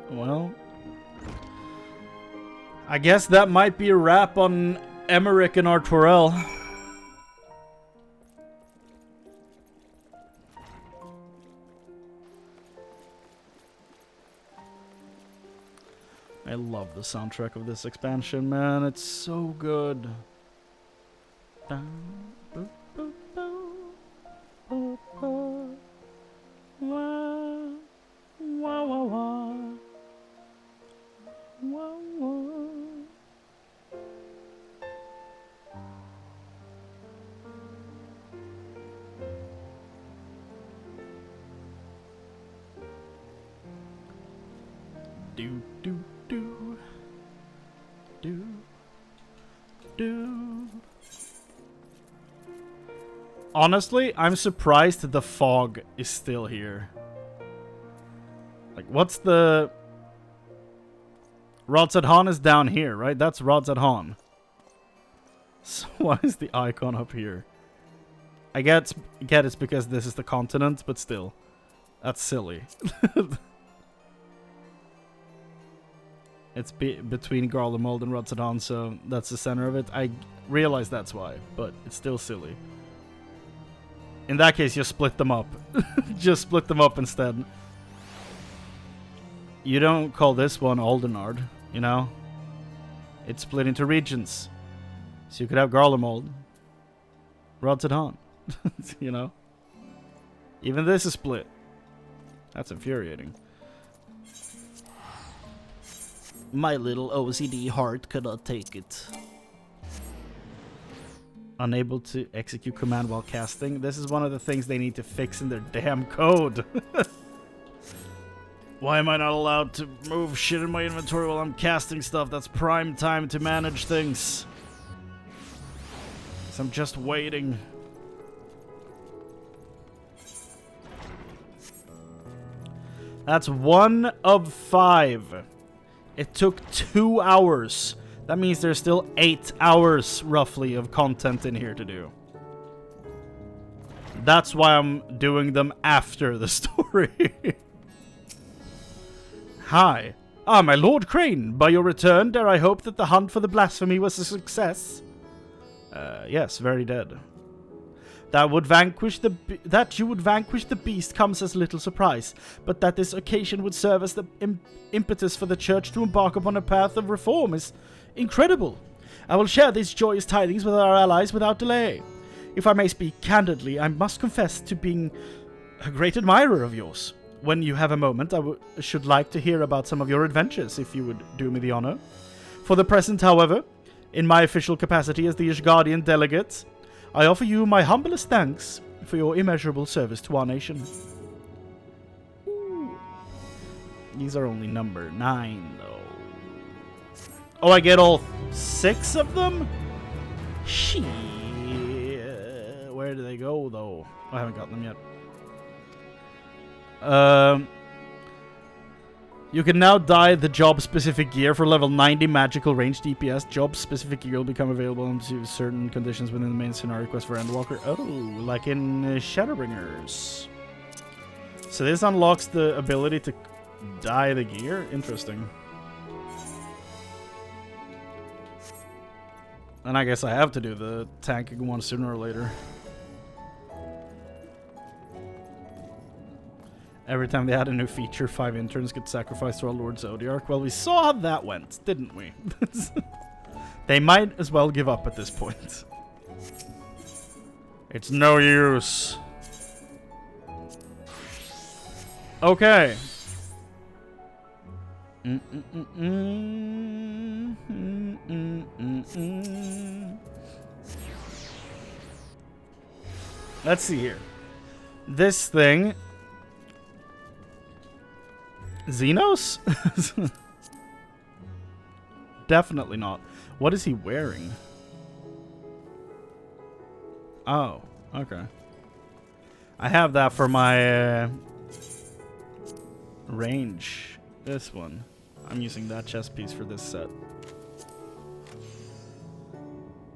Well, I guess that might be a wrap on Emmerich and Arturel. I love the soundtrack of this expansion, man. It's so good. Do do do do do. Honestly, I'm surprised that the fog is still here. Like, what's the... Rods at Han is down here, right? That's Rods at Han. So why is the icon up here? I get it's because this is the continent, but still. That's silly. It's between Garlemald and Rods at Han, so that's the center of it. I realize that's why, but it's still silly. In that case, just split them up. Just split them up instead. You don't call this one Aldenard, you know? It's split into regions. So you could have Garlemald, Rods at Han, you know? Even this is split. That's infuriating. My little OCD heart cannot take it. Unable to execute command while casting. This is one of the things they need to fix in their damn code. Why am I not allowed to move shit in my inventory while I'm casting stuff? That's prime time to manage things. So I'm just waiting. That's 1 of 5. It took 2 hours. That means there's still 8 hours, roughly, of content in here to do. That's why I'm doing them after the story. Hi. Ah, my Lord Chrane. By your return, dare I hope that the hunt for the blasphemy was a success? Yes, very dead. That you would vanquish the beast comes as little surprise, but that this occasion would serve as the impetus for the church to embark upon a path of reform is incredible. I will share these joyous tidings with our allies without delay. If I may speak candidly, I must confess to being a great admirer of yours. When you have a moment, I should like to hear about some of your adventures, if you would do me the honor. For the present, however, in my official capacity as the Ishgardian delegate, I offer you my humblest thanks for your immeasurable service to our nation. Ooh. These are only number 9, though. Oh, I get all 6 of them? Shit. Where do they go, though? I haven't got them yet. You can now dye the job-specific gear for level 90 magical range DPS. Job-specific gear will become available into certain conditions within the main scenario quest for Endwalker. Oh, like in Shadowbringers. So this unlocks the ability to dye the gear? Interesting. And I guess I have to do the tanking one sooner or later. Every time they add a new feature, 5 interns get sacrificed to our Lord Zodiark. Well, we saw how that went, didn't we? They might as well give up at this point. It's no use. Okay. Let's see here. This thing... Xenos? Definitely not. What is he wearing? Oh, okay. I have that for my range. This one. I'm using that chest piece for this set.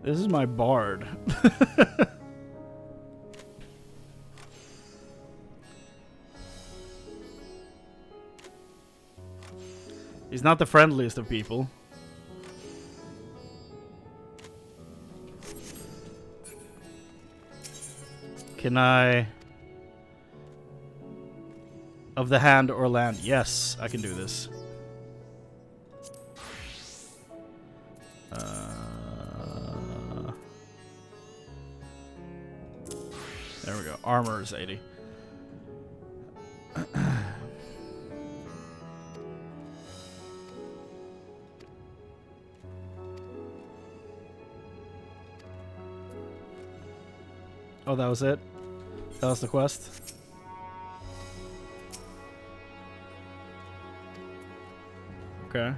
This is my bard. He's not the friendliest of people. Can I... Of the hand or land? Yes, I can do this. There we go. Armor is 80. Oh, that was it? That was the quest? Okay.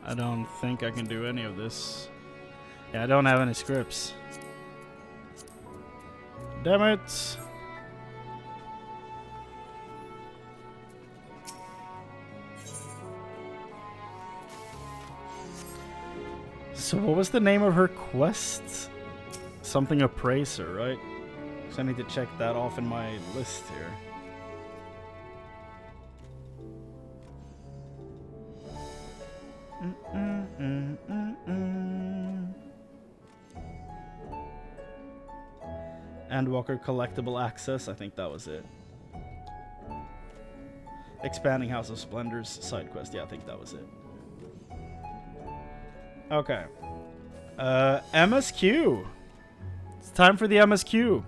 I don't think I can do any of this. Yeah, I don't have any scripts. Damn it! So what was the name of her quest? Something appraiser, right? So I need to check that off in my list here. Endwalker collectible access, I think that was it. Expanding House of Splendors side quest, yeah, I think that was it. Okay. MSQ! It's time for the MSQ!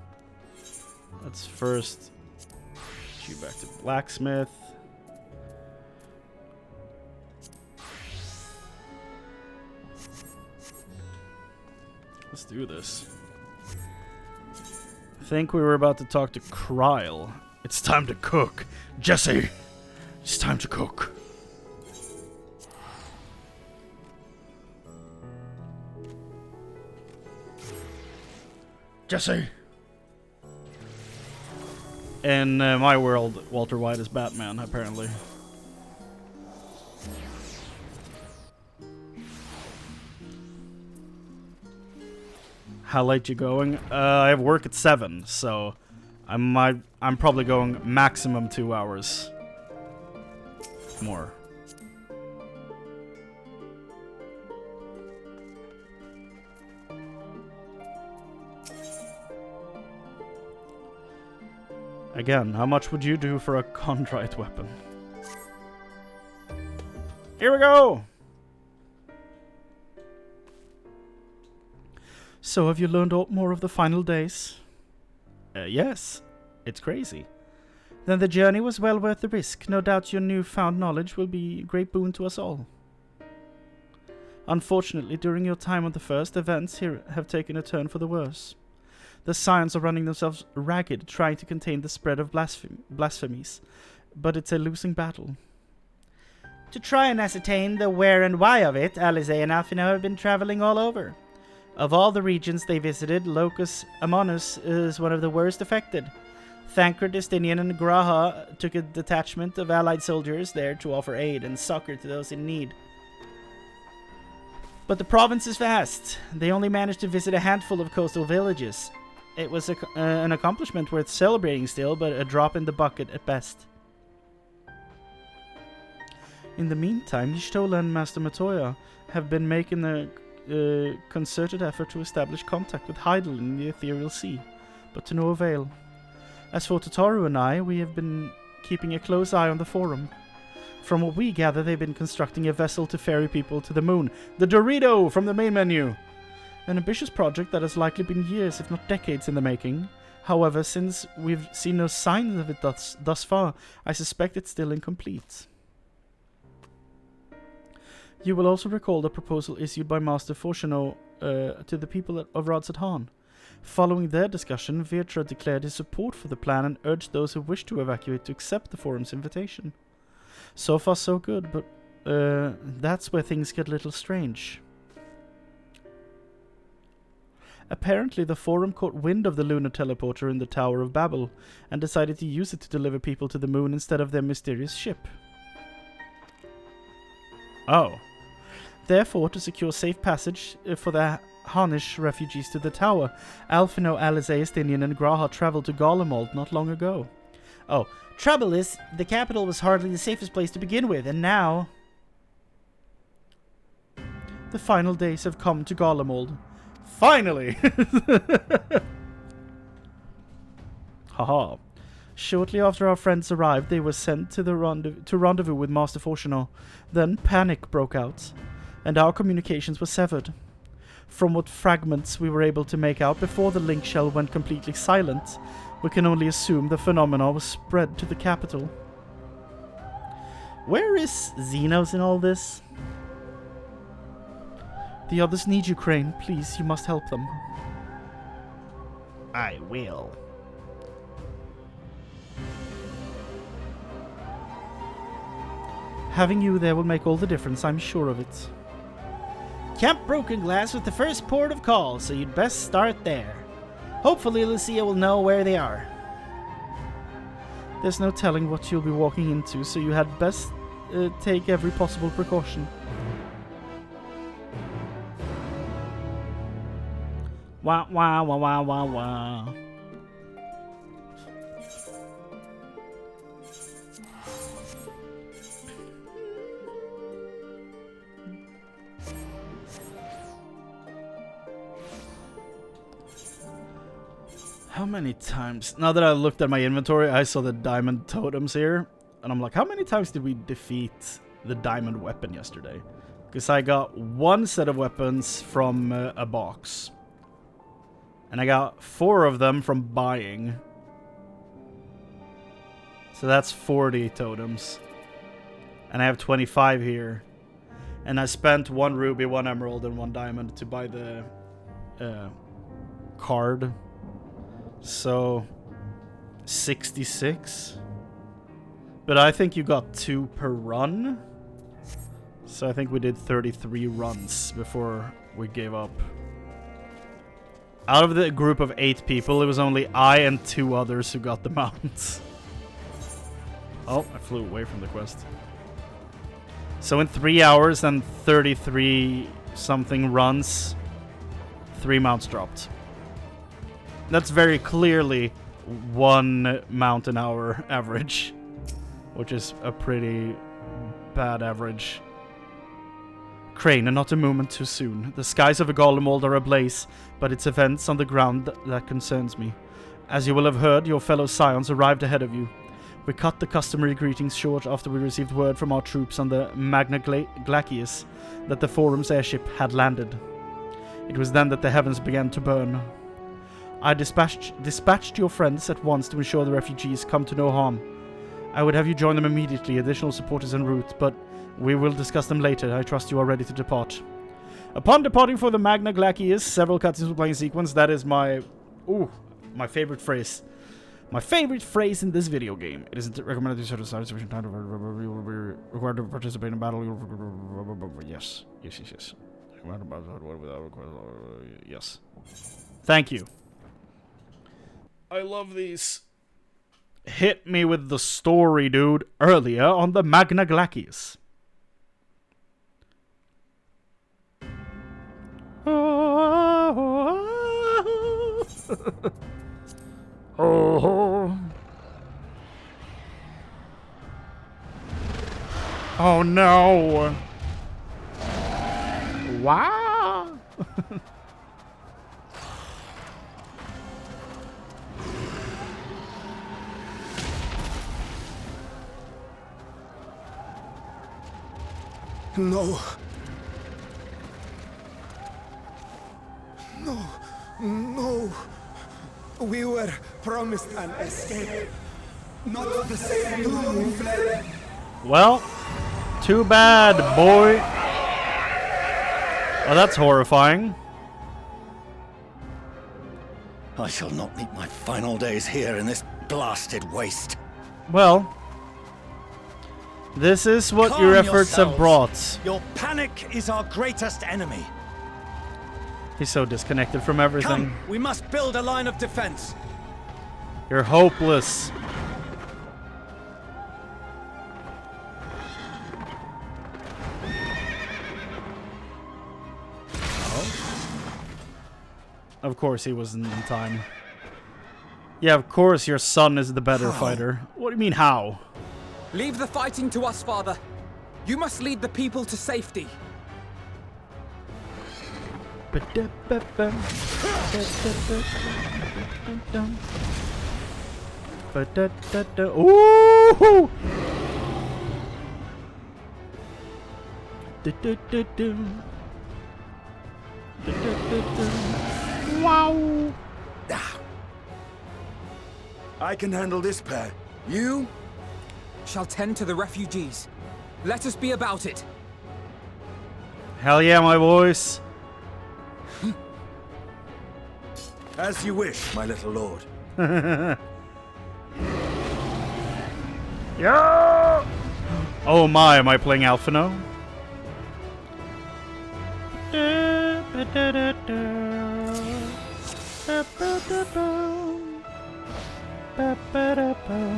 Let's first shoot back to Blacksmith. Let's do this. I think we were about to talk to Chryle. It's time to cook. Jesse! It's time to cook. Jesse! In my world, Walter White is Batman, apparently. How late you going? I have work at 7, so I'm probably going maximum 2 hours. More. Again, how much would you do for a chondrite weapon? Here we go! So have you learned more of the final days? Yes. It's crazy. Then the journey was well worth the risk. No doubt your newfound knowledge will be a great boon to us all. Unfortunately, during your time on the First, events here have taken a turn for the worse. The Scions are running themselves ragged, trying to contain the spread of blasphemies, but it's a losing battle. To try and ascertain the where and why of it, Alice and Alfino have been traveling all over. Of all the regions they visited, Locus Amonus is one of the worst affected. Thancred, Estinian, and Graha took a detachment of allied soldiers there to offer aid and succor to those in need. But the province is vast. They only managed to visit a handful of coastal villages. It was an accomplishment worth celebrating still, but a drop in the bucket at best. In the meantime, Y'shtola and Master Matoya have been making a concerted effort to establish contact with Heidel in the Ethereal Sea, but to no avail. As for Tataru and I, we have been keeping a close eye on the Forum. From what we gather, they've been constructing a vessel to ferry people to the moon. The Dorito from the main menu! An ambitious project that has likely been years, if not decades, in the making. However, since we've seen no signs of it thus far, I suspect it's still incomplete. You will also recall the proposal issued by Master Fortuno to the people of Rods at Han. Following their discussion, Virtra declared his support for the plan and urged those who wish to evacuate to accept the Forum's invitation. So far so good, but that's where things get a little strange. Apparently, the Forum caught wind of the lunar teleporter in the Tower of Babel and decided to use it to deliver people to the moon instead of their mysterious ship. Oh. Therefore, to secure safe passage for the Harnish refugees to the tower, Alphino, Alice, Aestinian, and Graha traveled to Garlemald not long ago. Oh, trouble is, the capital was hardly the safest place to begin with, and now... The final days have come to Garlemald. Finally! Haha. Shortly after our friends arrived, they were sent to the rendezvous with Master Fortunato. Then panic broke out, and our communications were severed. From what fragments we were able to make out before the link shell went completely silent, we can only assume the phenomena was spread to the capital. Where is Xenos in all this? The others need you, Chrane. Please, you must help them. I will. Having you there will make all the difference, I'm sure of it. Camp Broken Glass was the first port of call, so you'd best start there. Hopefully Lucia will know where they are. There's no telling what you'll be walking into, so you had best take every possible precaution. Wah wah wah wah wah wah. How many times? Now that I looked at my inventory, I saw the diamond totems here. And I'm like, how many times did we defeat the diamond weapon yesterday? Because I got one set of weapons from a box. And I got 4 of them from buying. So that's 40 totems. And I have 25 here. And I spent 1 ruby, 1 emerald, and 1 diamond to buy the card. So 66. But I think you got 2 per run. So I think we did 33 runs before we gave up. Out of the group of 8 people, it was only I and 2 others who got the mounts. Oh, I flew away from the quest. So in 3 hours and 33 something runs, 3 mounts dropped. That's very clearly 1 mount an hour average, which is a pretty bad average. Chrane, and not a moment too soon. The skies of Garlemald are ablaze, but it's events on the ground that concerns me. As you will have heard, your fellow scions arrived ahead of you. We cut the customary greetings short after we received word from our troops on the Magna Glacius that the Forum's airship had landed. It was then that the heavens began to burn. I dispatched your friends at once to ensure the refugees come to no harm. I would have you join them immediately, additional support is en route, but we will discuss them later. I trust you are ready to depart. Upon departing for the Magna Glacius, several cutscenes will play in sequence. That is my favorite phrase. My favorite phrase in this video game. It isn't recommended to set aside sufficient time to you will be required to participate in battle. Yes. Yes. Thank you. I love these. Hit me with the story, dude. Earlier on the Magna Glacius. Oh. Oh no. Wow. No. No. No. We were promised an escape. Not the same doom we fled. Well, too bad, boy. Well, that's horrifying. I shall not meet my final days here in this blasted waste. Well, this is what Calm your efforts have yourselves. brought. Your panic is our greatest enemy. He's so disconnected from everything. Come, we must build a line of defense. You're hopeless. Of course he wasn't in time. Yeah, of course your son is the better fighter. What do you mean, how? Leave the fighting to us, Father. You must lead the people to safety. Ooh! Wow! I can handle this pair. You? Shall tend to the refugees. Let us be about it. Hell yeah, my boys. As you wish, my little lord. Yeah! Oh my, am I playing Alphino?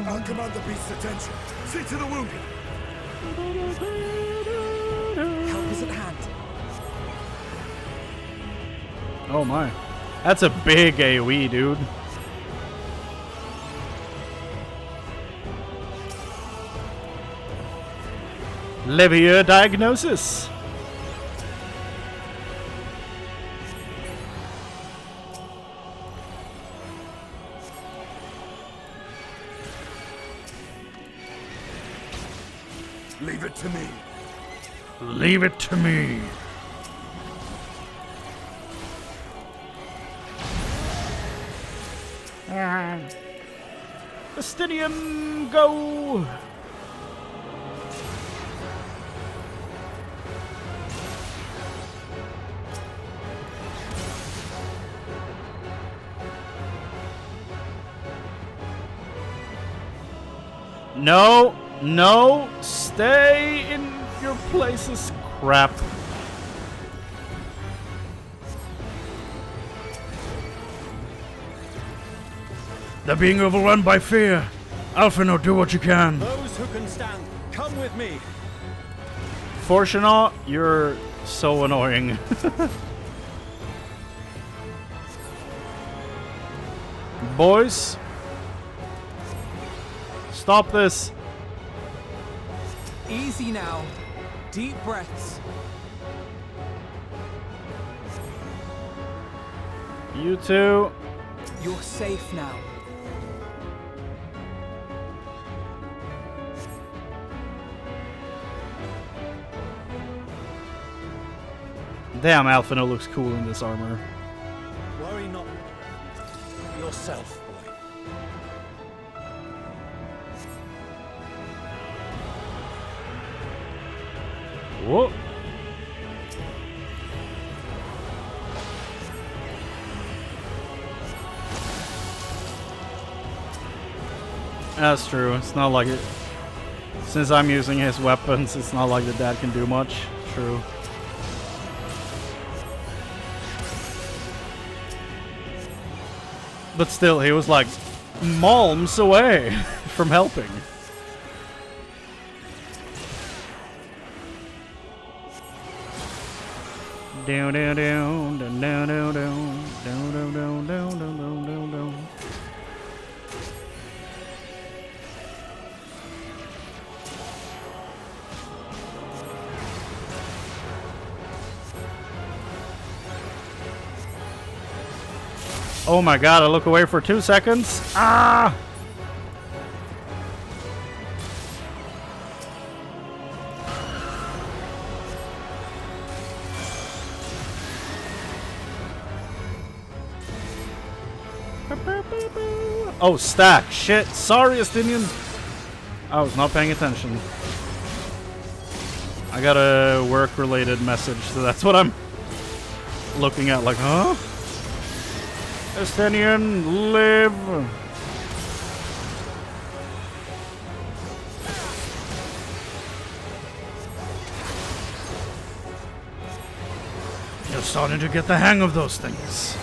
I'll command the beast's attention. See to the wounded. Help is at hand. Oh my. That's a big AoE, dude. Livier diagnosis. Leave it to me. Leave it to me. Justinian, go! No, no, stay in your places, crap. They're being overrun by fear. Alphino, do what you can. Those who can stand, come with me. Fortunate, you're so annoying. Boys, stop this. Easy now. Deep breaths. You two. You're safe now. Damn, Alphino looks cool in this armor. Worry not yourself, boy. Whoa. That's true. It's not like it. Since I'm using his weapons, it's not like the dad can do much. True. But still, he was like malms away from helping. Down, down, down, down, down, down, down, down, down, down, down, down, down, down. Oh my god, I look away for 2 seconds. Ah! Oh, stack. Shit. Sorry, Estinian. I was not paying attention. I got a work-related message, so that's what I'm looking at. Like, huh? Estinian, live. starting to get the hang of those things.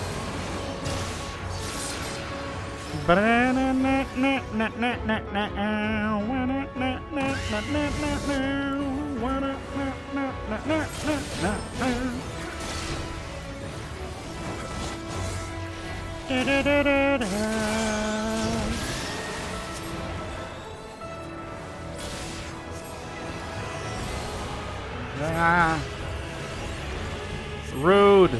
Rude.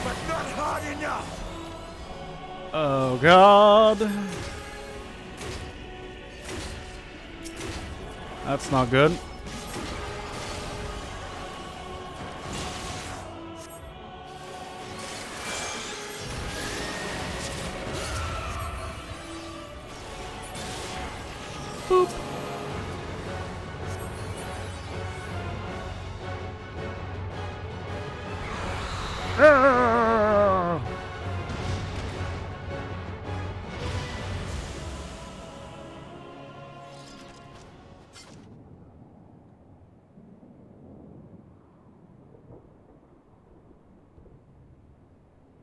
But not hard enough! Oh god. That's not good. Boop. Ah!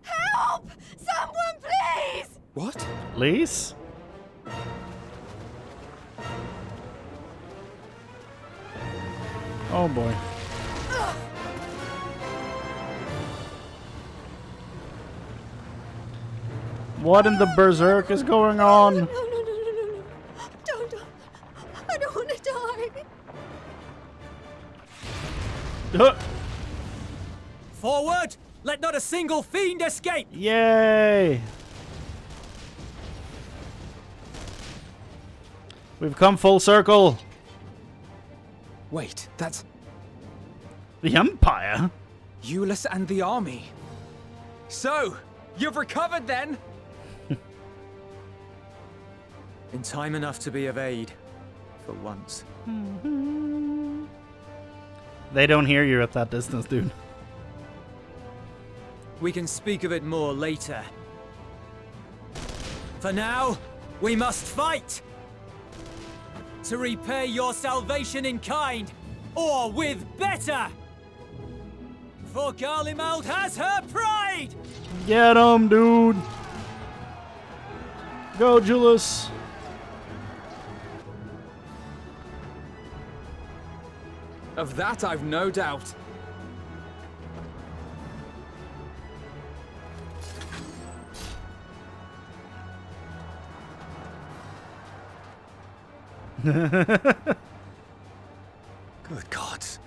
Help! Someone, please! What? Please? Oh boy. What in the berserk is going on? No. Don't. I don't want to die. Forward! Let not a single fiend escape! Yay! We've come full circle. Wait, that's The Empire? Euless and the army. So, you've recovered then? In time enough to be of aid. For once. They don't hear you at that distance, dude. We can speak of it more later. For now, we must fight! To repay your salvation in kind, or with better! For Garlemald has her pride! Get him, dude! Go, Julius! Of that I've no doubt. Good gods.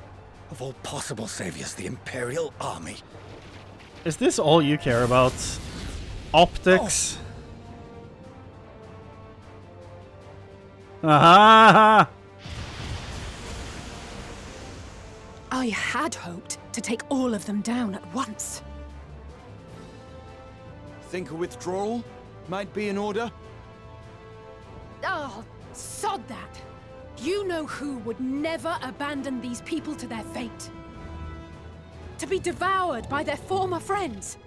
Of all possible saviors, the Imperial Army. Is this all you care about? Optics? Aha! I had hoped to take all of them down at once. Think a withdrawal might be in order? Oh, sod that. You know who would never abandon these people to their fate. To be devoured by their former friends.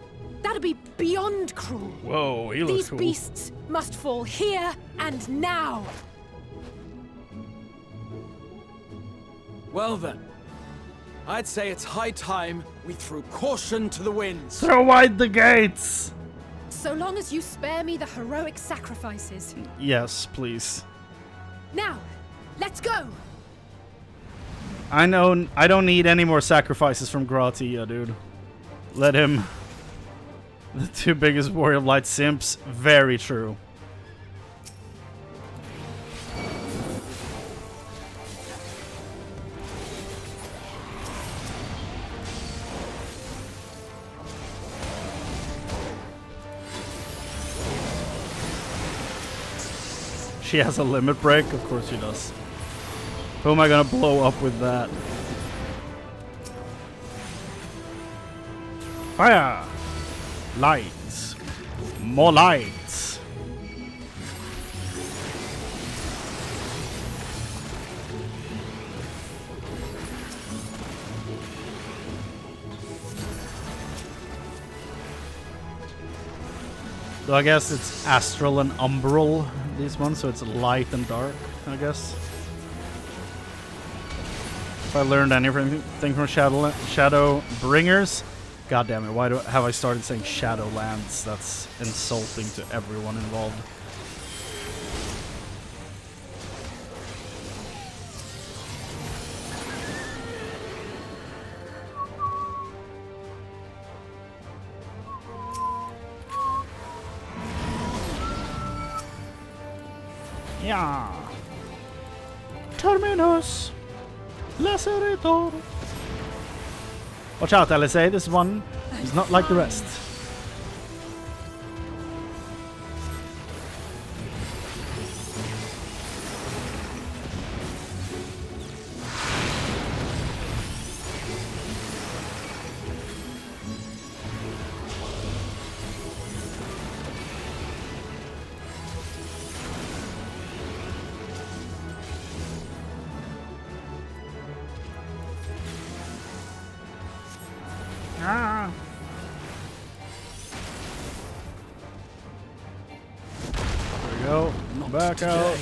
That'd be beyond cruel. Whoa, he looks These cool. beasts must fall here and now. Well then, I'd say it's high time we threw caution to the winds. Throw wide the gates! So long as you spare me the heroic sacrifices. Yes, please. Now, let's go! I know. I don't need any more sacrifices from Gratia, dude. Let him. The two biggest Warrior of Light simps. Very true. She has a limit break? Of course she does. Who am I gonna blow up with that? Fire! Lights. More lights. Though I guess it's astral and umbral, these ones, so it's light and dark, I guess. If I learned anything from Shadow Bringers, god damn it, why have I started saying Shadowlands? That's insulting to everyone involved. Yeah. Terminus. Lacerator. Watch out, LSA. This one is not like the rest. Ah. There we go. Back out.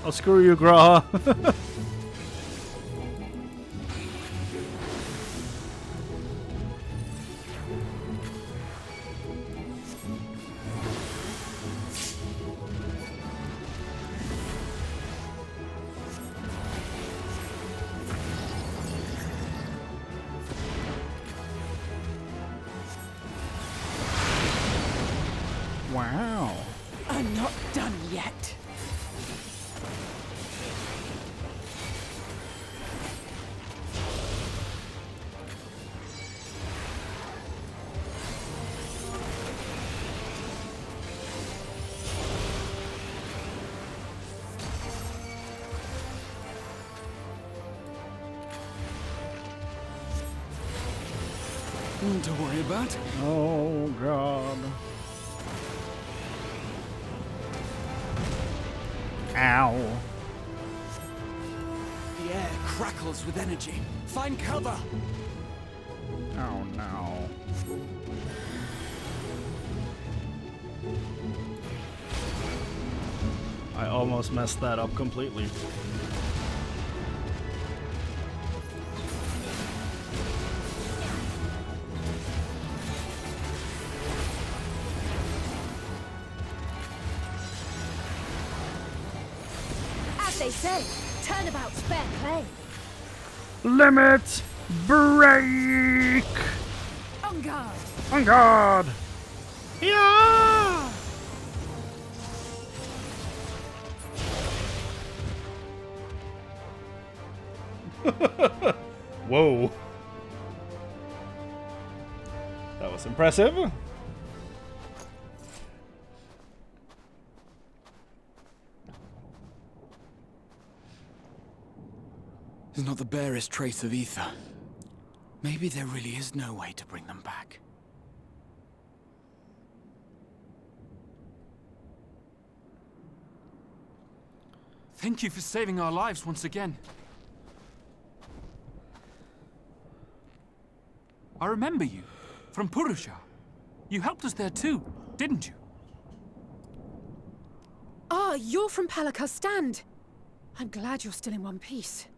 Oh, screw you, Graha. Wow. I'm not done yet. To worry about. Oh, God. Ow. The air crackles with energy. Find cover. Oh, no. I almost messed that up completely. They say, turnabout's fair play. Limit break! On guard. On guard! Yeah! Whoa. That was impressive. There's not the barest trace of ether. Maybe there really is no way to bring them back. Thank you for saving our lives once again. I remember you, from Purusha. You helped us there too, didn't you? Ah, you're from Palaka's stand. I'm glad you're still in one piece.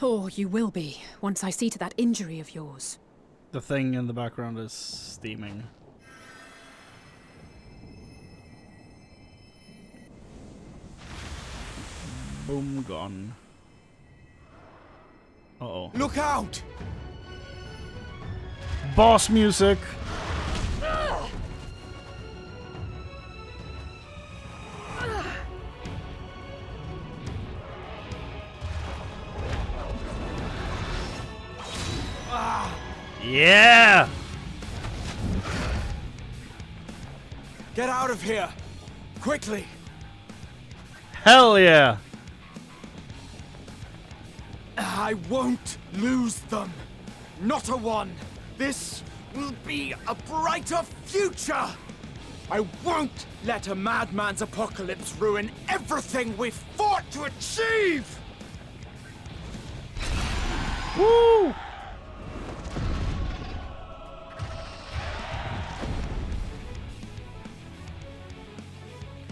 Or you will be, once I see to that injury of yours. The thing in the background is steaming. Boom, gone. Uh-oh. Look out! Boss music! Yeah! Get out of here! Quickly! Hell yeah! I won't lose them! Not a one! This will be a brighter future! I won't let a madman's apocalypse ruin everything we've fought to achieve! Woo!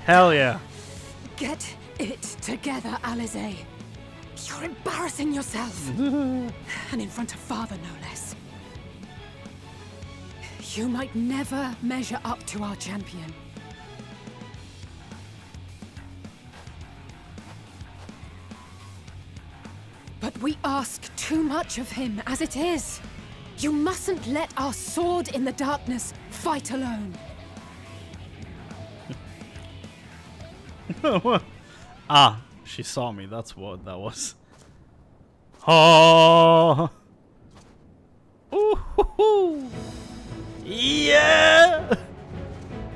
Hell yeah. Get it together, Alize. You're embarrassing yourself. And in front of Father, no less. You might never measure up to our champion. But we ask too much of him as it is. You mustn't let our sword in the darkness fight alone. Ah, she saw me. That's what that was. Oh. Ooh. Yeah.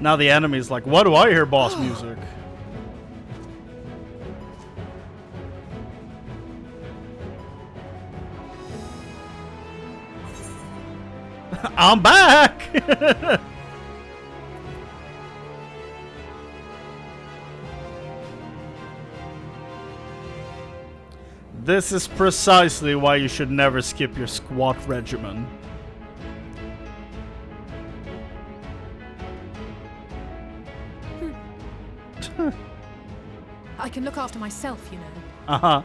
Now the enemy's like, why do I hear boss music? I'm back. This is precisely why you should never skip your squat regimen. I can look after myself, you know. Uh-huh.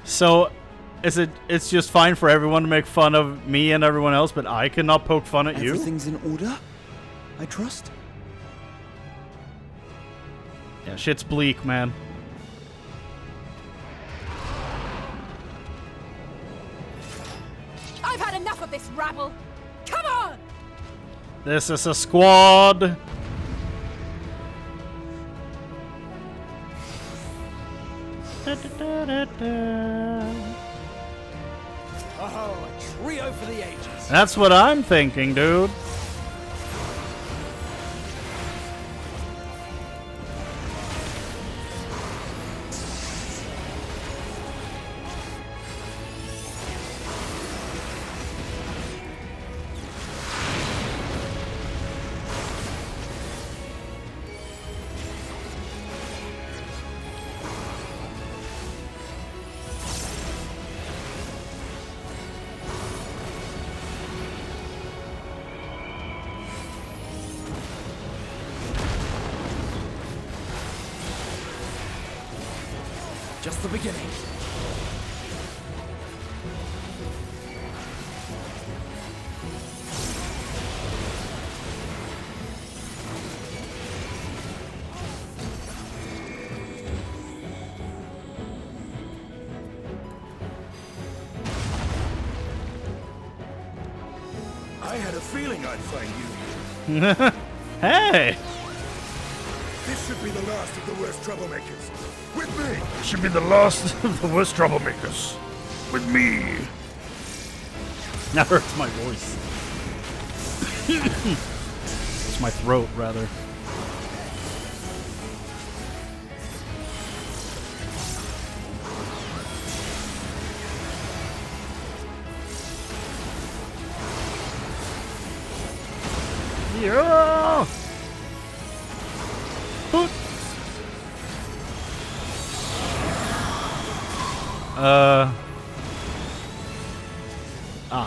So, it's just fine for everyone to make fun of me and everyone else, but I cannot poke fun at you? Everything's in order, I trust? Yeah, shit's bleak, man. I've had enough of this rabble. Come on! This is a squad. Oh, a trio for the ages. That's what I'm thinking, dude. Just the beginning. I had a feeling I'd find you. Hey! This should be the last of the worst troublemakers. With me! Should be the last of the worst troublemakers. With me. That hurts my voice. It's my throat, rather. Yeah! Hoot.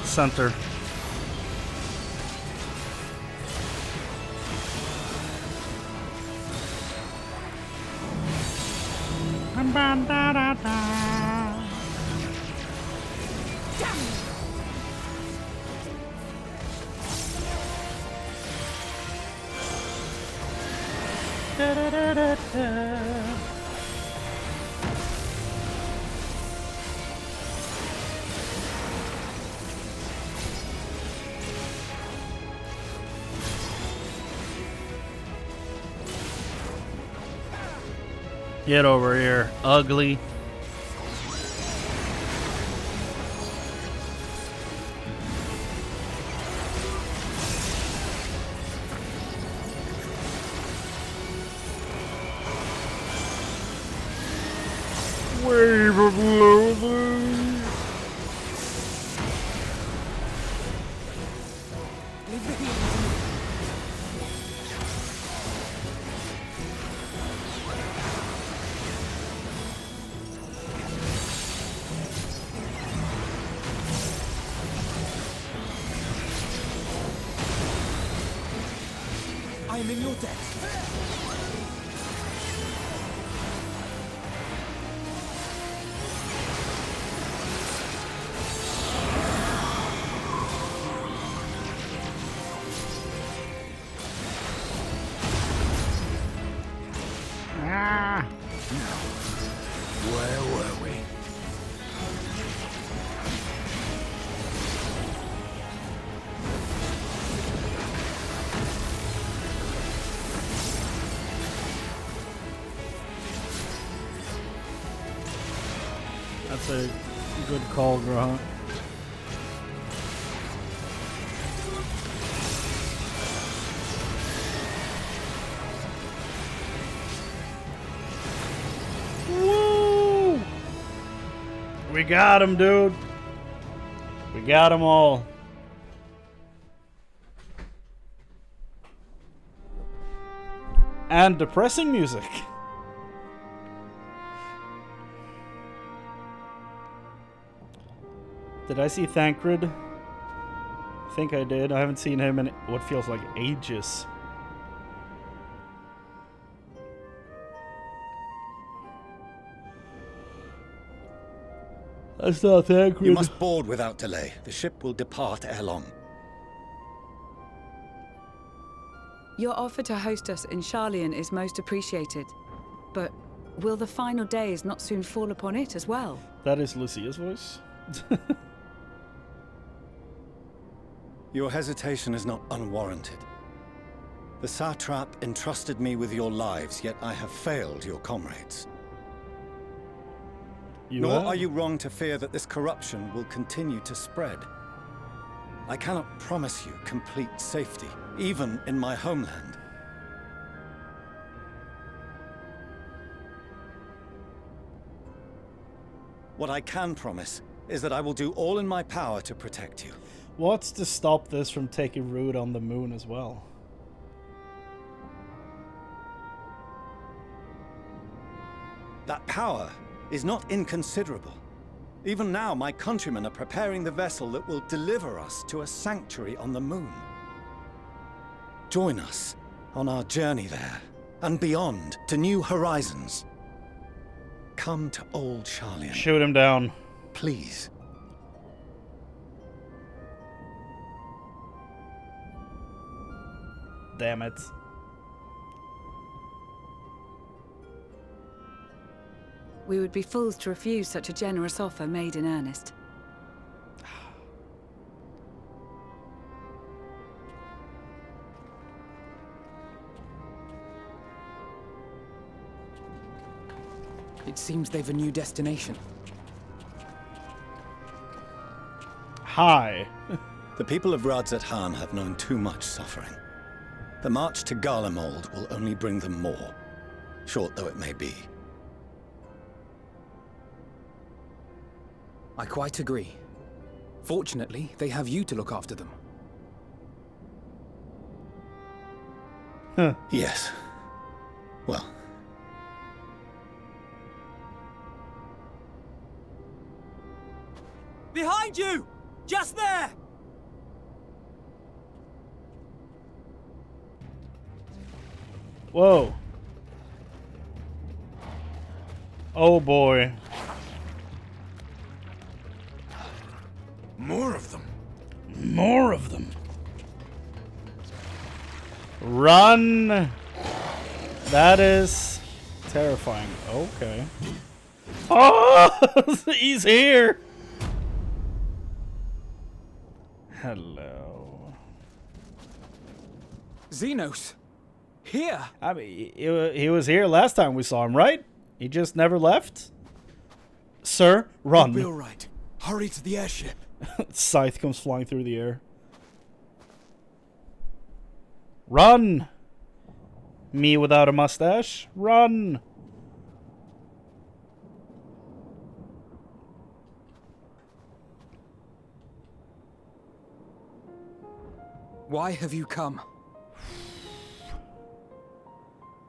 Center. Get over here, ugly. Wave of loathing. Leave the healing to me. I am in your debt. Ah. Where were we? That's a good call, Grant. Woo! We got him, dude. We got them all. And depressing music. Did I see Thancred? I think I did. I haven't seen him in what feels like ages. That's not Thancred. You must board without delay. The ship will depart ere long. Your offer to host us in Sharlayan is most appreciated. But will the final days not soon fall upon it as well? That is Lucia's voice. Your hesitation is not unwarranted. The satrap entrusted me with your lives, yet I have failed your comrades. Nor are you wrong to fear that this corruption will continue to spread. I cannot promise you complete safety, even in my homeland. What I can promise is that I will do all in my power to protect you. What's to stop this from taking root on the moon as well? That power is not inconsiderable. Even now, my countrymen are preparing the vessel that will deliver us to a sanctuary on the moon. Join us on our journey there, and beyond, to new horizons. Come to old Sharlayan. Shoot him down. Please. Damn it. We would be fools to refuse such a generous offer made in earnest. It seems they've a new destination. Hi. The people of Radzat-Han have known too much suffering. The march to Garlemald will only bring them more, short though it may be. I quite agree. Fortunately, they have you to look after them. Huh. Yes. Well. Behind you! Just there! Whoa. Oh boy. More of them. More of them. Run! That is terrifying. Okay. Oh! He's here! Hello. Xenos! Here! I mean, he was here last time we saw him, right? He just never left? Sir, run. You'll be all right. Hurry to the airship. Scythe comes flying through the air. Run! Me without a mustache. Run! Why have you come?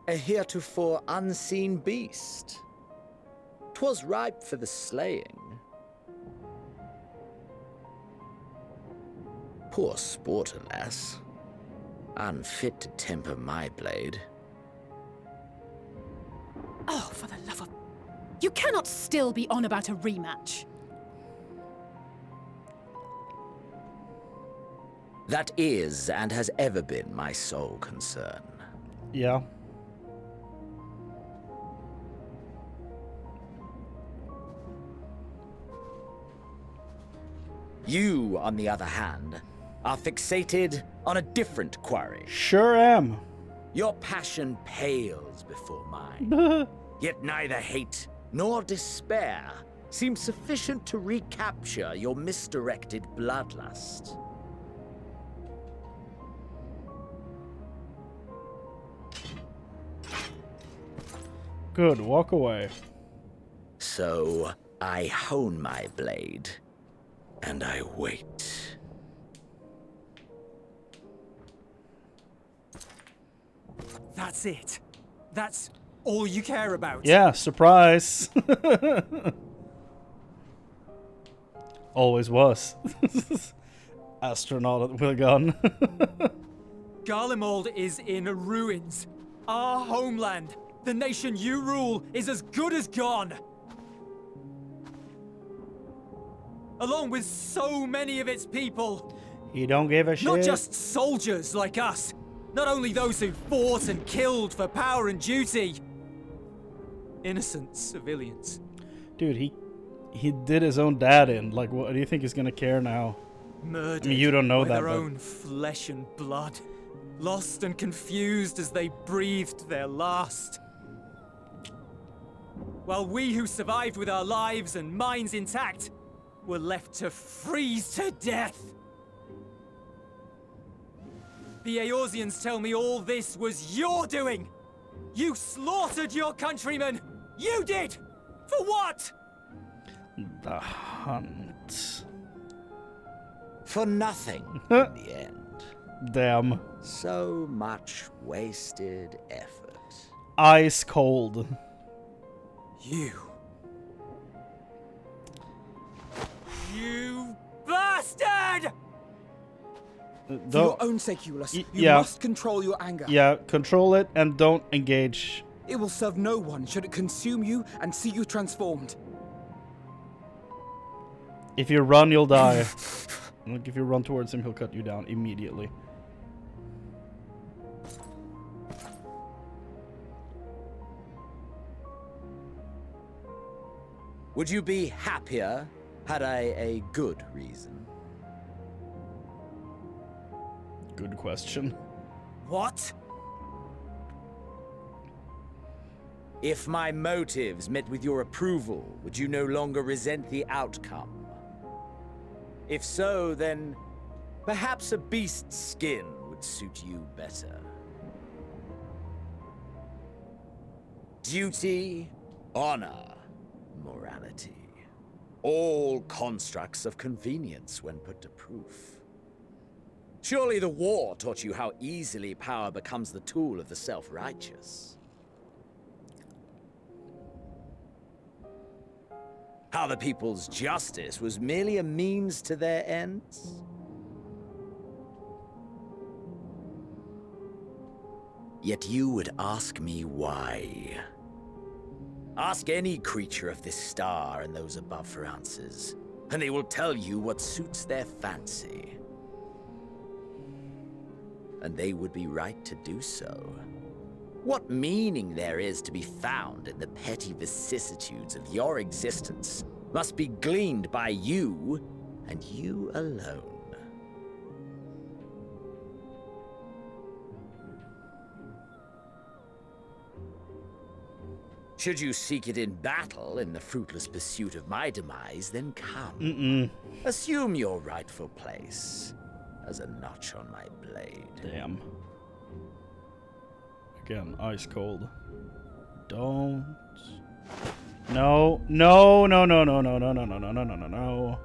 A heretofore unseen beast. 'Twas ripe for the slaying. Poor sport, alas. Unfit to temper my blade. Oh, for the love of... You cannot still be on about a rematch. That is and has ever been my sole concern. Yeah. You, on the other hand, are fixated on a different quarry. Sure am. Your passion pales before mine. Yet neither hate nor despair seem sufficient to recapture your misdirected bloodlust. Good, walk away. So I hone my blade, and I wait. That's it. That's all you care about. Yeah, surprise. Always was. Astronaut with a gun. Garlemald is in ruins. Our homeland, the nation you rule, is as good as gone. Along with so many of its people. He don't give a shit. Not just soldiers like us. Not only those who fought and killed for power and duty. Innocent civilians. Dude, he did his own dad in. Like, what do you think he's gonna care now? Murdered I mean, you don't know by that, their but... own flesh and blood. Lost and confused as they breathed their last. While we who survived with our lives and minds intact were left to freeze to death. The Eorzeans tell me all this was your doing! You slaughtered your countrymen! You did! For what? The hunt. For nothing, in the end. Damn. So much wasted effort. Ice cold. You bastard! For your own sake, Eulus, you yeah. must control your anger. Yeah, control it and don't engage. It will serve no one should it consume you and see you transformed. If you run, you'll die. Like, if you run towards him, he'll cut you down immediately. Would you be happier had I a good reason? Good question. What? If my motives met with your approval, would you no longer resent the outcome? If so, then perhaps a beast's skin would suit you better. Duty, honor, morality. All constructs of convenience when put to proof. Surely the war taught you how easily power becomes the tool of the self-righteous. How the people's justice was merely a means to their ends? Yet you would ask me why. Ask any creature of this star and those above for answers, and they will tell you what suits their fancy. And they would be right to do so. What meaning there is to be found in the petty vicissitudes of your existence must be gleaned by you, and you alone. Should you seek it in battle in the fruitless pursuit of my demise, then come. Assume your rightful place as a notch on my blade. Damn. Again, ice cold. Don't. No. No, no, no, no, no, no, no, no, no, no, no, no, no.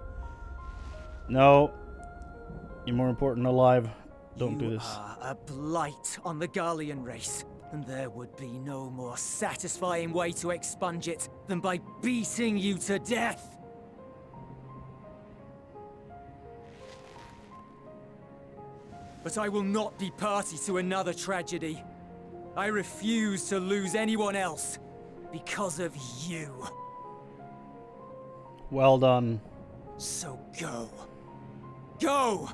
No. You're more important alive. Don't do this. You are a blight on the Garlean race, and there would be no more satisfying way to expunge it than by beating you to death. But I will not be party to another tragedy. I refuse to lose anyone else because of you. Well done. So go. Go!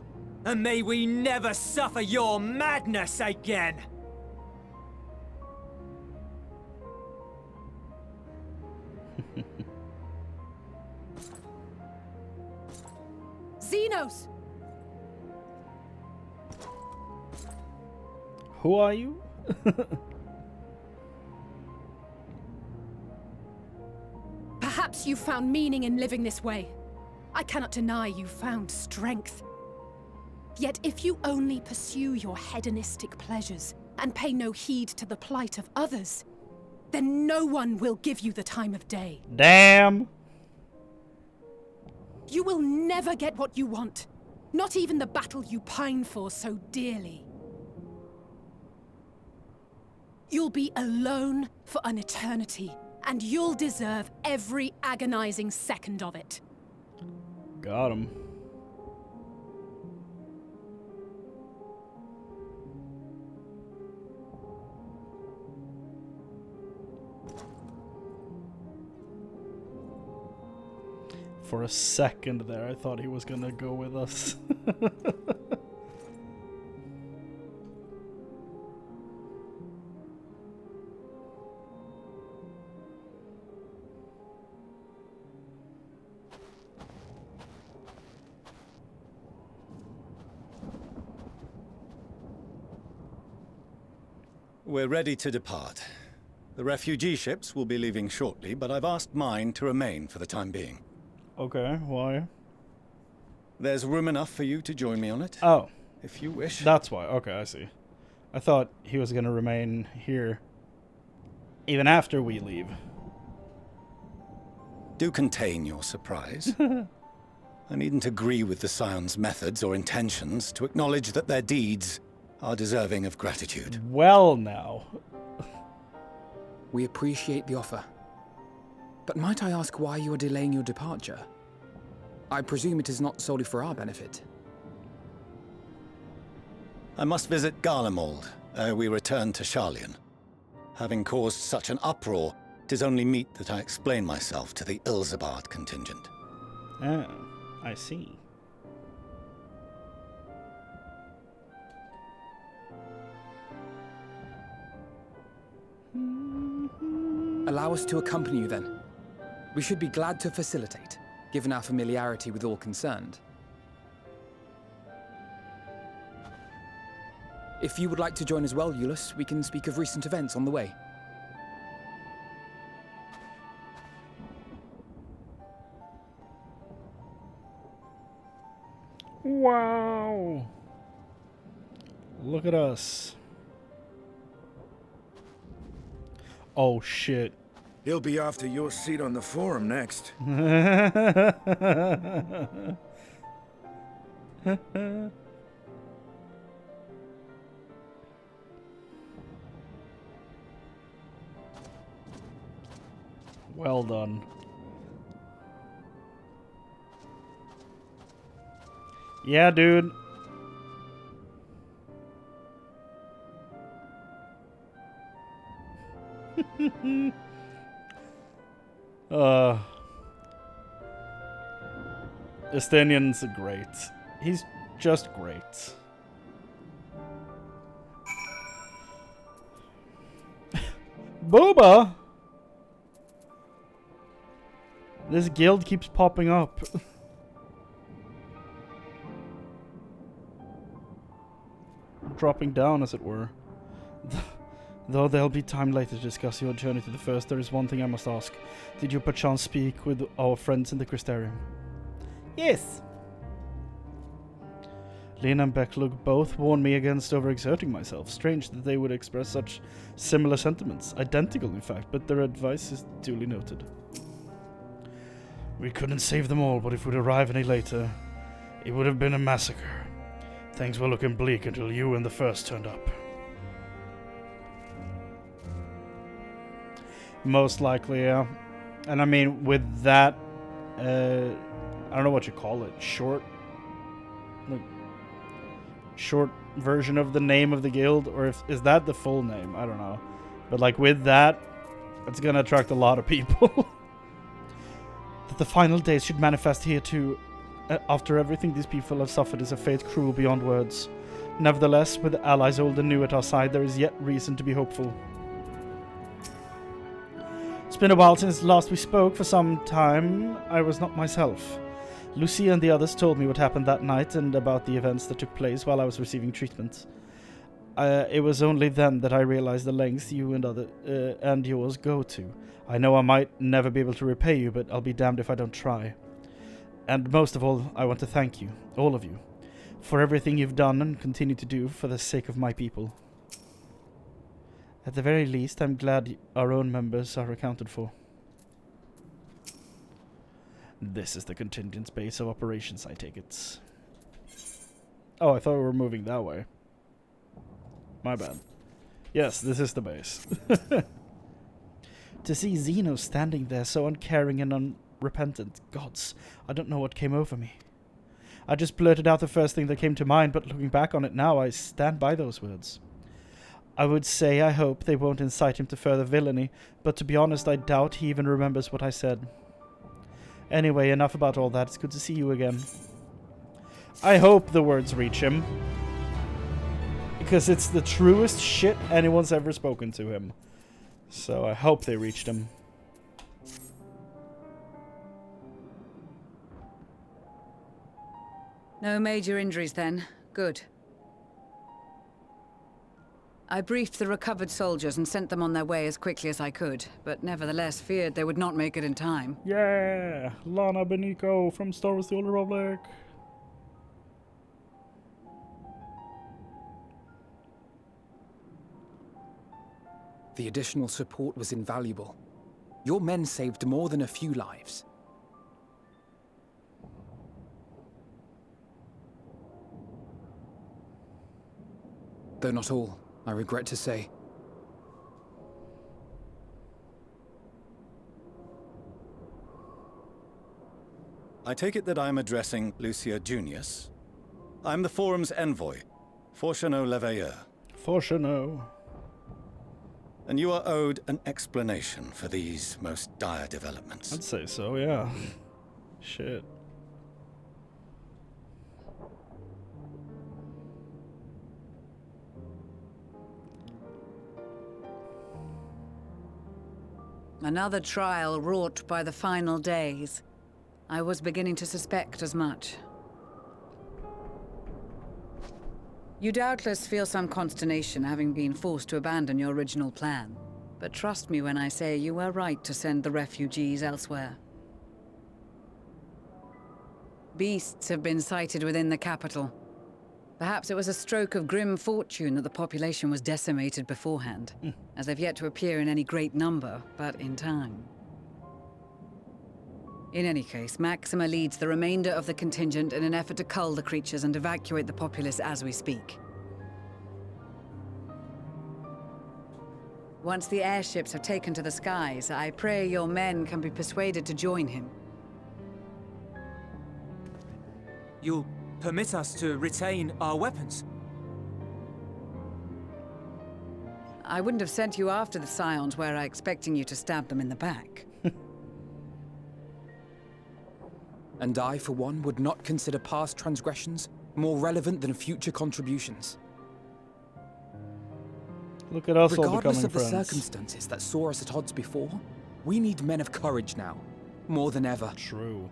And may we never suffer your madness again! Xenos! Who are you? Perhaps you found meaning in living this way. I cannot deny you found strength. Yet if you only pursue your hedonistic pleasures and pay no heed to the plight of others, then no one will give you the time of day. Damn! You will never get what you want. Not even the battle you pine for so dearly. You'll be alone for an eternity, and you'll deserve every agonizing second of it. Got him. For a second there, I thought he was gonna go with us. We're ready to depart. The refugee ships will be leaving shortly, but I've asked mine to remain for the time being. Okay, why? There's room enough for you to join me on it. Oh. If you wish. That's why. Okay, I see. I thought he was gonna remain here even after we leave. Do contain your surprise. I needn't agree with the Scion's methods or intentions to acknowledge that their deeds are deserving of gratitude. Well now. We appreciate the offer. But might I ask why you are delaying your departure? I presume it is not solely for our benefit. I must visit Garlemald ere we return to Sharlayan. Having caused such an uproar, 'tis only meet that I explain myself to the Ilzabard contingent. Oh, I see. Allow us to accompany you then. We should be glad to facilitate, given our familiarity with all concerned. If you would like to join as well, Eulus, we can speak of recent events on the way. Wow! Look at us. Oh shit. He'll be after your seat on the forum next. Well done. Yeah, dude. Estinian's great. He's just great. Booba! This guild keeps popping up. Dropping down, as it were. Though there'll be time later to discuss your journey to the First, there is one thing I must ask. Did you perchance speak with our friends in the Crystarium? Yes. Lena and Becklug both warned me against overexerting myself. Strange that they would express such similar sentiments. Identical, in fact, but their advice is duly noted. We couldn't save them all, but if we'd arrive any later, it would have been a massacre. Things were looking bleak until you and the first turned up. Most likely, yeah. And I mean, with that, I don't know what you call it, short version of the name of the guild, or is that the full name? I don't know. But like with that, it's gonna attract a lot of people. That the final days should manifest here too. After everything these people have suffered is a fate cruel beyond words. Nevertheless, with allies old and new at our side, there is yet reason to be hopeful. It's been a while since last we spoke. For some time, I was not myself. Lucia and the others told me what happened that night and about the events that took place while I was receiving treatment. It was only then that I realized the lengths you and yours go to. I know I might never be able to repay you, but I'll be damned if I don't try. And most of all, I want to thank you, all of you, for everything you've done and continue to do for the sake of my people. At the very least, I'm glad our own members are accounted for. This is the contingent base of operations, I take it. Oh, I thought we were moving that way. My bad. Yes, this is the base. To see Zeno standing there so uncaring and unrepentant, gods, I don't know what came over me. I just blurted out the first thing that came to mind, but looking back on it now, I stand by those words. I would say I hope they won't incite him to further villainy, but to be honest, I doubt he even remembers what I said. Anyway, enough about all that. It's good to see you again. I hope the words reach him, because it's the truest shit anyone's ever spoken to him. So I hope they reached him. No major injuries then. Good. I briefed the recovered soldiers and sent them on their way as quickly as I could, but nevertheless feared they would not make it in time. Yeah! Lana Beniko from Star Wars The Old Republic. The additional support was invaluable. Your men saved more than a few lives. Though not all, I regret to say. I take it that I'm addressing Lucia Junius. I'm the Forum's envoy, Forchano Leveilleur. Forchano. And you are owed an explanation for these most dire developments. I'd say so, yeah. Shit. Another trial wrought by the final days. I was beginning to suspect as much. You doubtless feel some consternation having been forced to abandon your original plan. But trust me when I say you were right to send the refugees elsewhere. Beasts have been sighted within the capital. Perhaps it was a stroke of grim fortune that the population was decimated beforehand, as they've yet to appear in any great number, but in time. In any case, Maxima leads the remainder of the contingent in an effort to cull the creatures and evacuate the populace as we speak. Once the airships have taken to the skies, I pray your men can be persuaded to join him. You'll permit us to retain our weapons? I wouldn't have sent you after the Scions were I expecting you to stab them in the back. And I, for one, would not consider past transgressions more relevant than future contributions. Look at us all Regardless becoming of the friends. circumstances that saw us at odds before, we need men of courage now, more than ever. True.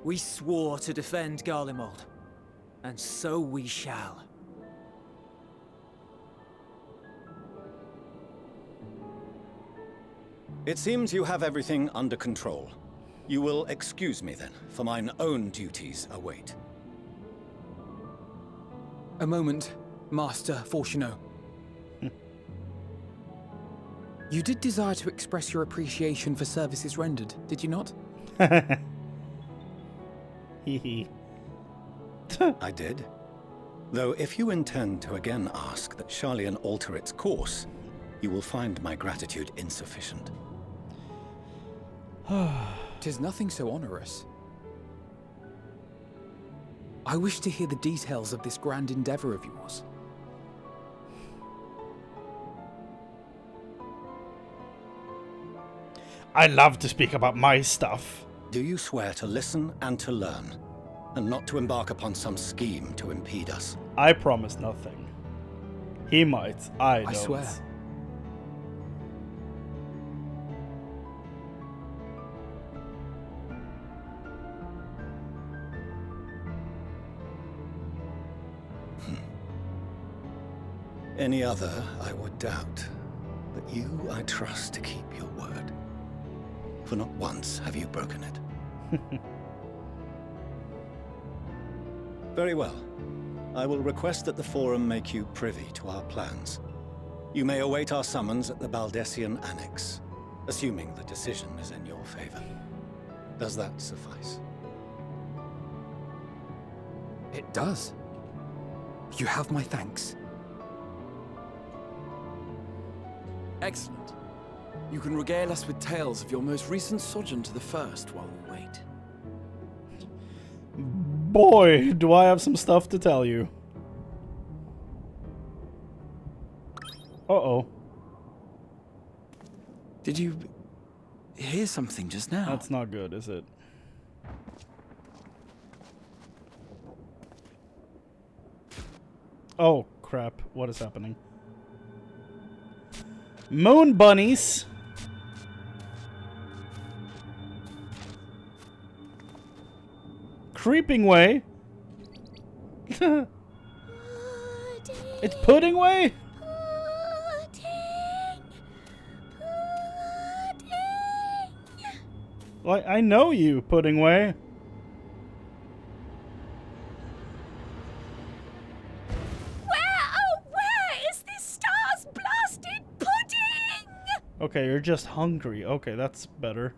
We swore to defend Garlemald, and so we shall. It seems you have everything under control. You will excuse me then, for mine own duties await. A moment, Master Fortuno. You did desire to express your appreciation for services rendered, did you not? Hee I did. Though if you intend to again ask that Charlian alter its course, you will find my gratitude insufficient. 'Tis nothing so onerous. I wish to hear the details of this grand endeavor of yours. I love to speak about my stuff. Do you swear to listen and to learn, and not to embark upon some scheme to impede us? I promise nothing. He might. I don't. I swear. Any other I would doubt, but you I trust to keep your word. For not once have you broken it. Very well. I will request that the Forum make you privy to our plans. You may await our summons at the Baldessian Annex, assuming the decision is in your favor. Does that suffice? It does. You have my thanks. Excellent. You can regale us with tales of your most recent sojourn to the First while we wait. Boy, do I have some stuff to tell you. Uh-oh. Did you hear something just now? That's not good, is it? Oh, crap. What is happening? Moon bunnies. Creeping way. It's pudding way? Well, I know you, pudding way. Okay, you're just hungry. Okay, that's better.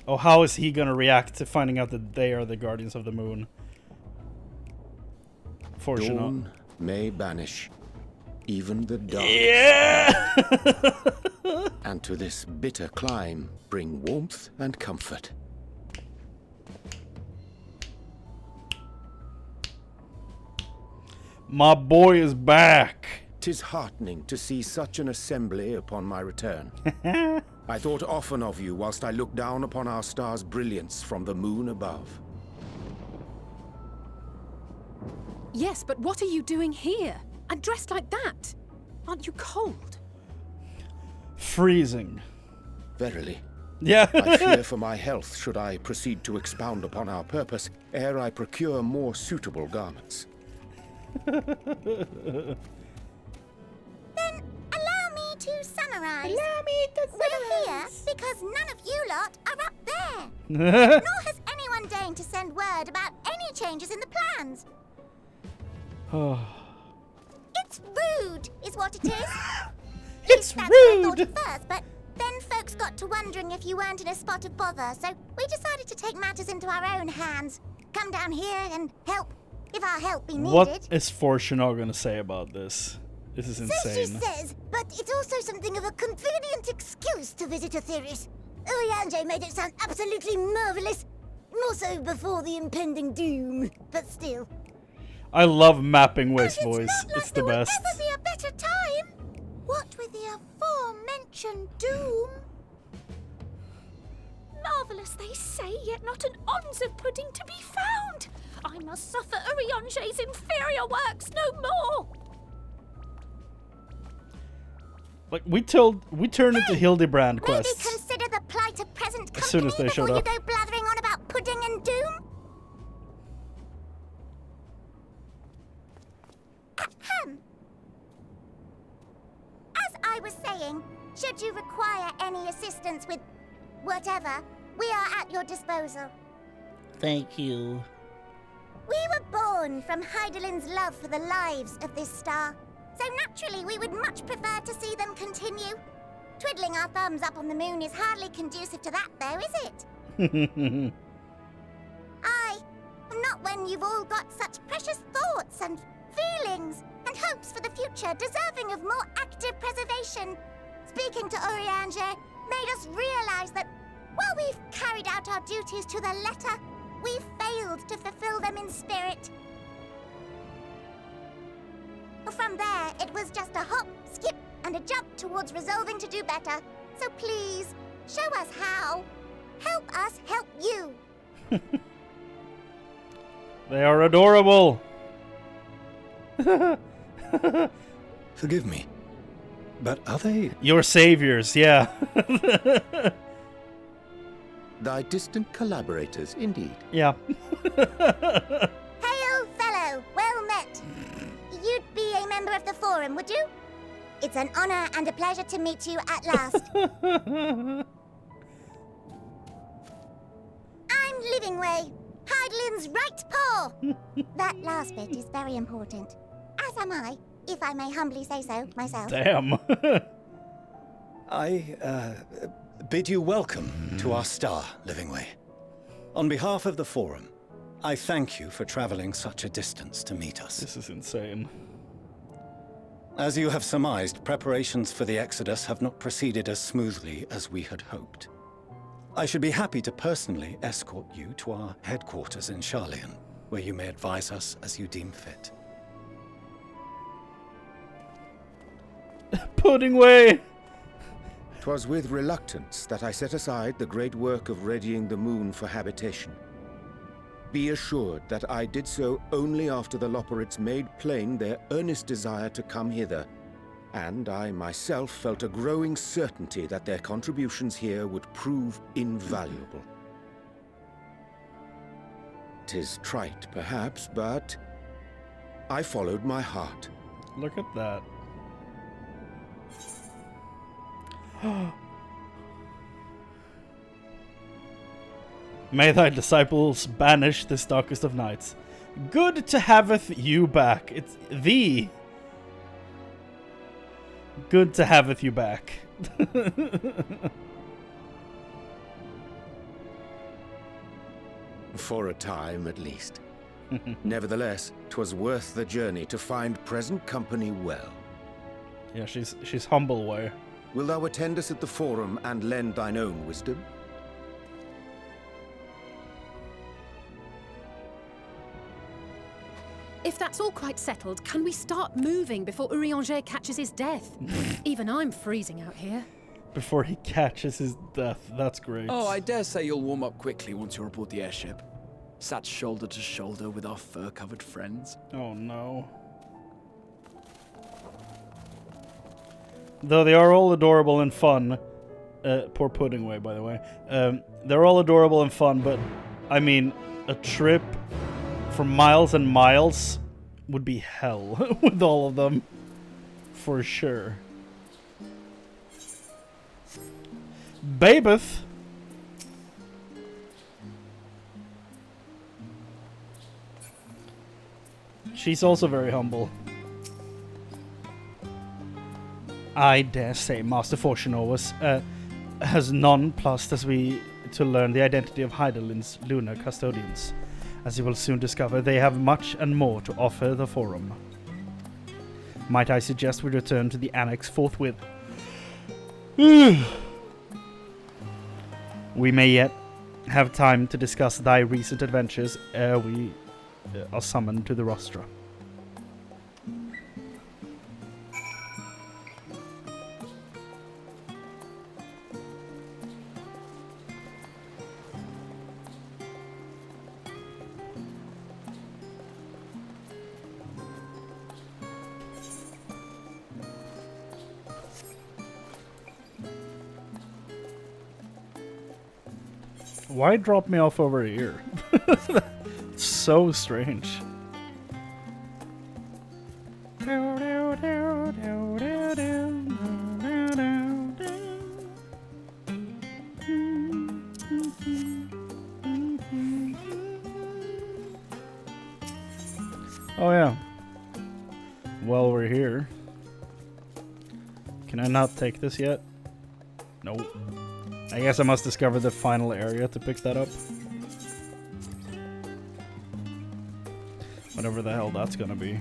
Oh, how is he gonna react to finding out that they are the Guardians of the Moon? Fortunate. Dawn may banish, even the dark. Yeah! And to this bitter clime bring warmth and comfort. My boy is back. 'Tis heartening to see such an assembly upon my return. I thought often of you whilst I looked down upon our star's brilliance from the moon above. Yes, but what are you doing here? And dressed like that? Aren't you cold? Freezing. Verily. Yeah. I fear for my health should I proceed to expound upon our purpose ere I procure more suitable garments. Then allow me to summarize. We're here because none of you lot are up there. Nor has anyone deigned to send word about any changes in the plans. It's rude, is what it is. It's That's rude. what I thought at first, but then folks got to wondering if you weren't in a spot of bother, so we decided to take matters into our own hands. Come down here and help, if our help be needed. What is Fortuna gonna say about this? This is So insane. she says, but it's also something of a convenient excuse to visit Aetheris. Oyanje made it sound absolutely marvelous. More so before the impending doom, but still. I love mapping Waste voice. It's the best. Ever be a better time? What with the aforementioned doom? Marvellous, they say, yet not an ounce of pudding to be found. I must suffer Uriange's inferior works no more. Like we turned into Hildebrand Maybe quests consider the plight of present company as soon as they showed before up. you go blathering on about pudding and doom. I was saying, should you require any assistance with whatever, we are at your disposal. Thank you. We were born from Hydaelyn's love for the lives of this star, so naturally we would much prefer to see them continue. Twiddling our thumbs up on the moon is hardly conducive to that, though, is it? Not when you've all got such precious thoughts and feelings and hopes for the future deserving of more active preservation. Speaking to Urianger made us realize that while we've carried out our duties to the letter, we've failed to fulfill them in spirit. From there, it was just a hop, skip, and a jump towards resolving to do better. So please, show us how. Help us help you. They are adorable. Forgive me, but are they... Your saviors, yeah. Thy distant collaborators, indeed. Yeah. Hail, fellow. Well met. You'd be a member of the Forum, would you? It's an honor and a pleasure to meet you at last. I'm Livingway, Hydaelyn's right paw. That last bit is very important. As am I, if I may humbly say so myself. Damn. I bid you welcome to our star, Livingway. On behalf of the Forum, I thank you for traveling such a distance to meet us. This is insane. As you have surmised, preparations for the Exodus have not proceeded as smoothly as we had hoped. I should be happy to personally escort you to our headquarters in Sharlayan, where you may advise us as you deem fit. Puddingway! 'Twas with reluctance that I set aside the great work of readying the moon for habitation. Be assured that I did so only after the Loperites made plain their earnest desire to come hither, and I myself felt a growing certainty that their contributions here would prove invaluable. 'Tis trite, perhaps, but I followed my heart. Look at that. May thy disciples banish this darkest of nights. Good to haveth you back. It's thee. Good to haveth you back. For a time, at least. Nevertheless, 'twas worth the journey to find present company well. Yeah, she's humble way. Will thou attend us at the Forum and lend thine own wisdom? If that's all quite settled, can we start moving before Urianger catches his death? Even I'm freezing out here. Before he catches his death. That's great. Oh, I dare say you'll warm up quickly once you're aboard the airship. Sat shoulder to shoulder with our fur-covered friends. Oh no. Though they are all adorable and fun. Poor Puddingway, by the way. They're all adorable and fun, but I mean, a trip for miles and miles would be hell with all of them. For sure. Babeth. She's also very humble. I dare say Master Fortuno has nonplussed as we to learn the identity of Hydaelyn's lunar custodians. As you will soon discover, they have much and more to offer the Forum. Might I suggest we return to the Annex forthwith? We may yet have time to discuss thy recent adventures ere we are summoned to the rostra. Why drop me off over here? It's so strange. here. Can I not take this yet? Nope. I guess I must discover the final area to pick that up. Whatever the hell that's gonna be.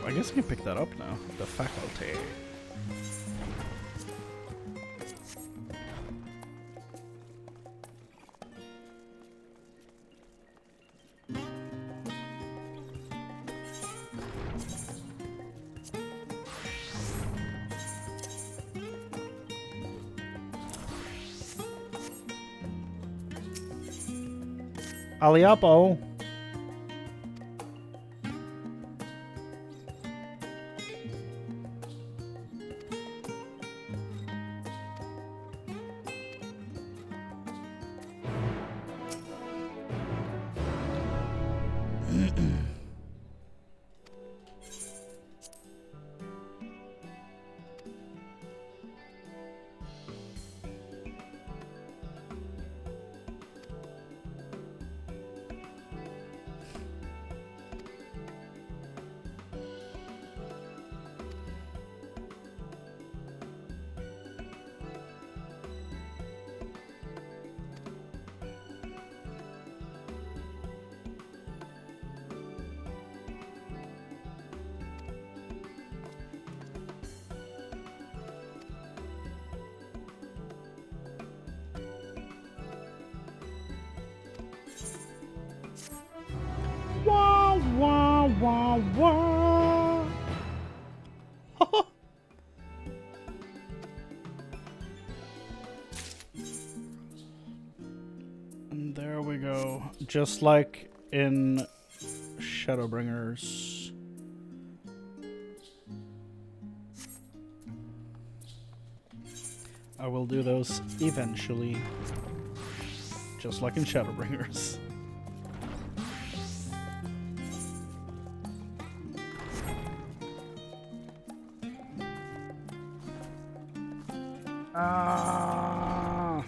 I guess I can pick that up now. The faculty. Aliapo. Wah, wah, wah, wah. And there we go. Just like in Shadowbringers. I will do those eventually. Just like in Shadowbringers. Ah.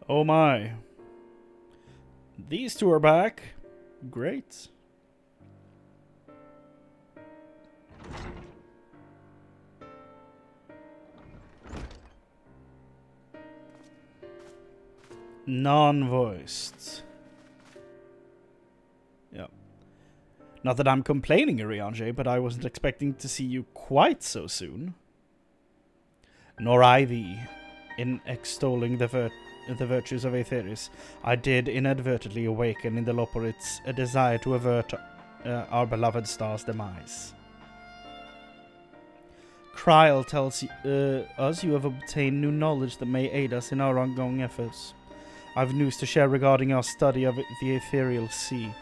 Oh my. These two are back. Great. Non-voiced. Yeah. Not that I'm complaining, Urianger, but I wasn't expecting to see you quite so soon. Nor I thee. In extolling the virtues of Aetheris, I did inadvertently awaken in the Loporites a desire to avert our beloved star's demise. Kryl tells us you have obtained new knowledge that may aid us in our ongoing efforts. I've news to share regarding our study of the ethereal sea,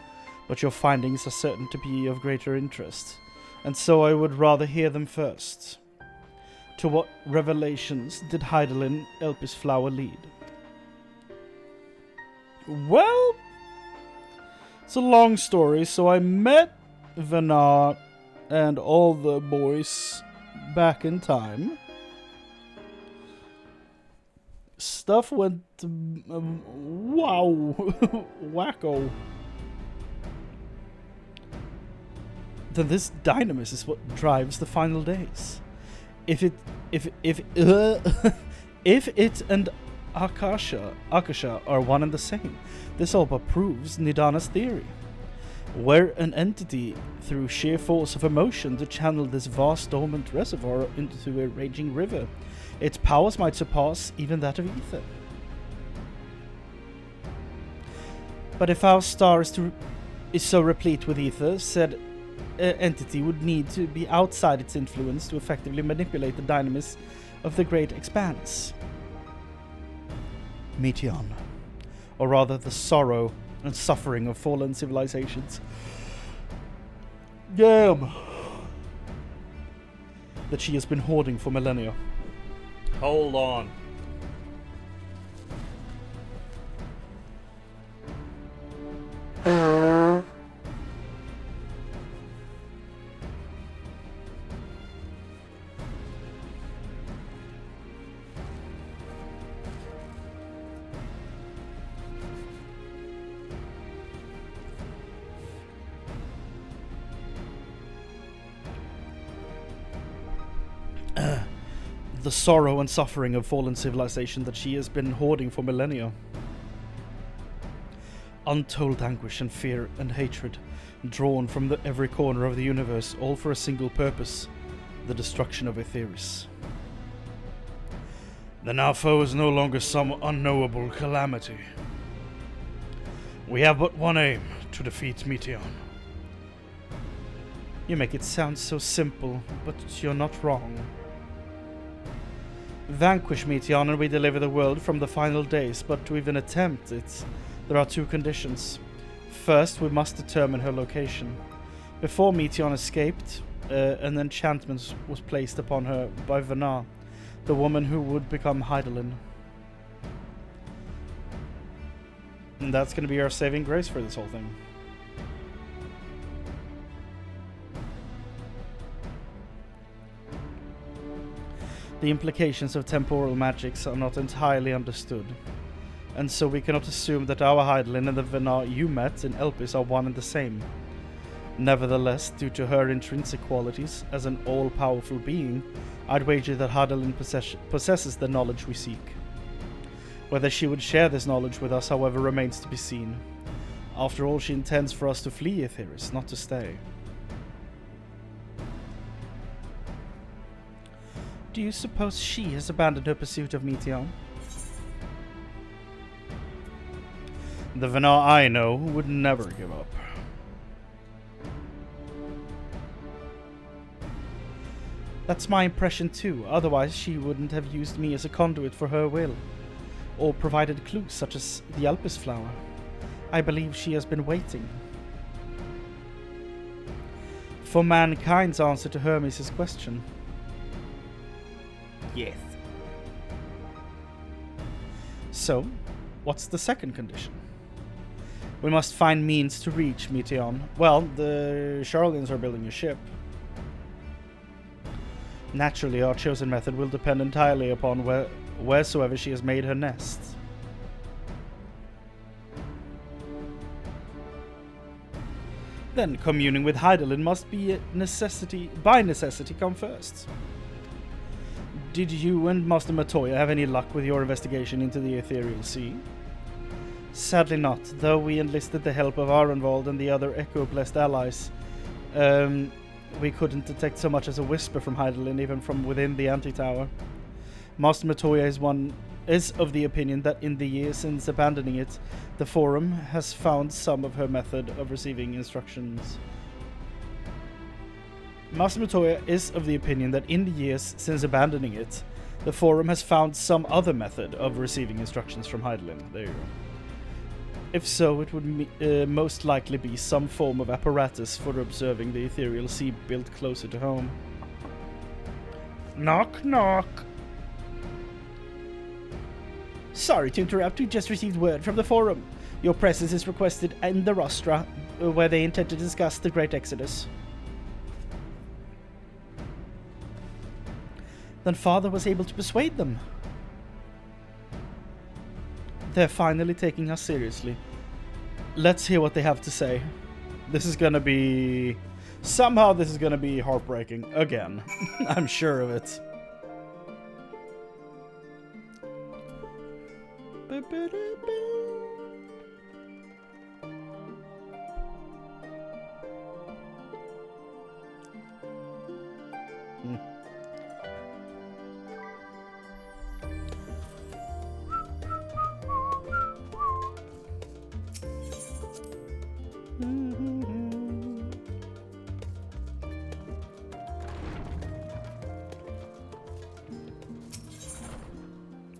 but your findings are certain to be of greater interest, and so I would rather hear them first. To what revelations did Hydaelyn Elpis Flower lead? Well, it's a long story. So I met Venat and all the boys back in time. Stuff went wow, wacko. Then this dynamis is what drives the final days. If it and Akasha are one and the same, this all but proves Nidana's theory. Were an entity through sheer force of emotion to channel this vast dormant reservoir into a raging river, its powers might surpass even that of ether. But if our star is so replete with ether, said entity would need to be outside its influence to effectively manipulate the dynamis of the great expanse. Meteion, or rather the sorrow and suffering of fallen civilizations. Damn. that she has been hoarding for millennia. Hold on. The sorrow and suffering of fallen civilization that she has been hoarding for millennia. Untold anguish and fear and hatred, drawn from every corner of the universe, all for a single purpose, the destruction of Aetheris. Then our foe is no longer some unknowable calamity. We have but one aim, to defeat Meteion. You make it sound so simple, but you're not wrong. Vanquish Meteion and we deliver the world from the final days, but to even attempt it, there are two conditions. First, we must determine her location. Before Meteion escaped, an enchantment was placed upon her by Vana, the woman who would become Hydaelyn. And that's going to be our saving grace for this whole thing. The implications of temporal magics are not entirely understood, and so we cannot assume that our Hydaelyn and the Vana you met in Elpis are one and the same. Nevertheless, due to her intrinsic qualities as an all-powerful being, I'd wager that Hydaelyn possesses the knowledge we seek. Whether she would share this knowledge with us, however, remains to be seen. After all, she intends for us to flee Aetheris, not to stay. Do you suppose she has abandoned her pursuit of Meteion? The Vana I know would never give up. That's my impression too, otherwise she wouldn't have used me as a conduit for her will, or provided clues such as the Elpis flower. I believe she has been waiting for mankind's answer to Hermes' question. Yes. So, what's the second condition? We must find means to reach Meteion. Well, the Charlians are building a ship. Naturally, our chosen method will depend entirely upon wheresoever she has made her nest. Then, communing with Hydaelyn must be by necessity come first. Did you and Master Matoya have any luck with your investigation into the Ethereal Sea? Sadly not, though we enlisted the help of Arenvald and the other Echo-blessed allies. We couldn't detect so much as a whisper from Hydaelyn, even from within the Antitower. Master Matoya is of the opinion that in the years since abandoning it, the Forum has found some of her method of receiving instructions. Master Matoya is of the opinion that in the years since abandoning it, the Forum has found some other method of receiving instructions from Hydaelyn. There you go. If so, it would most likely be some form of apparatus for observing the Ethereal Sea built closer to home. Knock, knock. Sorry to interrupt, we just received word from the Forum. Your presence is requested in the Rostra, where they intend to discuss the Great Exodus. Then Father was able to persuade them. They're finally taking us seriously. Let's hear what they have to say. This is gonna be... Somehow this is gonna be heartbreaking. Again. I'm sure of it.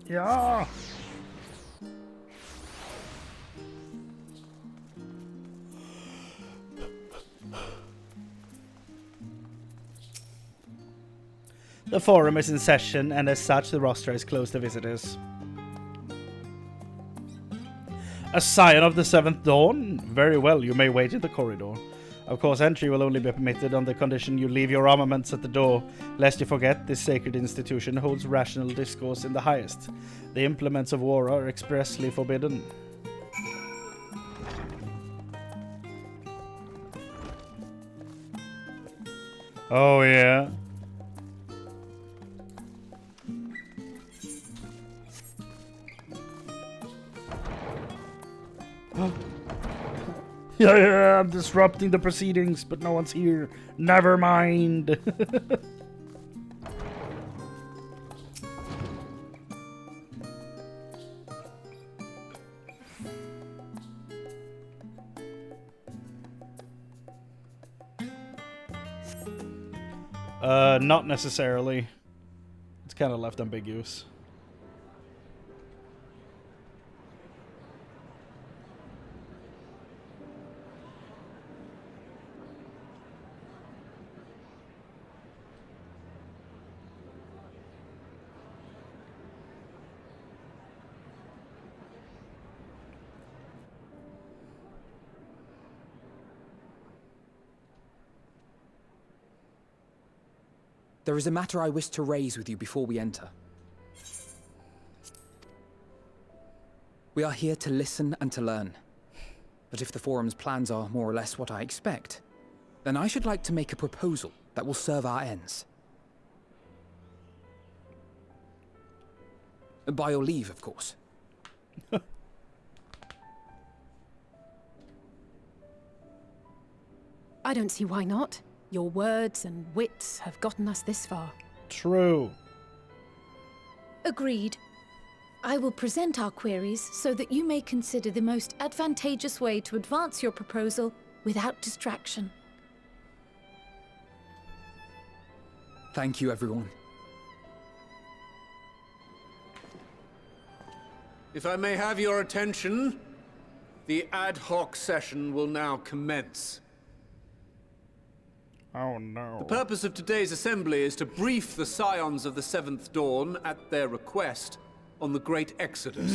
Yeah. The forum is in session, and as such, the roster is closed to visitors. A scion of the 7th dawn? Very well, you may wait in the corridor. Of course, entry will only be permitted on the condition you leave your armaments at the door. Lest you forget, this sacred institution holds rational discourse in the highest. The implements of war are expressly forbidden. Oh, yeah. Yeah, I'm disrupting the proceedings, but no one's here. Never mind. Not necessarily. It's kind of left ambiguous. There is a matter I wish to raise with you before we enter. We are here to listen and to learn. But if the Forum's plans are more or less what I expect, then I should like to make a proposal that will serve our ends. By your leave, of course. I don't see why not. Your words and wits have gotten us this far. True. Agreed. I will present our queries so that you may consider the most advantageous way to advance your proposal without distraction. Thank you, everyone. If I may have your attention, the ad hoc session will now commence. Oh no. The purpose of today's assembly is to brief the Scions of the 7th Dawn, at their request, on the Great Exodus.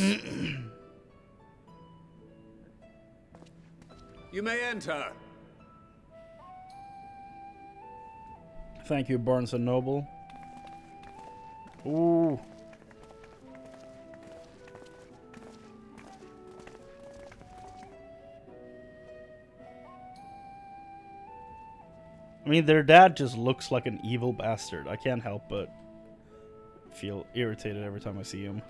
You may enter. Thank you, Barnes & Noble. Ooh. I mean, their dad just looks like an evil bastard. I can't help but feel irritated every time I see him.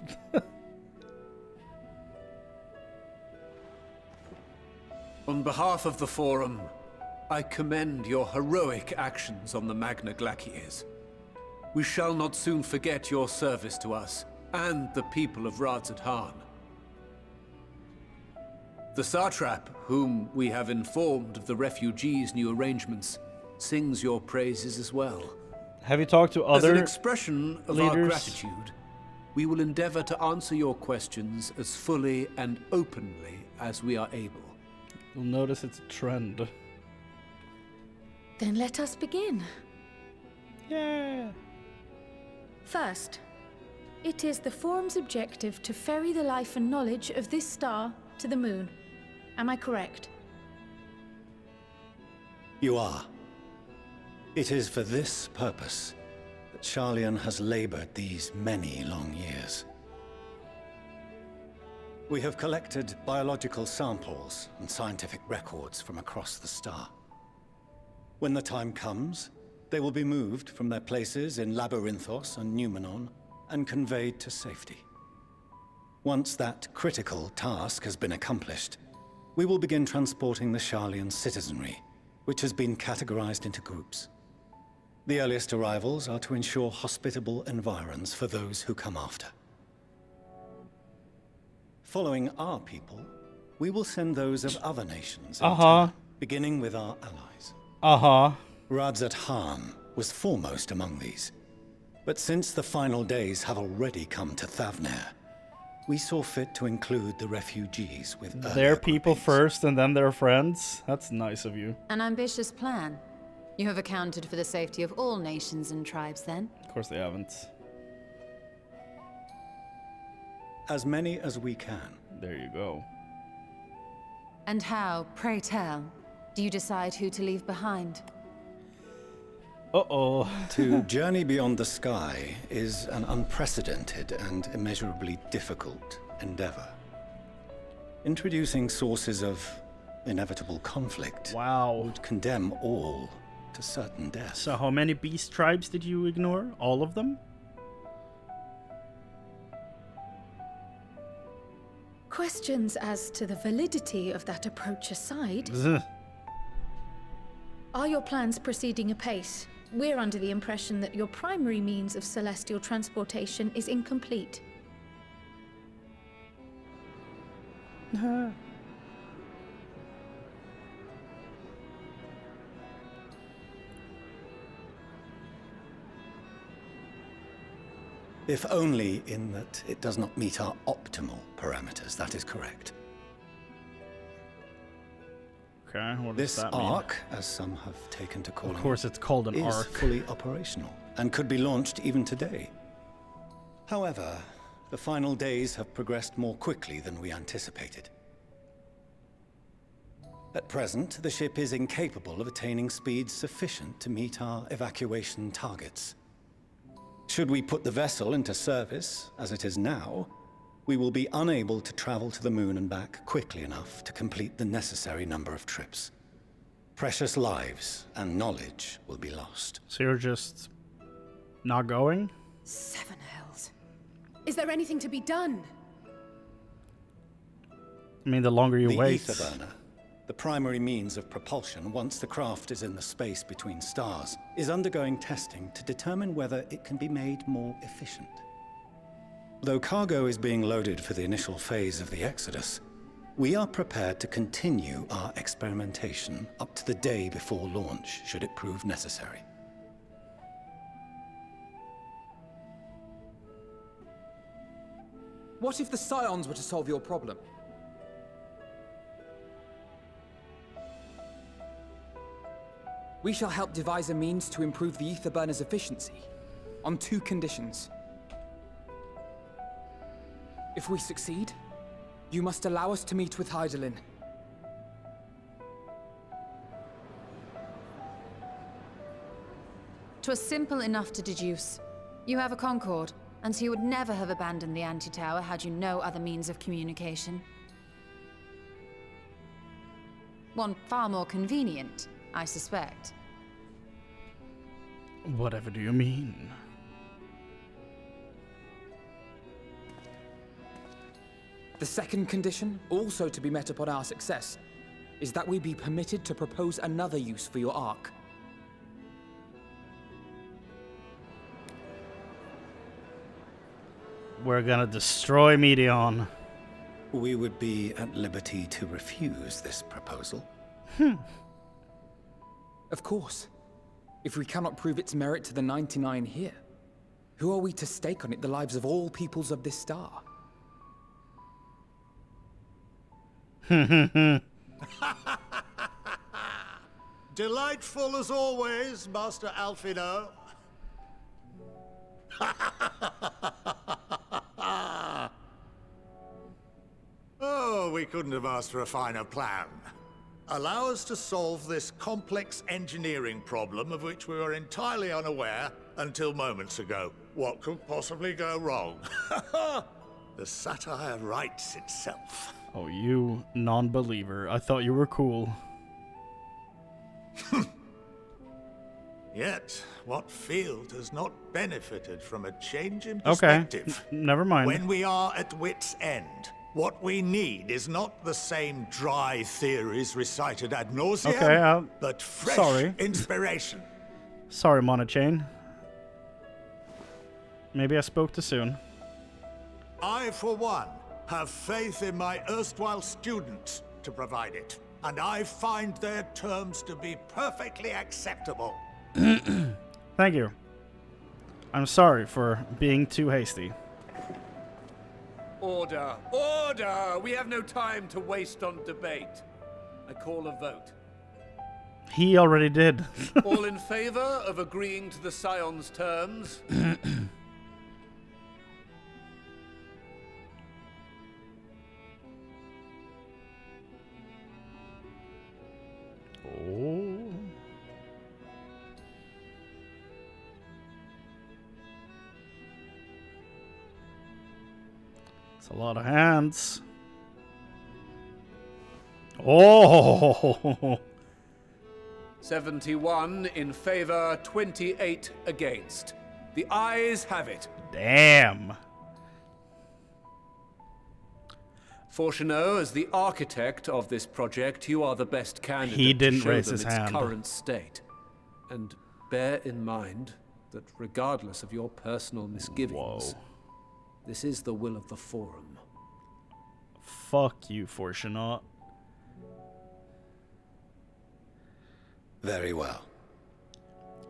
On behalf of the Forum, I commend your heroic actions on the Magna Glaciers. We shall not soon forget your service to us and the people of Radzadhan. The Satrap, whom we have informed of the refugees' new arrangements, sings your praises as well. Have you talked to other As an expression of leaders? our gratitude, we will endeavor to answer your questions as fully and openly as we are able. You'll notice it's a trend. Then let us begin. Yeah. First, it is the Forum's objective to ferry the life and knowledge of this star to the moon. Am I correct? You are. It is for this purpose that Sharlayan has labored these many long years. We have collected biological samples and scientific records from across the star. When the time comes, they will be moved from their places in Labyrinthos and Numenon and conveyed to safety. Once that critical task has been accomplished, we will begin transporting the Sharlayan citizenry, which has been categorized into groups. The earliest arrivals are to ensure hospitable environs for those who come after. Following our people, we will send those of other nations in turn, beginning with our allies. Radzadhan was foremost among these. But since the final days have already come to Thavnair, we saw fit to include the refugees with their people first and then their friends? That's nice of you. An ambitious plan. You have accounted for the safety of all nations and tribes, then? Of course they haven't. As many as we can. There you go. And how, pray tell, do you decide who to leave behind? Uh-oh. To journey beyond the sky is an unprecedented and immeasurably difficult endeavor. Introducing sources of inevitable conflict would condemn all to certain death. So how many beast tribes did you ignore? All of them? Questions as to the validity of that approach aside, are your plans proceeding apace? We're under the impression that your primary means of celestial transportation is incomplete. If only in that it does not meet our optimal parameters, that is correct. Okay, what does This that mean? arc, as some have taken to calling it, Of course it's called an is arc. fully operational and could be launched even today. However, the final days have progressed more quickly than we anticipated. At present, the ship is incapable of attaining speeds sufficient to meet our evacuation targets. Should we put the vessel into service, as it is now, we will be unable to travel to the moon and back quickly enough to complete the necessary number of trips. Precious lives and knowledge will be lost. So you're just not going? Seven hells. Is there anything to be done? I mean, the longer you The wait... ether burner, the primary means of propulsion once the craft is in the space between stars, is undergoing testing to determine whether it can be made more efficient. Though cargo is being loaded for the initial phase of the Exodus, we are prepared to continue our experimentation up to the day before launch, should it prove necessary. What if the Scions were to solve your problem? We shall help devise a means to improve the ether burner's efficiency, on 2 conditions. If we succeed, you must allow us to meet with Hydaelyn. 'Twas simple enough to deduce. You have a Concord, and so you would never have abandoned the anti-tower had you no other means of communication. One far more convenient, I suspect. Whatever do you mean? The second condition, also to be met upon our success, is that we be permitted to propose another use for your Ark. We're gonna destroy Medion. We would be at liberty to refuse this proposal. Of course. If we cannot prove its merit to the 99 here, who are we to stake on it the lives of all peoples of this star? Delightful as always, Master Alfino. Oh, we couldn't have asked for a finer plan. Allow us to solve this complex engineering problem of which we were entirely unaware until moments ago. What could possibly go wrong? The satire writes itself. Oh, you non-believer. I thought you were cool. Yet, what field has not benefited from a change in Okay, perspective? never mind. When we are at wit's end, what we need is not the same dry theories recited ad nauseam, Okay, but fresh sorry. inspiration. Sorry, Monochain. Maybe I spoke too soon. I, for one, have faith in my erstwhile students to provide it, and I find their terms to be perfectly acceptable. Thank you. I'm sorry for being too hasty. Order! Order! We have no time to waste on debate. I call a vote. He already did. All in favor of agreeing to the Scion's terms? Oh. It's a lot of hands. Oh. 71 in favor, 28 against. The ayes have it. Damn. Fortuneau, as the architect of this project, you are the best candidate He didn't to show raise them his its hand. current state. And bear in mind that regardless of your personal misgivings, this is the will of the Forum. Fuck you, Fortunato. Very well.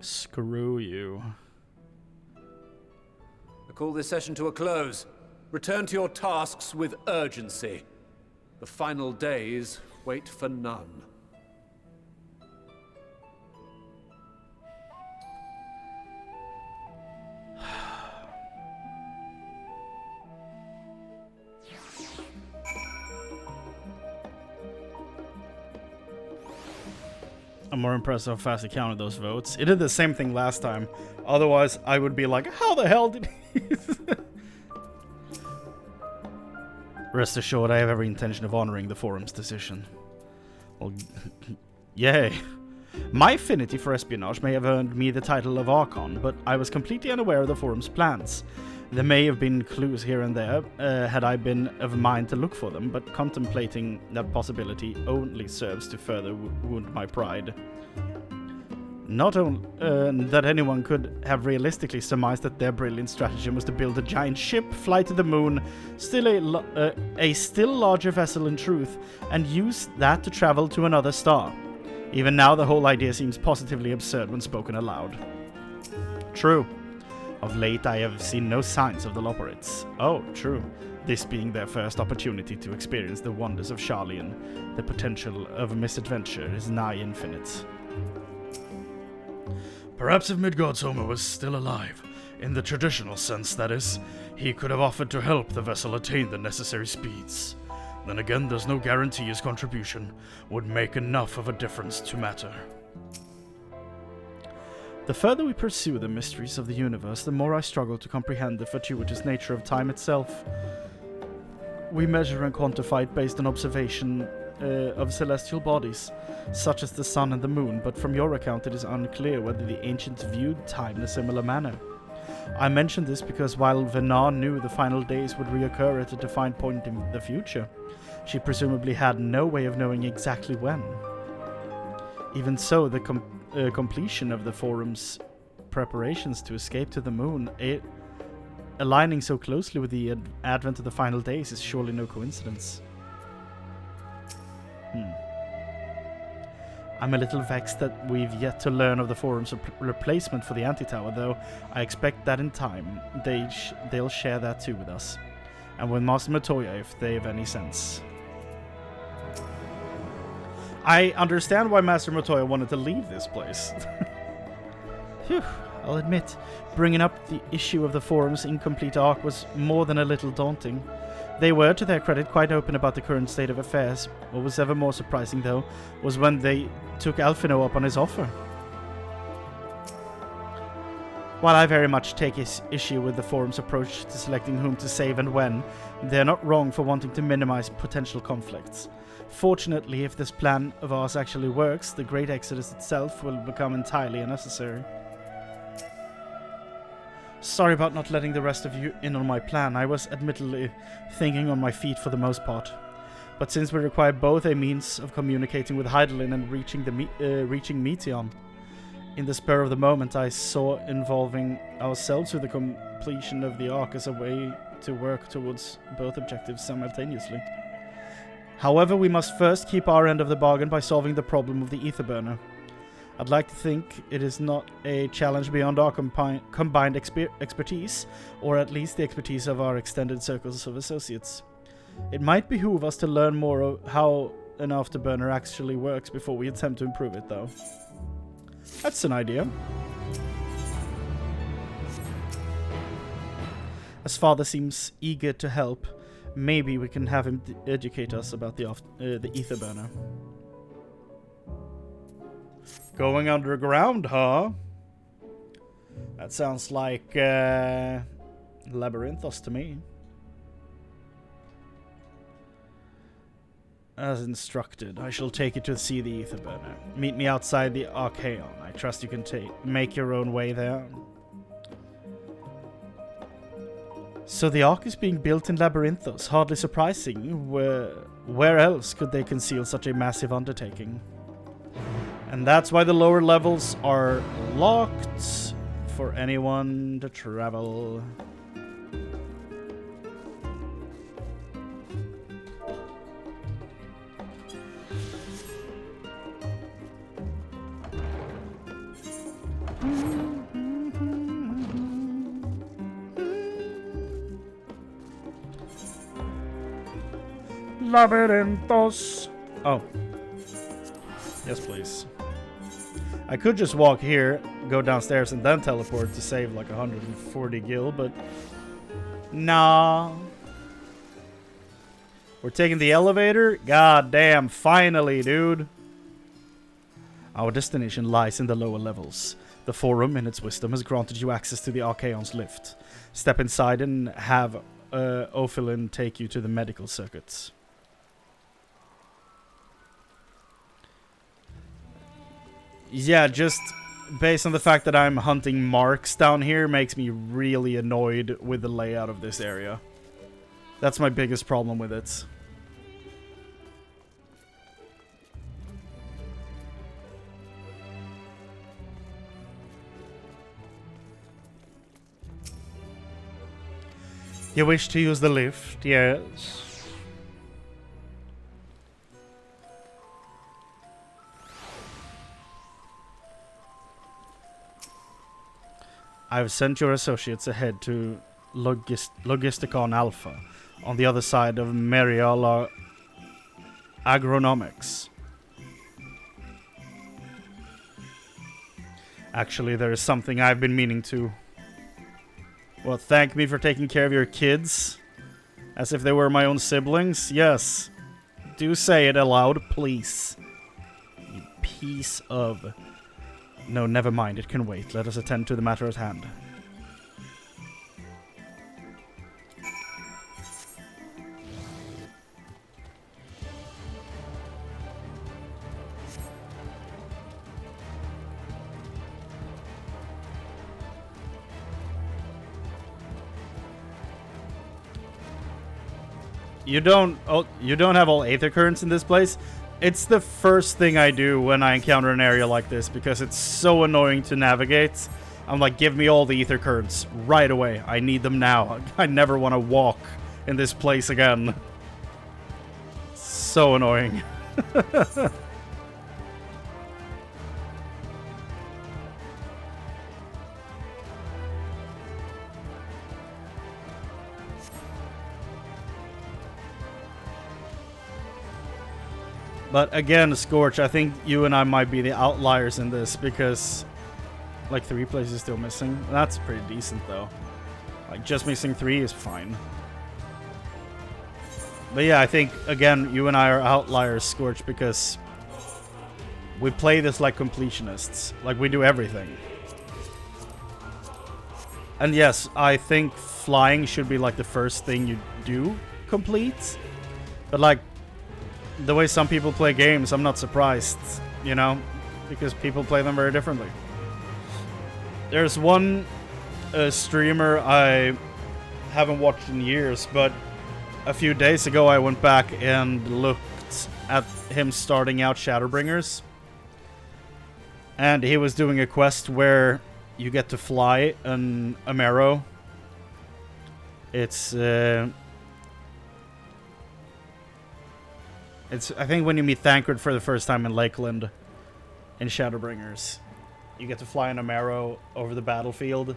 Screw you. I call this session to a close. Return to your tasks with urgency. The final days wait for none. I'm more impressed how fast he counted those votes. It did the same thing last time. Otherwise, I would be like, how the hell did he... Rest assured, I have every intention of honoring the Forum's decision. Well, yay. My affinity for espionage may have earned me the title of Archon, but I was completely unaware of the Forum's plans. There may have been clues here and there, had I been of a mind to look for them, but contemplating that possibility only serves to further wound my pride. Not only that anyone could have realistically surmised that their brilliant stratagem was to build a giant ship, fly to the moon, still a still larger vessel in truth, and use that to travel to another star. Even now, the whole idea seems positively absurd when spoken aloud. True. Of late, I have seen no signs of the Loporites. Oh, true. This being their first opportunity to experience the wonders of Sharlayan, the potential of a misadventure is nigh infinite. Perhaps if Midgard's Homer was still alive, in the traditional sense, that is, he could have offered to help the vessel attain the necessary speeds. Then again, there's no guarantee his contribution would make enough of a difference to matter. The further we pursue the mysteries of the universe, the more I struggle to comprehend the fortuitous nature of time itself. We measure and quantify it based on observation of celestial bodies, such as the sun and the moon, but from your account it is unclear whether the ancients viewed time in a similar manner. I mention this because while Venar knew the final days would reoccur at a defined point in the future, she presumably had no way of knowing exactly when. Even so, the completion of the Forum's preparations to escape to the moon, aligning so closely with the advent of the final days, is surely no coincidence. I'm a little vexed that we've yet to learn of the Forum's replacement for the Antitower, though I expect that in time they'll share that too with us. And with Master Matoya, if they have any sense. I understand why Master Matoya wanted to leave this place. Phew, I'll admit, bringing up the issue of the Forum's incomplete arc was more than a little daunting. They were, to their credit, quite open about the current state of affairs. What was ever more surprising, though, was when they took Alphino up on his offer. While I very much take issue with the Forum's approach to selecting whom to save and when, they're not wrong for wanting to minimize potential conflicts. Fortunately, if this plan of ours actually works, the Great Exodus itself will become entirely unnecessary. Sorry about not letting the rest of you in on my plan. I was admittedly thinking on my feet for the most part. But since we require both a means of communicating with Heidelin and reaching Meteon, in the spur of the moment I saw involving ourselves with the completion of the Ark as a way to work towards both objectives simultaneously. However, we must first keep our end of the bargain by solving the problem of the ether burner. I'd like to think it is not a challenge beyond our combined expertise, or at least the expertise of our extended circles of associates. It might behoove us to learn more of how an afterburner actually works before we attempt to improve it, though. That's an idea. As father seems eager to help, maybe we can have him educate us about the ether burner. Going underground, huh? That sounds like Labyrinthos to me. As instructed, I shall take you to see the ether burner. Meet me outside the Archaeon. I trust you can make your own way there. So the Ark is being built in Labyrinthos. Hardly surprising. Where else could they conceal such a massive undertaking? And that's why the lower levels are locked for anyone to travel. Labyrinthos. Oh. Yes, please. I could just walk here, go downstairs, and then teleport to save like 140 gil, but nah. We're taking the elevator? God damn, finally, dude. Our destination lies in the lower levels. The Forum, in its wisdom, has granted you access to the Archaeon's lift. Step inside and have Ophelin take you to the medical circuits. Yeah, just based on the fact that I'm hunting marks down here makes me really annoyed with the layout of this area. That's my biggest problem with it. You wish to use the lift? Yes. I've sent your associates ahead to Logisticon Alpha, on the other side of Meriala Agronomics. Actually, there is something I've been meaning to. Well, thank me for taking care of your kids? As if they were my own siblings? Yes. Do say it aloud, please. You piece of... No, never mind. It can wait. Let us attend to the matter at hand. You don't have all Aether Currents in this place? It's the first thing I do when I encounter an area like this because it's so annoying to navigate. I'm like, give me all the Aether Currents right away. I need them now. I never want to walk in this place again. So annoying. But again, Scorch, I think you and I might be the outliers in this because, like, 3 places still missing. That's pretty decent, though. Like, just missing 3 is fine. But yeah, I think, again, you and I are outliers, Scorch, because we play this like completionists. Like, we do everything. And yes, I think flying should be, like, the first thing you do complete. But, like, the way some people play games, I'm not surprised, you know, because people play them very differently. There's one streamer I haven't watched in years, but a few days ago I went back and looked at him starting out Shadowbringers. And he was doing a quest where you get to fly an Amero. It's I think when you meet Thancred for the first time in Lakeland in Shadowbringers, you get to fly an Amero over the battlefield.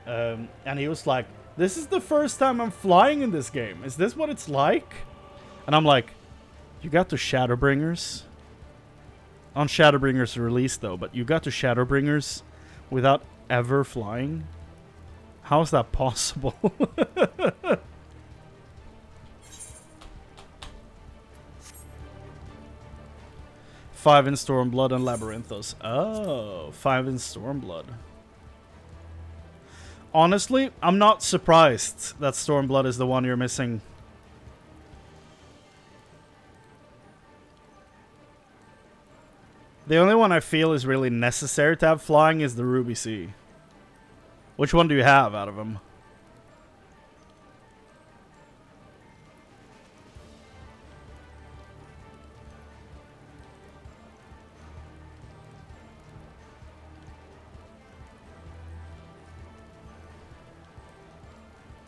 And he was like, this is the first time I'm flying in this game. Is this what it's like? And I'm like, You got to Shadowbringers. On Shadowbringers release though, but you got to Shadowbringers without ever flying? How is that possible? Five in Stormblood and Labyrinthos. Oh, 5 in Stormblood. Honestly, I'm not surprised that Stormblood is the one you're missing. The only one I feel is really necessary to have flying is the Ruby Sea. Which one do you have out of them?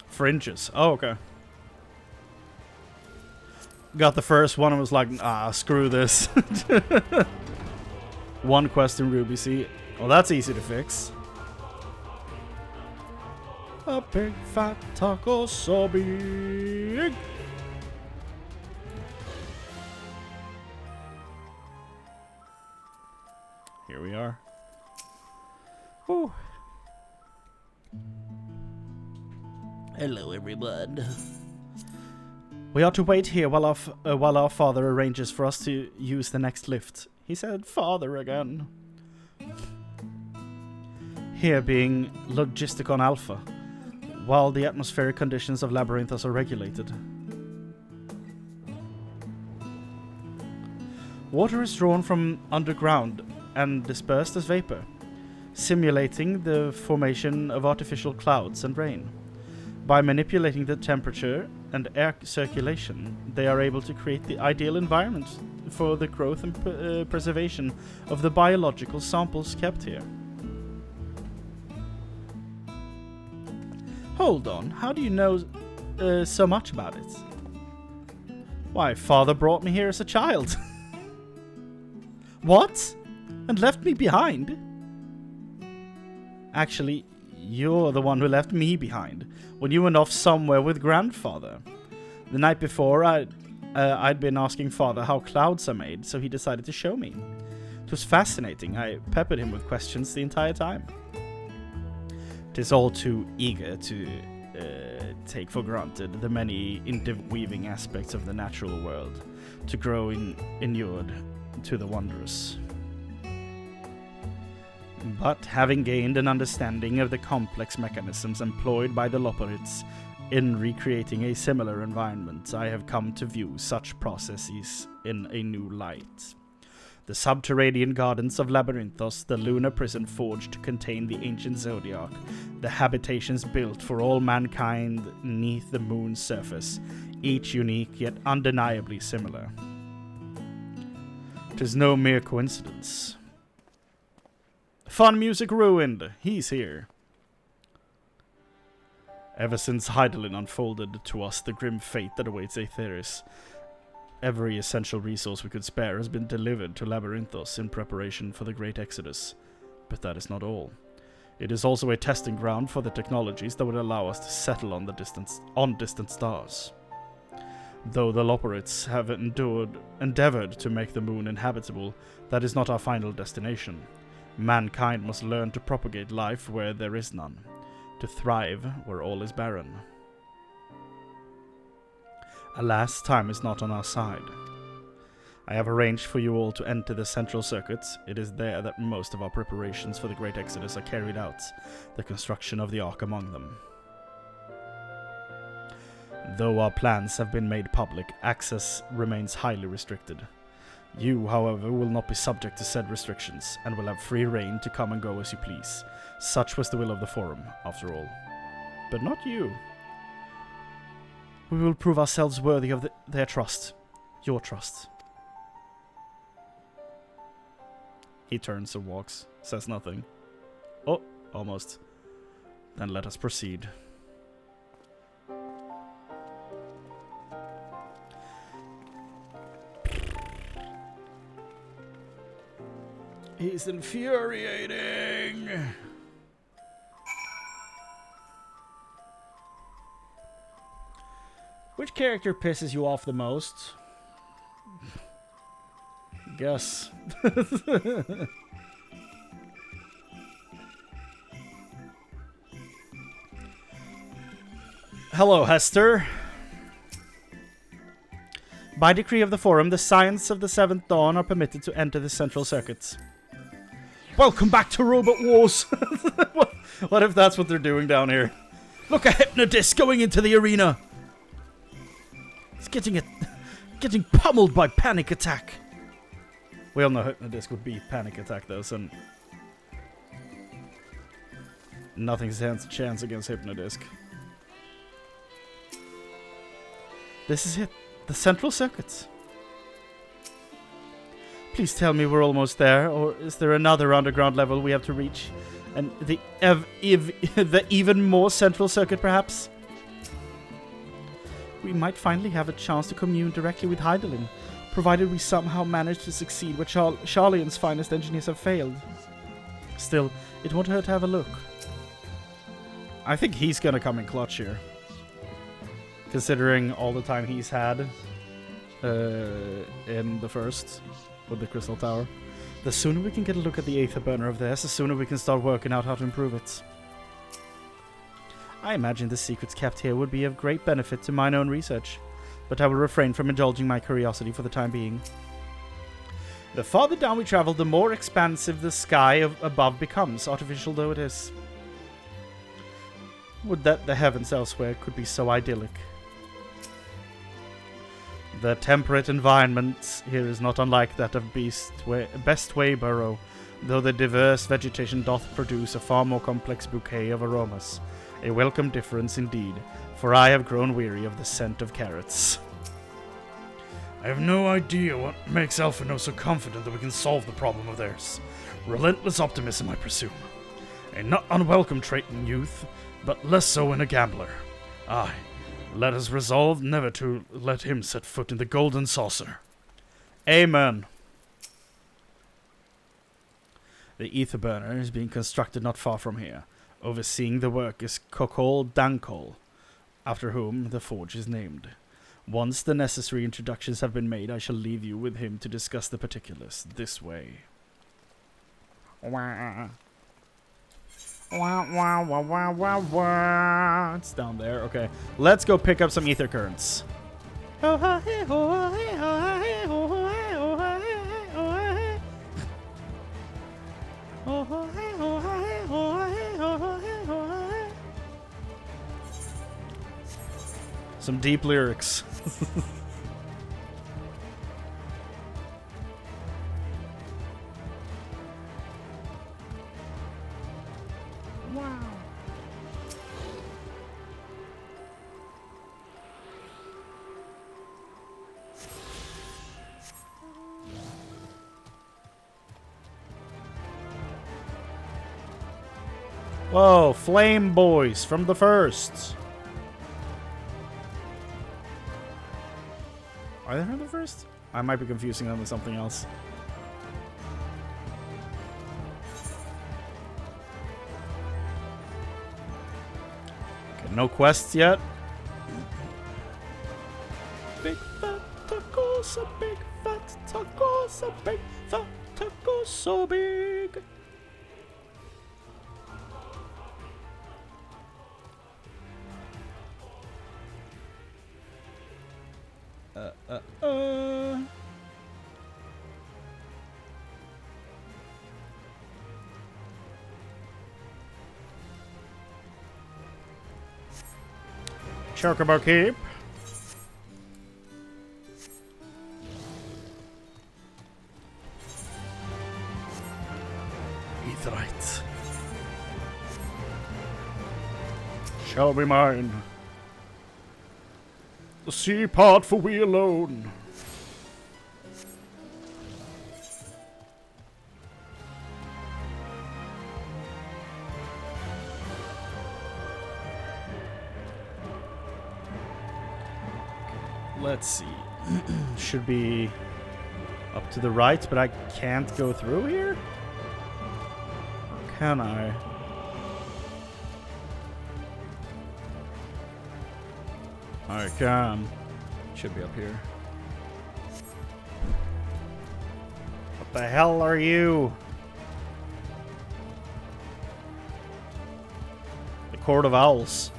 Fringes. Oh, okay. Got the first one and was like, ah, screw this. One quest in Ruby Sea. Well, that's easy to fix. A big fat taco so big. Here we are. Whew. Hello, everyone. We are to wait here while our father arranges for us to use the next lift. He said father again. Here being Logisticon Alpha, while the atmospheric conditions of Labyrinthos are regulated. Water is drawn from underground and dispersed as vapor, simulating the formation of artificial clouds and rain. By manipulating the temperature and air circulation, they are able to create the ideal environment for the growth and preservation of the biological samples kept here. Hold on, how do you know so much about it? Why, father brought me here as a child. What? And left me behind? Actually, you're the one who left me behind when you went off somewhere with grandfather. The night before, I'd been asking father how clouds are made, so he decided to show me. It was fascinating. I peppered him with questions the entire time. It is all too eager to take for granted the many interweaving aspects of the natural world, to grow inured to the wondrous. But having gained an understanding of the complex mechanisms employed by the Loporits in recreating a similar environment, I have come to view such processes in a new light. The subterranean gardens of Labyrinthos, the lunar prison forged to contain the ancient zodiac, the habitations built for all mankind neath the moon's surface, each unique yet undeniably similar. 'Tis no mere coincidence. Fun music ruined. He's here. Ever since Hydaelyn unfolded to us the grim fate that awaits Aetheris, every essential resource we could spare has been delivered to Labyrinthos in preparation for the Great Exodus. But that is not all. It is also a testing ground for the technologies that would allow us to settle on distant stars. Though the Loporits have endeavored to make the moon inhabitable, that is not our final destination. Mankind must learn to propagate life where there is none, to thrive where all is barren. Alas, time is not on our side. I have arranged for you all to enter the central circuits. It is there that most of our preparations for the Great Exodus are carried out, the construction of the Ark among them. Though our plans have been made public, access remains highly restricted. You, however, will not be subject to said restrictions, and will have free reign to come and go as you please. Such was the will of the Forum, after all. But not you. We will prove ourselves worthy of their trust. Your trust. He turns and walks, says nothing. Oh, almost. Then let us proceed. He's infuriating. Which character pisses you off the most? guess. Hello, Hester. By decree of the Forum, the Science of the Seventh Dawn are permitted to enter the central circuits. Welcome back to Robot Wars! What if that's what they're doing down here? Look, a Hypnodisc going into the arena! It's getting pummeled by Panic Attack. We all know Hypnodisc would beat Panic Attack though, so nothing stands a chance against Hypnodisc. This is it. The central circuits. Please tell me we're almost there, or is there another underground level we have to reach? And the even more central circuit, perhaps? We might finally have a chance to commune directly with Heidelin, provided we somehow manage to succeed where Charlian's finest engineers have failed. Still, it won't hurt to have a look. I think he's gonna come in clutch here. Considering all the time he's had in the first with the Crystal Tower. The sooner we can get a look at the Aether burner of theirs, the sooner we can start working out how to improve it. I imagine the secrets kept here would be of great benefit to mine own research, but I will refrain from indulging my curiosity for the time being. The farther down we travel, the more expansive the sky above becomes, artificial though it is. Would that the heavens elsewhere could be so idyllic. The temperate environment here is not unlike that of Bestway Burrow, though the diverse vegetation doth produce a far more complex bouquet of aromas. A welcome difference indeed, for I have grown weary of the scent of carrots. I have no idea what makes Alphino so confident that we can solve the problem of theirs. Relentless optimism, I presume. A not unwelcome trait in youth, but less so in a gambler. Aye. Let us resolve never to let him set foot in the golden saucer. Amen. The ether burner is being constructed not far from here. Overseeing the work is Kokol Dankol, after whom the forge is named. Once the necessary introductions have been made, I shall leave you with him to discuss the particulars. This way. Wah. Wah, wah, wah, wah, wah, wah. It's down there. Okay. Let's go pick up some ether currents. Some deep lyrics. Wow. Whoa, Flame Boys from the first. Are they from the first? I might be confusing them with something else. Okay, no quests yet. Big fat taco, so big fat taco, so big fat taco, so big. Chocobo Keep. Etherite. Shall be mine. The sea part for we alone. Let's see. Should be up to the right, but I can't go through here? Or can I? I can. Should be up here. The hell are you? The Court of Owls.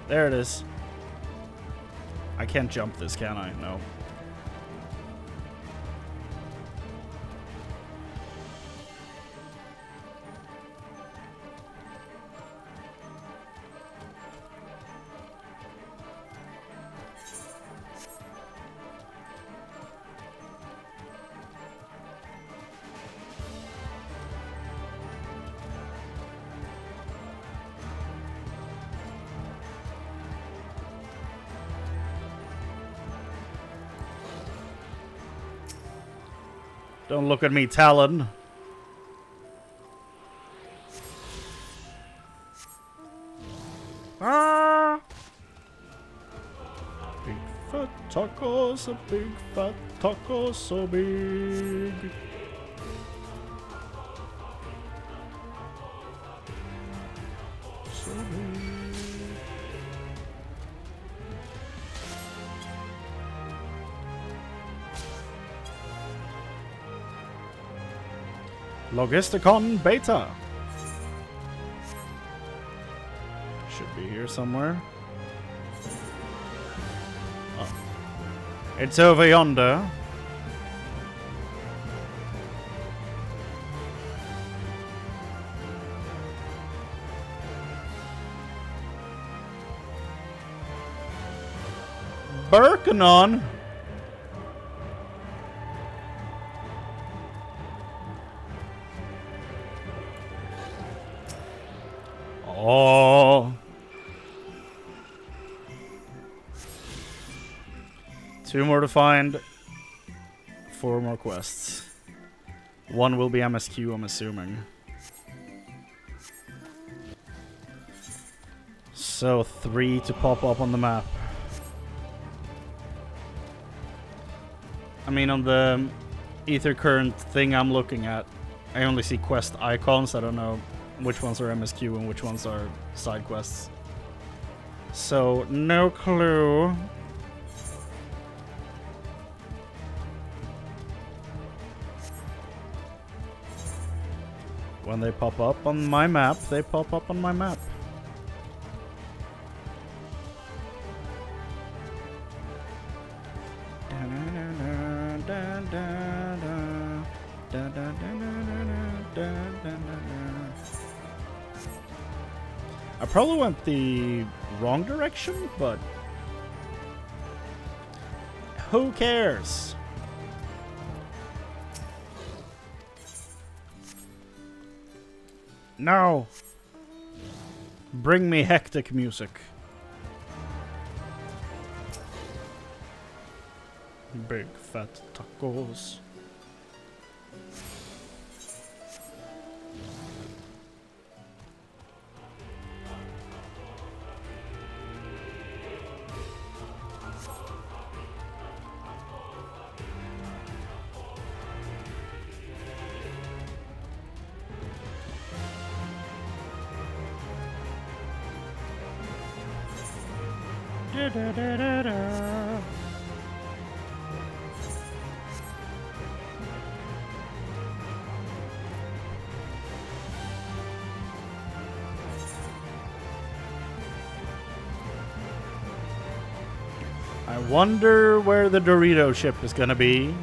There it is. I can't jump this, can I? No. Don't look at me, Talon. Ah! Big fat tacos, a big fat taco so big. So big. Logisticon Beta. Should be here somewhere. Oh. It's over yonder. Birkenon. Oh. 2 more to find. 4 more quests. 1 will be MSQ, I'm assuming. So 3 to pop up on the map. I mean, on the ether current thing I'm looking at, I only see quest icons. I don't know which ones are MSQ and which ones are side quests. So, no clue. When they pop up on my map, they pop up on my map. I probably went the wrong direction, but who cares? No. Bring me hectic music. Big fat tacos. I wonder where the Dorito ship is gonna be.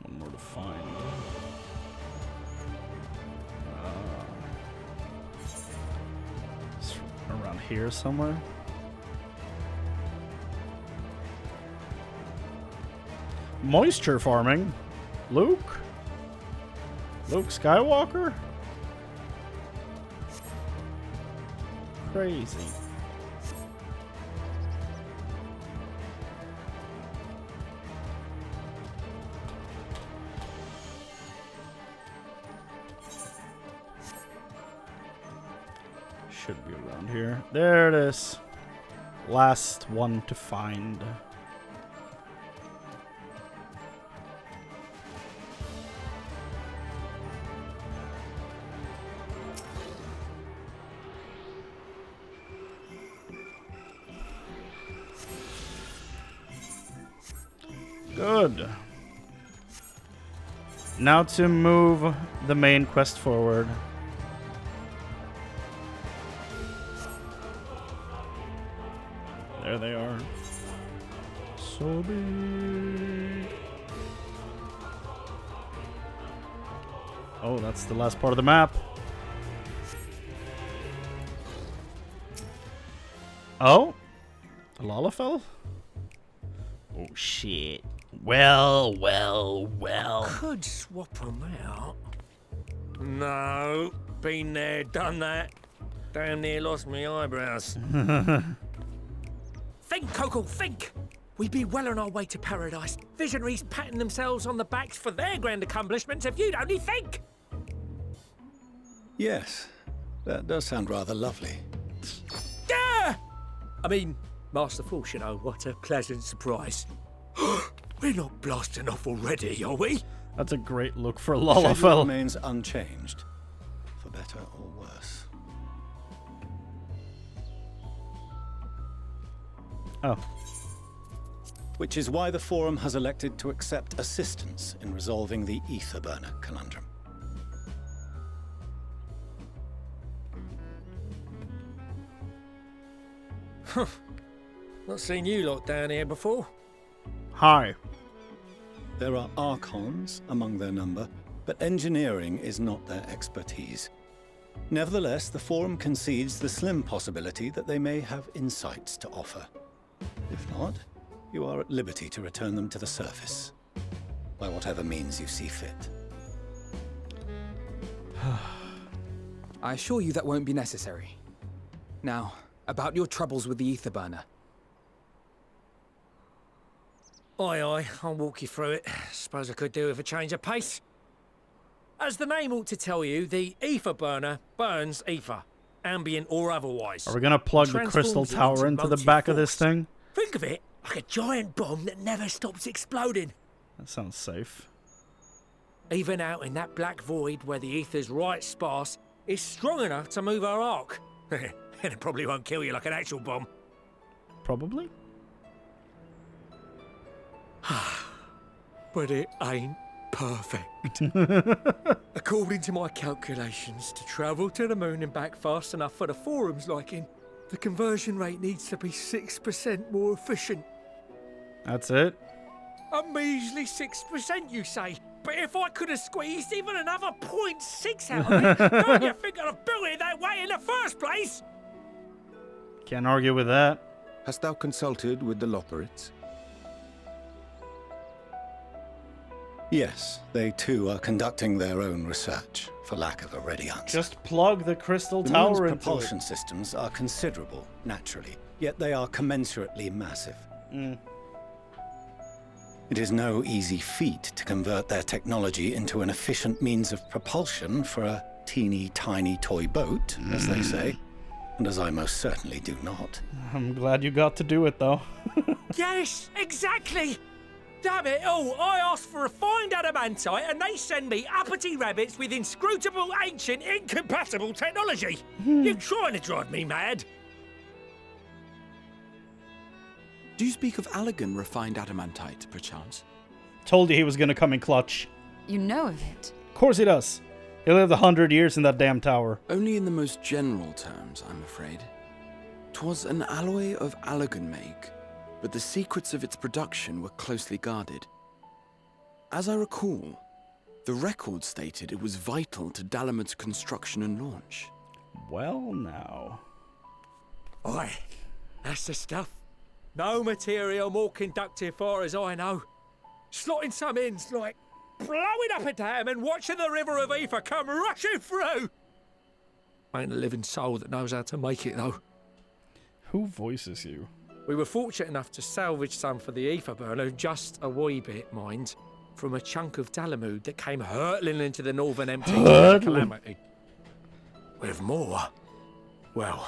One more to find. It's around here somewhere. Moisture farming? Luke? Luke Skywalker? Crazy. Should be around here. There it is. Last one to find. Good. Now to move the main quest forward. There they are. So big. Oh, that's the last part of the map. Oh? A Lalafell? Oh, shit. Well. Could swap them out. No. Been there, done that. Damn near lost my eyebrows. Think, Coco, think! We'd be well on our way to paradise. Visionaries patting themselves on the backs for their grand accomplishments if you'd only think! Yes, that does sound rather lovely. Yeah! I mean, masterful, you know, what a pleasant surprise. We're not blasting off already, are we? That's a great look for The schedule Lalafell. remains unchanged, for better or worse. Oh. Which is why the Forum has elected to accept assistance in resolving the ether burner conundrum. Not seen you lot down here before. Hi. There are Archons among their number, but engineering is not their expertise. Nevertheless, the Forum concedes the slim possibility that they may have insights to offer. If not, you are at liberty to return them to the surface, by whatever means you see fit. I assure you that won't be necessary. Now, about your troubles with the ether burner. Aye, I'll walk you through it. Suppose I could do with a change of pace. As the name ought to tell you, the ether burner burns ether, ambient or otherwise. Are we gonna plug the crystal tower into the back of this thing? Think of it like a giant bomb that never stops exploding. That sounds safe. Even out in that black void where the ether's right sparse, it's strong enough to move our arc. And it probably won't kill you like an actual bomb. Probably. But it ain't perfect. According to my calculations, to travel to the moon and back fast enough for the Forum's liking, the conversion rate needs to be 6% more efficient. That's it? A measly 6%, you say? But if I could have squeezed even another 0.6 out of it, don't you think I'd have built it that way in the first place? Can't argue with that. Hast thou consulted with the Loperites? Yes, they too are conducting their own research, for lack of a ready answer. Just plug the crystal The tower moon's into propulsion it. systems are considerable, naturally, yet they are commensurately massive. It is no easy feat to convert their technology into an efficient means of propulsion for a teeny tiny toy boat, as they say, and as I most certainly do not. I'm glad you got to do it, though. Yes, exactly! Damn it all, I asked for refined adamantite and they send me uppity rabbits with inscrutable, ancient, incompatible technology! You're trying to drive me mad! Do you speak of Allegan refined adamantite, perchance? Told you he was gonna come in clutch. You know of it? Of course he does. He lived 100 years in that damn tower. Only in the most general terms, I'm afraid. 'Twas an alloy of Allegan make, but the secrets of its production were closely guarded. As I recall, the record stated it was vital to Dalamud's construction and launch. Well, now. Aye, that's the stuff. No material more conductive far as I know. Slotting some ends like blowing up a dam and watching the river of ether come rushing through. Ain't a living soul that knows how to make it though. Who voices you? We were fortunate enough to salvage some for the ether burner, just a wee bit, mind, from a chunk of Dalamud that came hurtling into the northern empty calamity. With more, Well,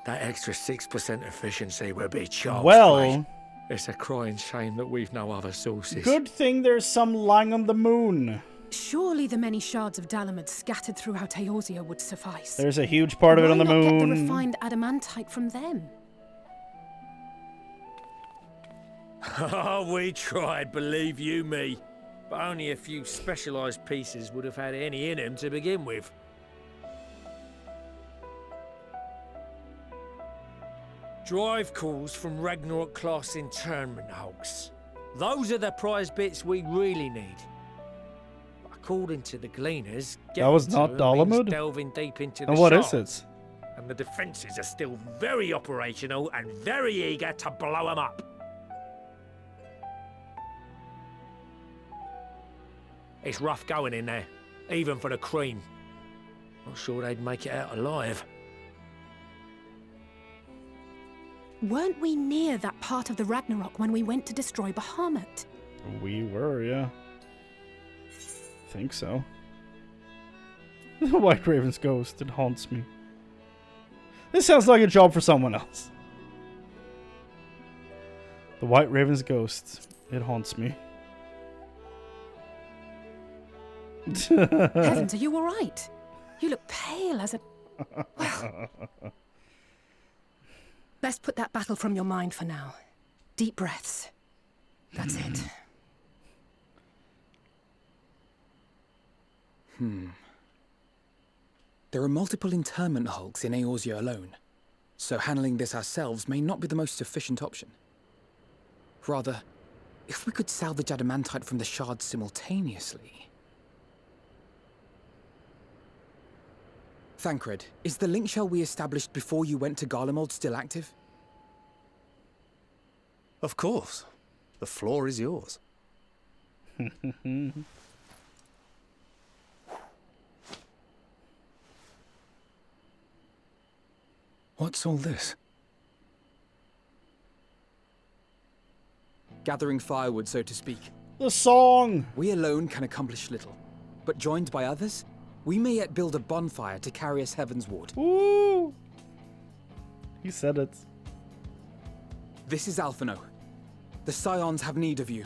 that extra 6% efficiency will be charged. Well, it's a crying shame that we've no other sources. good thing there's some lying on the moon. Surely the many shards of Dalamud scattered throughout Eorzea would suffice. There's a huge part of it on the Why not get the moon. refined adamantite from them? Oh, we tried, believe you me. But only a few specialised pieces would have had any in them to begin with. Drive calls from Ragnarok-class internment hulks. Those are the prize bits we really need. According to the gleaners, That was not Dalamud? delving deep into the And what is shards. it? And the defences are still very operational and very eager to blow them up. It's rough going in there, even for the Chrane. Not sure they'd make it out alive. Weren't we near that part of the Ragnarok when we went to destroy Bahamut? We were, yeah. Think so. The White Raven's ghost, it haunts me. This sounds like a job for someone else. The White Raven's ghost, it haunts me. Heavens, are you alright? You look pale as a... Well, best put that battle from your mind for now. Deep breaths. That's it. There are multiple internment hulks in Eorzea alone, so handling this ourselves may not be the most efficient option. Rather, if we could salvage adamantite from the shards simultaneously... Thancred, is the link shell we established before you went to Garlemald still active? Of course. The floor is yours. What's all this? Gathering firewood, so to speak. The song! We alone can accomplish little, but joined by others, we may yet build a bonfire to carry us heavensward. Ooh! He said it. This is Alphino. The Scions have need of you.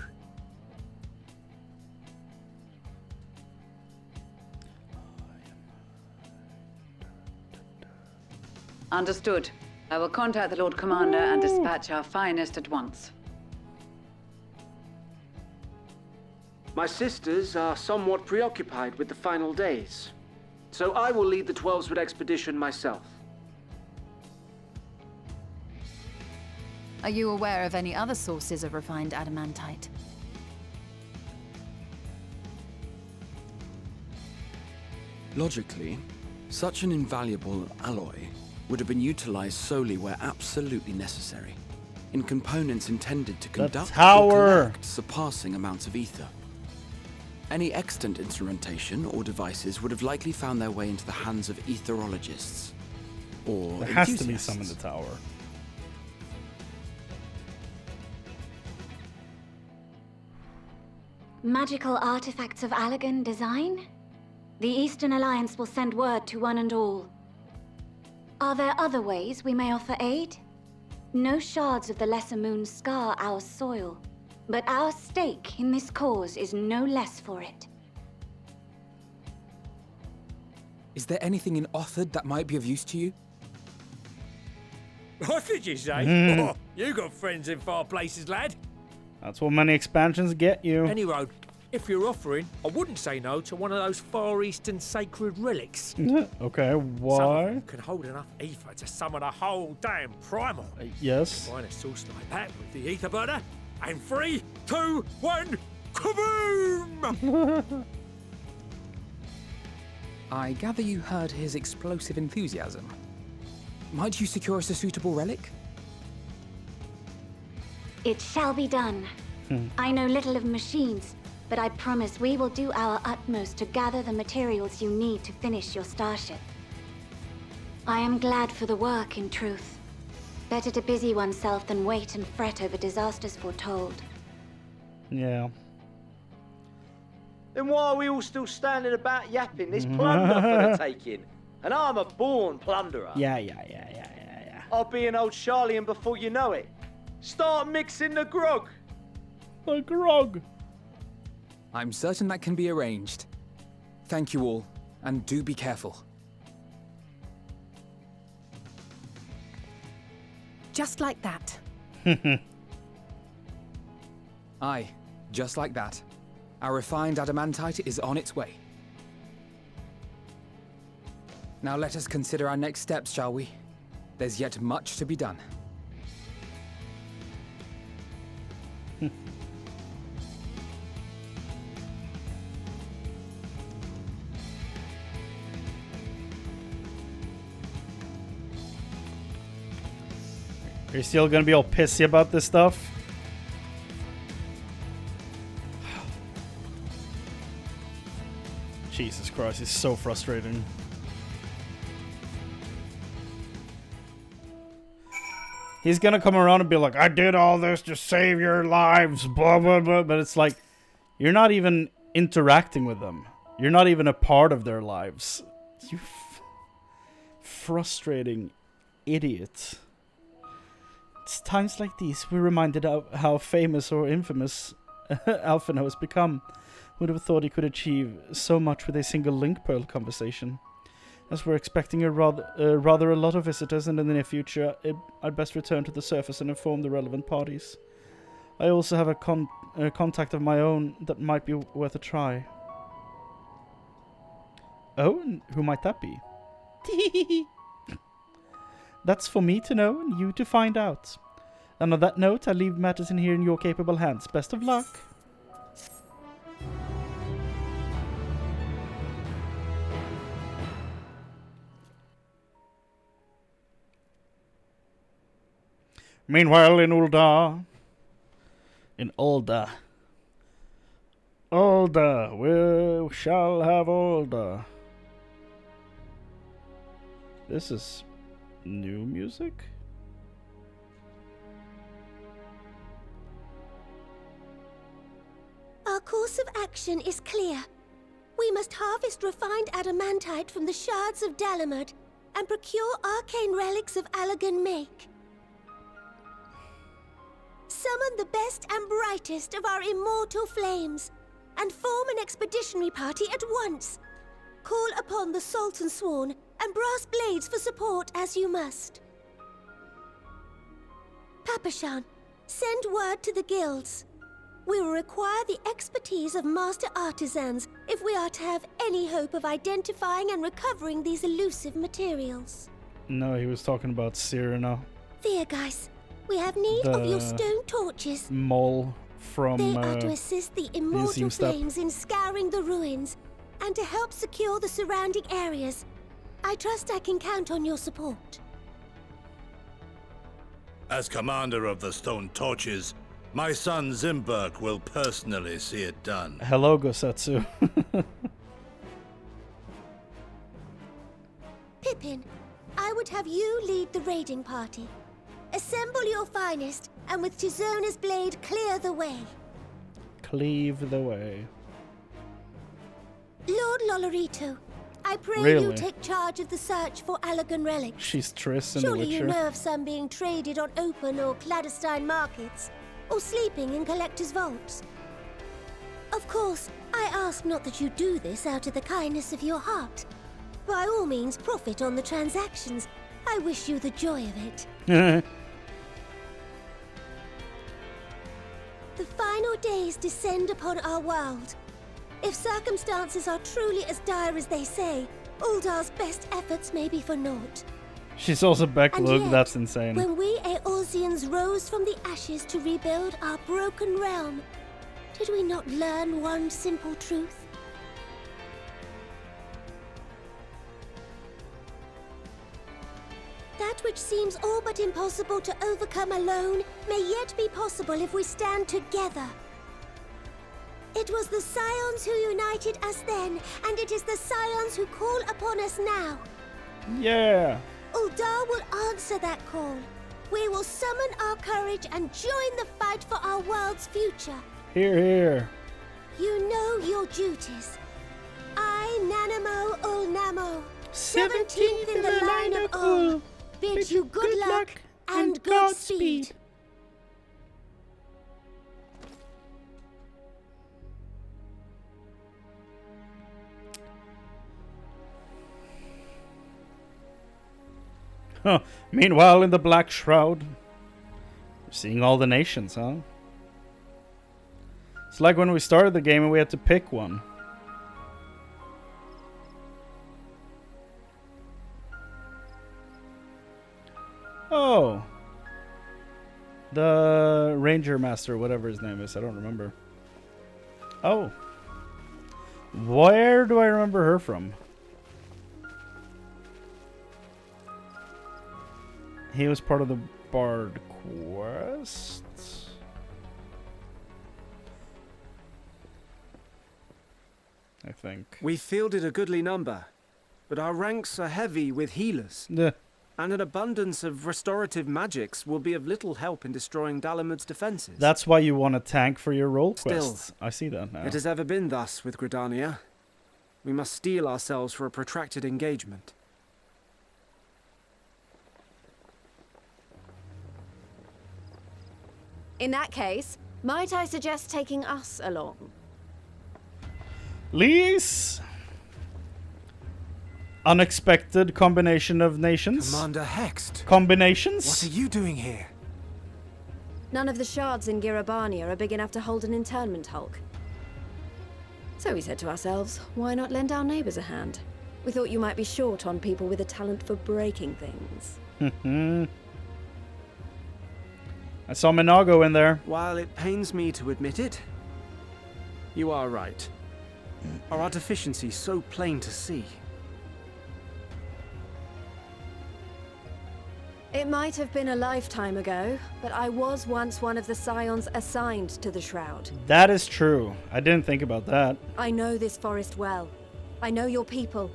Understood. I will contact the Lord Commander and dispatch our finest at once. My sisters are somewhat preoccupied with the final days, so I will lead the 12-Sword expedition myself. Are you aware of any other sources of refined adamantite? Logically, such an invaluable alloy would have been utilized solely where absolutely necessary, in components intended to conduct or collect surpassing amounts of ether. Any extant instrumentation or devices would have likely found their way into the hands of etherologists, or There has to be some in the tower. Magical artifacts of Allagan design? The Eastern Alliance will send word to one and all. Are there other ways we may offer aid? No shards of the Lesser Moon scar our soil, but our stake in this cause is no less for it. Is there anything in Othard that might be of use to you? What did you say? Oh, you got friends in far places, lad. That's what many expansions get you. Anyway, if you're offering, I wouldn't say no to one of those Far Eastern sacred relics. Okay, Some of why? them can hold enough ether to summon a whole damn primal. Yes. Find a source like that with the ether burner, and 3, 2, 1, kaboom! I gather you heard his explosive enthusiasm. Might you secure us a suitable relic? It shall be done. I know little of machines, but I promise we will do our utmost to gather the materials you need to finish your starship. I am glad for the work, in truth. Better to busy oneself than wait and fret over disasters foretold. Yeah. Then why are we all still standing about yapping? There's plunder for the taking. and I'm a born plunderer. Yeah. I'll be an old Charlian before you know it. Start mixing the grog. The grog. I'm certain that can be arranged. Thank you all, and do be careful. Just like that. Aye, just like that. Our refined adamantite is on its way. Now let us consider our next steps, shall we? There's yet much to be done. Are you still gonna be all pissy about this stuff? Jesus Christ, it's so frustrating. He's gonna come around and be like, I did all this to save your lives, blah, blah, blah. But it's like, you're not even interacting with them. You're not even a part of their lives. You frustrating idiot. It's times like these we're reminded of how famous or infamous Alphino has become. Would have thought he could achieve so much with a single link pearl conversation. As we're expecting rather a lot of visitors in the near future, I'd best return to the surface and inform the relevant parties. I also have a contact of my own that might be worth a try. Oh, and who might that be? That's for me to know and you to find out. And on that note, I leave matters in here in your capable hands. Best of luck. Meanwhile, in Ulda. Ulda, we shall have Ulda. This is new music? Our course of action is clear. We must harvest refined adamantite from the shards of Dalamud and procure arcane relics of Allagan make. Summon the best and brightest of our immortal flames and form an expeditionary party at once. Call upon the Sultan Sworn and brass blades for support as you must. Papashan, send word to the guilds. We will require the expertise of master artisans if we are to have any hope of identifying and recovering these elusive materials. No, he was talking about Cyrano. There, guys. We have need of your stone torches. Mole from they are to assist the immortal flames in scouring the ruins and to help secure the surrounding areas. I trust I can count on your support. As commander of the Stone Torches, my son Zimberg will personally see it done. Hello, Gosetsu. Pippin, I would have you lead the raiding party. Assemble your finest, and with Tizona's blade, clear the way. Cleave the way. Lord Lolorito, I pray you take charge of the search for Allagan relics. She's Triss in Surely The Witcher. You know of some being traded on open or clandestine markets, or sleeping in collectors' vaults. Of course, I ask not that you do this out of the kindness of your heart. By all means, profit on the transactions. I wish you the joy of it. The final days descend upon our world. If circumstances are truly as dire as they say, Uldar's best efforts may be for naught. She's also back. And Look, yet, that's insane. When we Eorzeans rose from the ashes to rebuild our broken realm, did we not learn one simple truth? That which seems all but impossible to overcome alone may yet be possible if we stand together. It was the Scions who united us then, and it is the Scions who call upon us now. Yeah. Uldar will answer that call. We will summon our courage and join the fight for our world's future. Here, here. You know your duties. I, Nanamo Ulnamo. 17th in the line of all, bid you good luck and Godspeed. Huh. Meanwhile, in the Black Shroud, we're seeing all the nations, huh? It's like when we started the game and we had to pick one. Oh. The Ranger Master, whatever his name is, I don't remember. Oh. Where do I remember her from? He was part of the Bard Quest? I think. We fielded a goodly number, but our ranks are heavy with healers. Yeah. And an abundance of restorative magics will be of little help in destroying Dalamud's defenses. That's why you want a tank for your role Still, quests. I see that now. It has ever been thus with Gridania. We must steel ourselves for a protracted engagement. In that case, might I suggest taking us along? Lease? Unexpected combination of nations? Commander Hext. Combinations? What are you doing here? None of the shards in Girabania are big enough to hold an internment hulk. So we said to ourselves, why not lend our neighbors a hand? We thought you might be short on people with a talent for breaking things. I saw Minago in there. While it pains me to admit it, you are right. Our deficiency so plain to see. It might have been a lifetime ago, but I was once one of the scions assigned to the Shroud. That is true. I didn't think about that. I know this forest well. I know your people.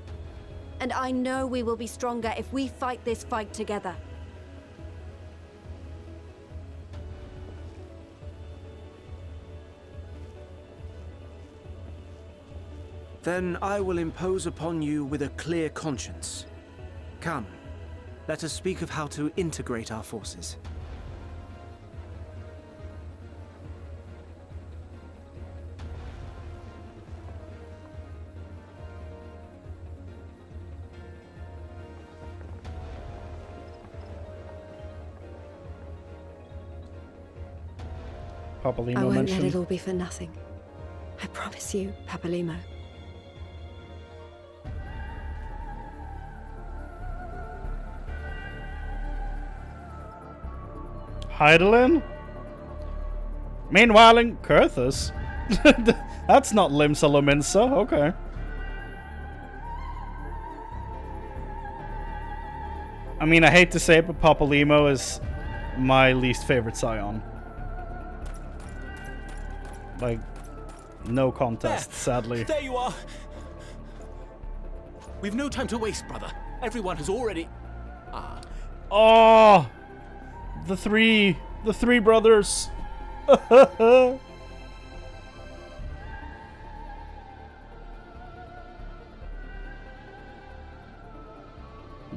And I know we will be stronger if we fight this fight together. Then I will impose upon you with a clear conscience. Come, let us speak of how to integrate our forces. Papalimo I won't mentioned. let it all be for nothing. I promise you, Papalimo. Heidelin? Meanwhile in Kurthus? That's not Limsa Lominsa, okay. I mean, I hate to say it, but Papalimo is my least favorite scion. Like, no contest, sadly. There you are. We've no time to waste, brother. Everyone has already... Oh! The three brothers.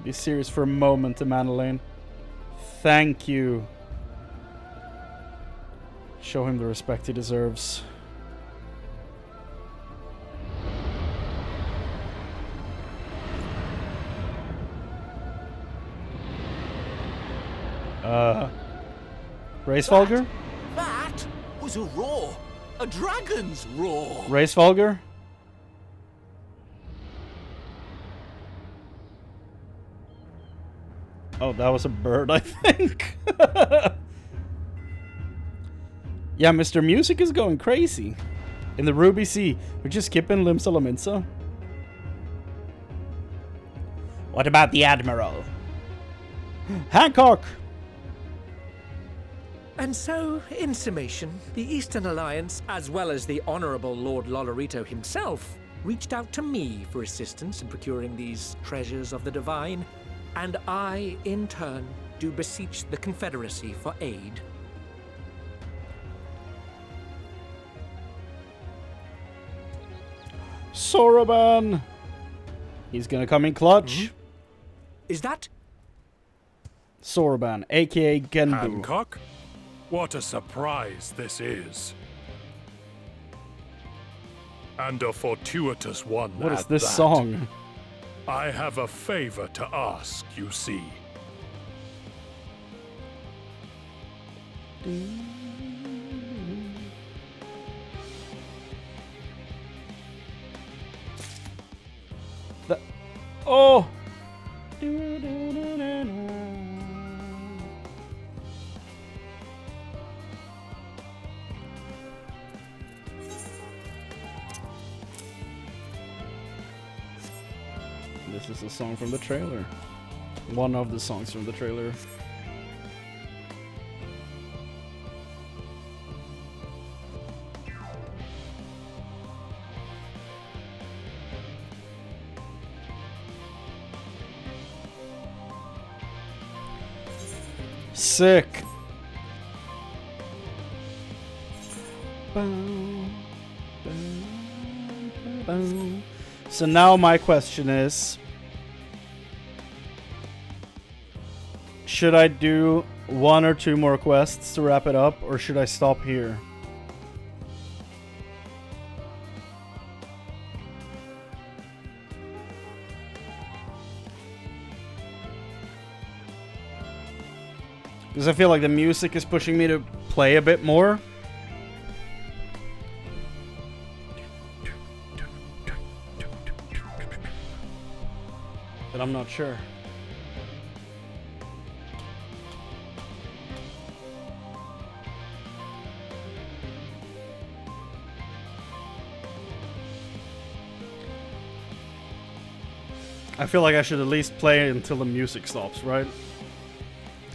Be serious for a moment, Emmanuel. Thank you. Show him the respect he deserves. Race Vulgar? That was a roar. A dragon's roar. Race Vulgar? Oh, that was a bird, I think. Yeah, Mr. Music is going crazy. In the Ruby Sea, we're just skipping Limsa Lominsa. What about the Admiral? Hancock! And so, in summation, the Eastern Alliance, as well as the Honorable Lord Lolorito himself, reached out to me for assistance in procuring these treasures of the divine, and I, in turn, do beseech the Confederacy for aid. Soroban! He's gonna come in clutch. Is that... Sorban, aka Genbu. Hancock? What a surprise this is. And a fortuitous one. What is at this that. song? I have a favor to ask, you see. Oh! This is a song from the trailer. One of the songs from the trailer. Sick. So now my question is, should I do 1 or 2 more quests to wrap it up, or should I stop here? Because I feel like the music is pushing me to play a bit more. But I'm not sure. I feel like I should at least play until the music stops, right?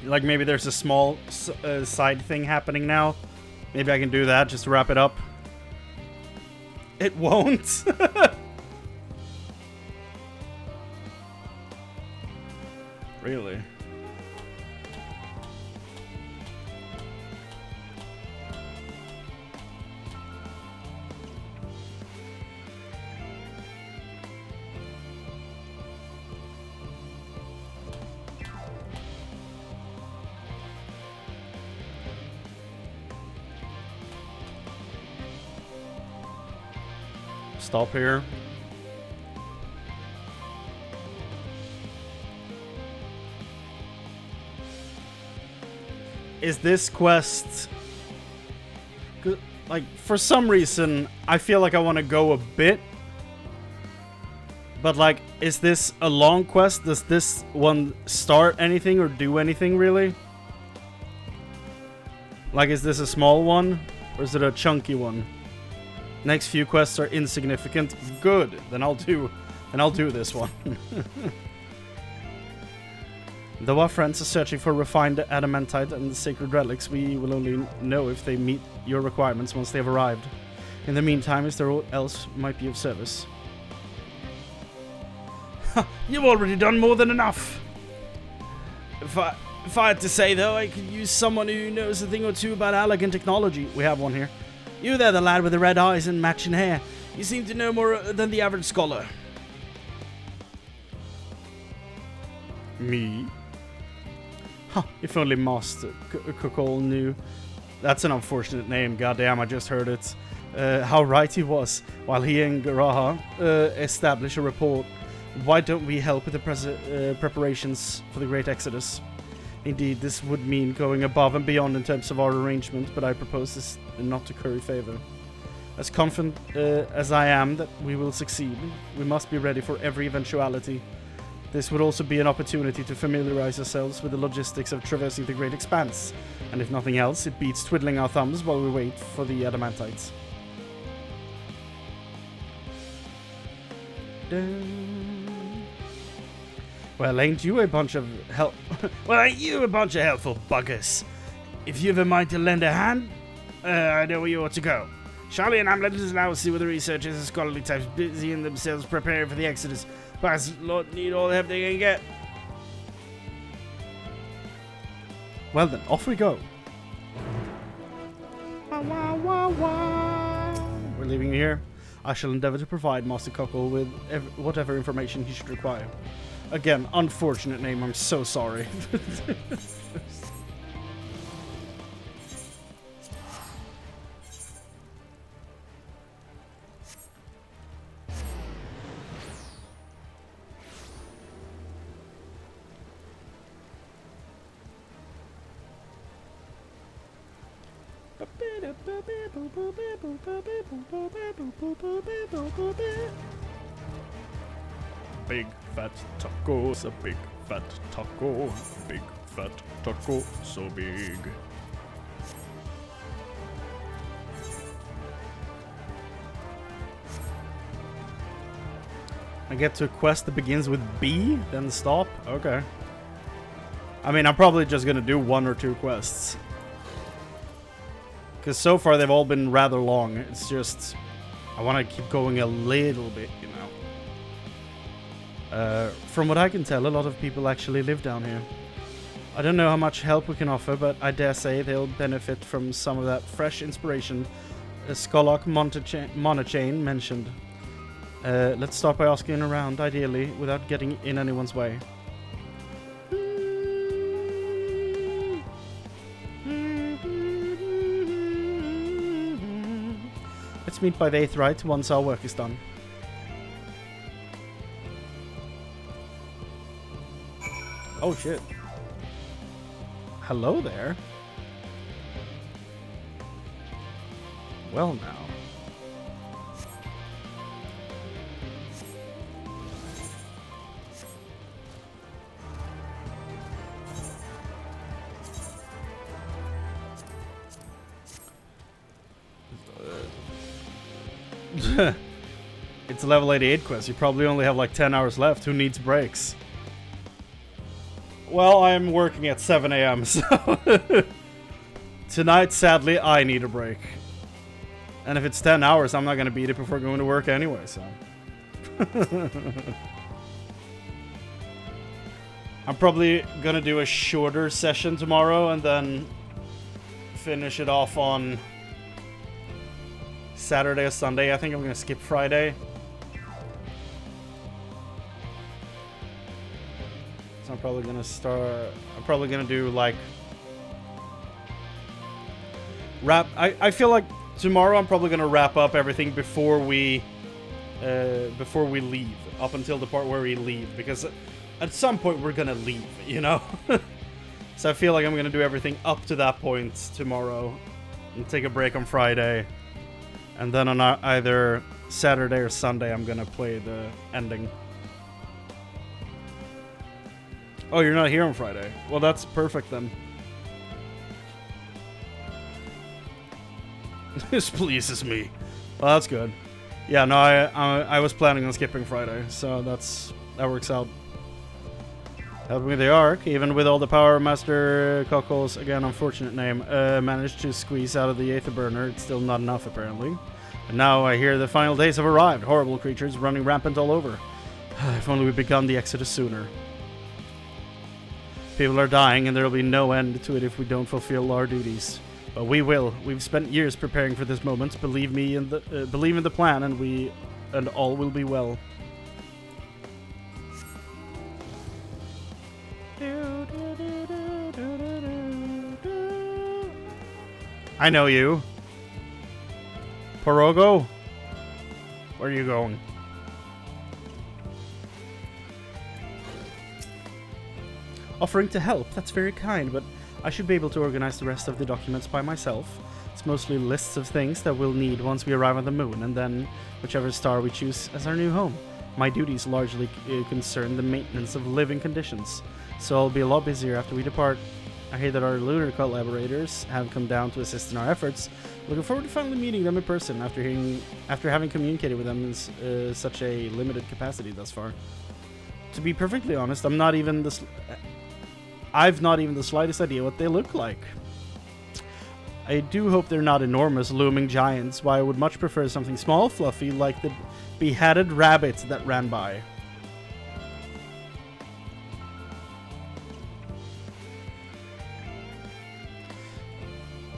Like maybe there's a small side thing happening now. Maybe I can do that just to wrap it up. It won't. Really? Stop here. Is this quest... Like, for some reason, I feel like I want to go a bit. But, like, is this a long quest? Does this one start anything or do anything, really? Like, is this a small one? Or is it a chunky one? Next few quests are insignificant. Good. Then I'll do this one. Though our friends are searching for refined adamantite and sacred relics, we will only know if they meet your requirements once they have arrived. In the meantime, is there aught else might be of service? You've already done more than enough. If I had to say, though, I could use someone who knows a thing or two about elegant technology. We have one here. You there, the lad with the red eyes and matching hair. You seem to know more than the average scholar. Me? Huh, if only Master Kukol knew. That's an unfortunate name, goddamn, I just heard it. How right he was. While he and Garaha establish a report, why don't we help with the preparations for the Great Exodus? Indeed, this would mean going above and beyond in terms of our arrangement, but I propose this not to curry favor. As confident as I am that we will succeed, we must be ready for every eventuality. This would also be an opportunity to familiarize ourselves with the logistics of traversing the Great Expanse, and if nothing else, it beats twiddling our thumbs while we wait for the adamantites. Well, ain't you a bunch of helpful buggers? If you've a mind to lend a hand, I know where you ought to go. Charlie and Hamlet is now see where the researchers and scholarly types busy in themselves preparing for the Exodus. But Lord need all the help they can get. Well then, off we go. We're leaving here. I shall endeavor to provide Master Cockle with whatever information he should require. Again, unfortunate name, I'm so sorry. Big fat tacos, a big fat taco, big fat taco, so big. I get to a quest that begins with B, then stop? Okay. I mean, I'm probably just gonna do 1 or 2 quests. Because so far they've all been rather long. It's just, I want to keep going a little bit, you know. From what I can tell, a lot of people actually live down here. I don't know how much help we can offer, but I dare say they'll benefit from some of that fresh inspiration Skolok Monochain mentioned. Let's start by asking around, ideally, without getting in anyone's way. Let's meet by the Aetheryte once our work is done. Oh shit. Hello there. Well now. It's a level 88 quest. You probably only have like 10 hours left. Who needs breaks? Well, I'm working at 7 AM, so... Tonight, sadly, I need a break. And if it's 10 hours, I'm not going to beat it before going to work anyway, so... I'm probably going to do a shorter session tomorrow and then finish it off on Saturday or Sunday. I think I'm going to skip Friday. So I'm probably going to start... I'm probably going to do, like... I feel like tomorrow I'm probably going to wrap up everything before we leave. Up until the part where we leave. Because at some point we're going to leave, you know? So I feel like I'm going to do everything up to that point tomorrow. And take a break on Friday. And then on either Saturday or Sunday I'm going to play the ending. Oh, you're not here on Friday? Well, that's perfect then. This pleases me. Well, that's good. Yeah, no, I was planning on skipping Friday, so that works out. Helping with the Ark, even with all the power, Master Cockles, again, unfortunate name, managed to squeeze out of the Aether Burner. It's still not enough, apparently. And now I hear the final days have arrived. Horrible creatures running rampant all over. If only we'd begun the exodus sooner. People are dying, and there will be no end to it if we don't fulfill our duties. But we will. We've spent years preparing for this moment. Believe in the plan, and all will be well. I know you. Porogo? Where are you going? Offering to help, that's very kind, but I should be able to organize the rest of the documents by myself. It's mostly lists of things that we'll need once we arrive on the moon, and then whichever star we choose as our new home. My duties largely concern the maintenance of living conditions, so I'll be a lot busier after we depart. I hear that our lunar collaborators have come down to assist in our efforts. Looking forward to finally meeting them in person after having communicated with them in such a limited capacity thus far. To be perfectly honest, I've not even the slightest idea what they look like. I do hope they're not enormous looming giants, while I would much prefer something small, fluffy, like the beheaded rabbits that ran by.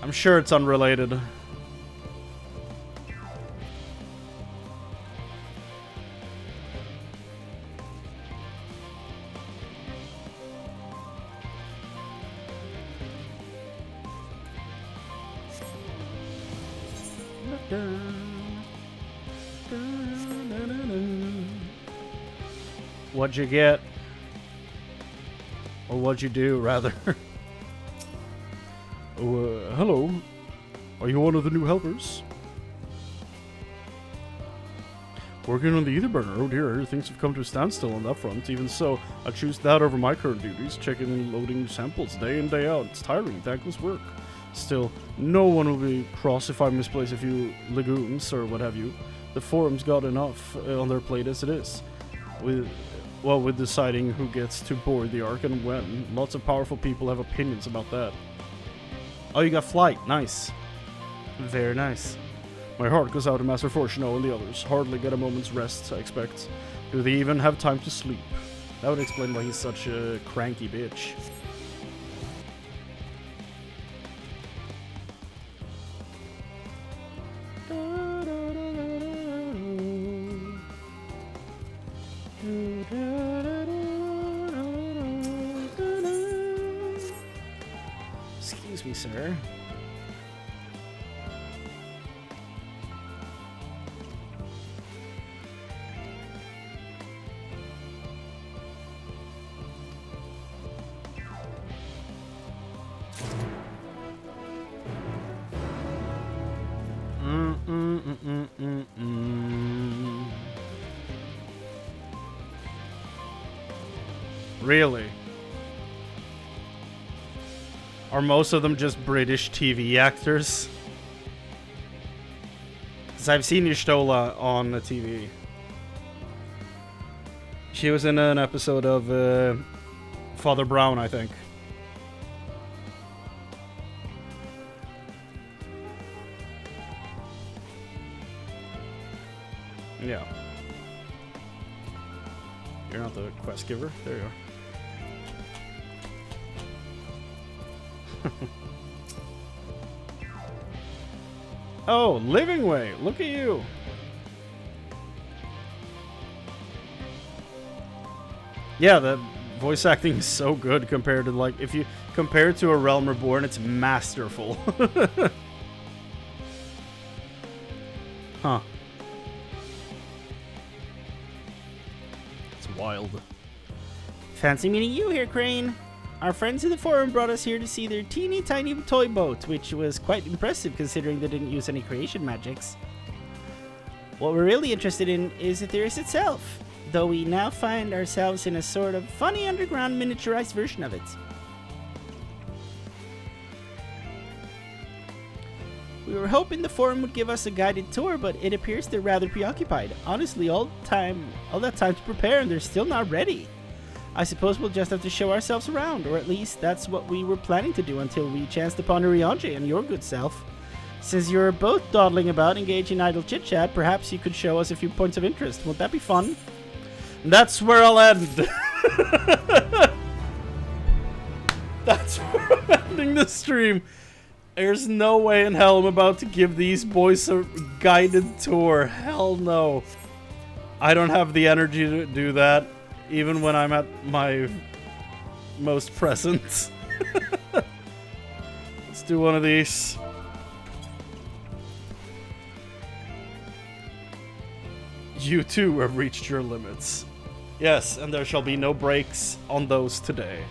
I'm sure it's unrelated. What'd you get? Or what'd you do, rather? Oh, hello. Are you one of the new helpers? Working on the Ether Burner. Oh dear, things have come to a standstill on that front. Even so, I choose that over my current duties, checking and loading samples day in, day out. It's tiring, thankless work. Still, no one will be cross if I misplace a few legumes or what have you. The forum's got enough on their plate as it is. With deciding who gets to board the Ark and when. Lots of powerful people have opinions about that. Oh, you got flight. Nice. Very nice. My heart goes out to Master Fortuno and the others. Hardly get a moment's rest, I expect. Do they even have time to sleep? That would explain why he's such a cranky bitch. Excuse me, sir. Really? Are most of them just British TV actors? Because I've seen Y'shtola on the TV. She was in an episode of Father Brown, I think. Yeah. You're not the quest giver? There you are. Oh, Living Way! Look at you! Yeah, the voice acting is so good compared to, like, if you compare it to A Realm Reborn, it's masterful. Huh. It's wild. Fancy meeting you here, Chrane. Our friends in the forum brought us here to see their teeny tiny toy boat, which was quite impressive considering they didn't use any creation magics. What we're really interested in is the Theris itself, though we now find ourselves in a sort of funny underground miniaturized version of it. We were hoping the forum would give us a guided tour, but it appears they're rather preoccupied. Honestly, all that time to prepare and they're still not ready. I suppose we'll just have to show ourselves around, or at least that's what we were planning to do until we chanced upon Urianger and your good self. Since you're both dawdling about, engaged in idle chit-chat, perhaps you could show us a few points of interest. Won't that be fun? That's where I'll end. That's where I'm ending the stream. There's no way in hell I'm about to give these boys a guided tour. Hell no. I don't have the energy to do that, even when I'm at my most present. Let's do one of these. You too have reached your limits. Yes, and there shall be no breaks on those today.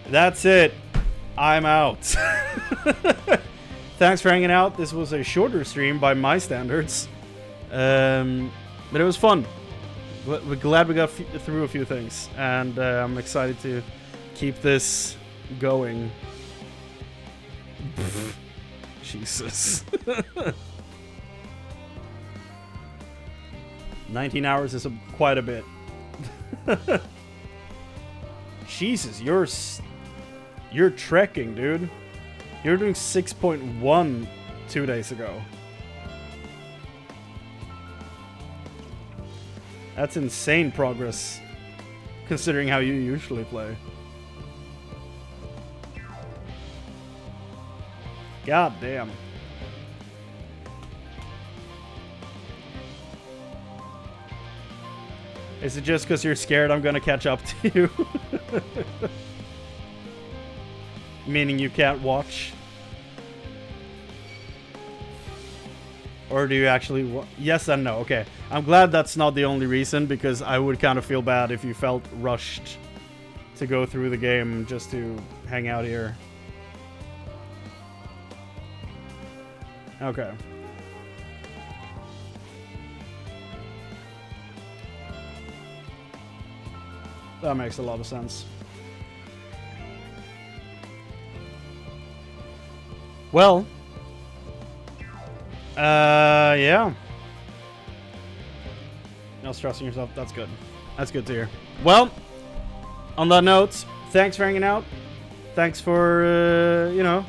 That's it. I'm out. Thanks for hanging out. This was a shorter stream by my standards. But it was fun. We're glad we got through a few things. And I'm excited to keep this going. Jesus. 19 hours is quite a bit. Jesus, you're trekking, dude. You're doing 6.1 2 days ago. That's insane progress, considering how you usually play. God damn. Is it just because you're scared I'm gonna catch up to you? Meaning you can't watch? Or do you actually... Yes and no. Okay. I'm glad that's not the only reason, because I would kind of feel bad if you felt rushed to go through the game just to hang out here. Okay. That makes a lot of sense. Well, yeah. No stressing yourself. That's good. That's good to hear. Well, on that note, thanks for hanging out. Thanks for, you know,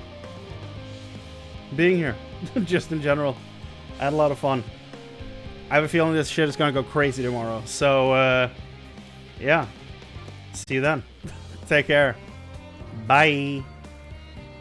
being here. Just in general. I had a lot of fun. I have a feeling this shit is gonna go crazy tomorrow. So, yeah. See you then. Take care. Bye.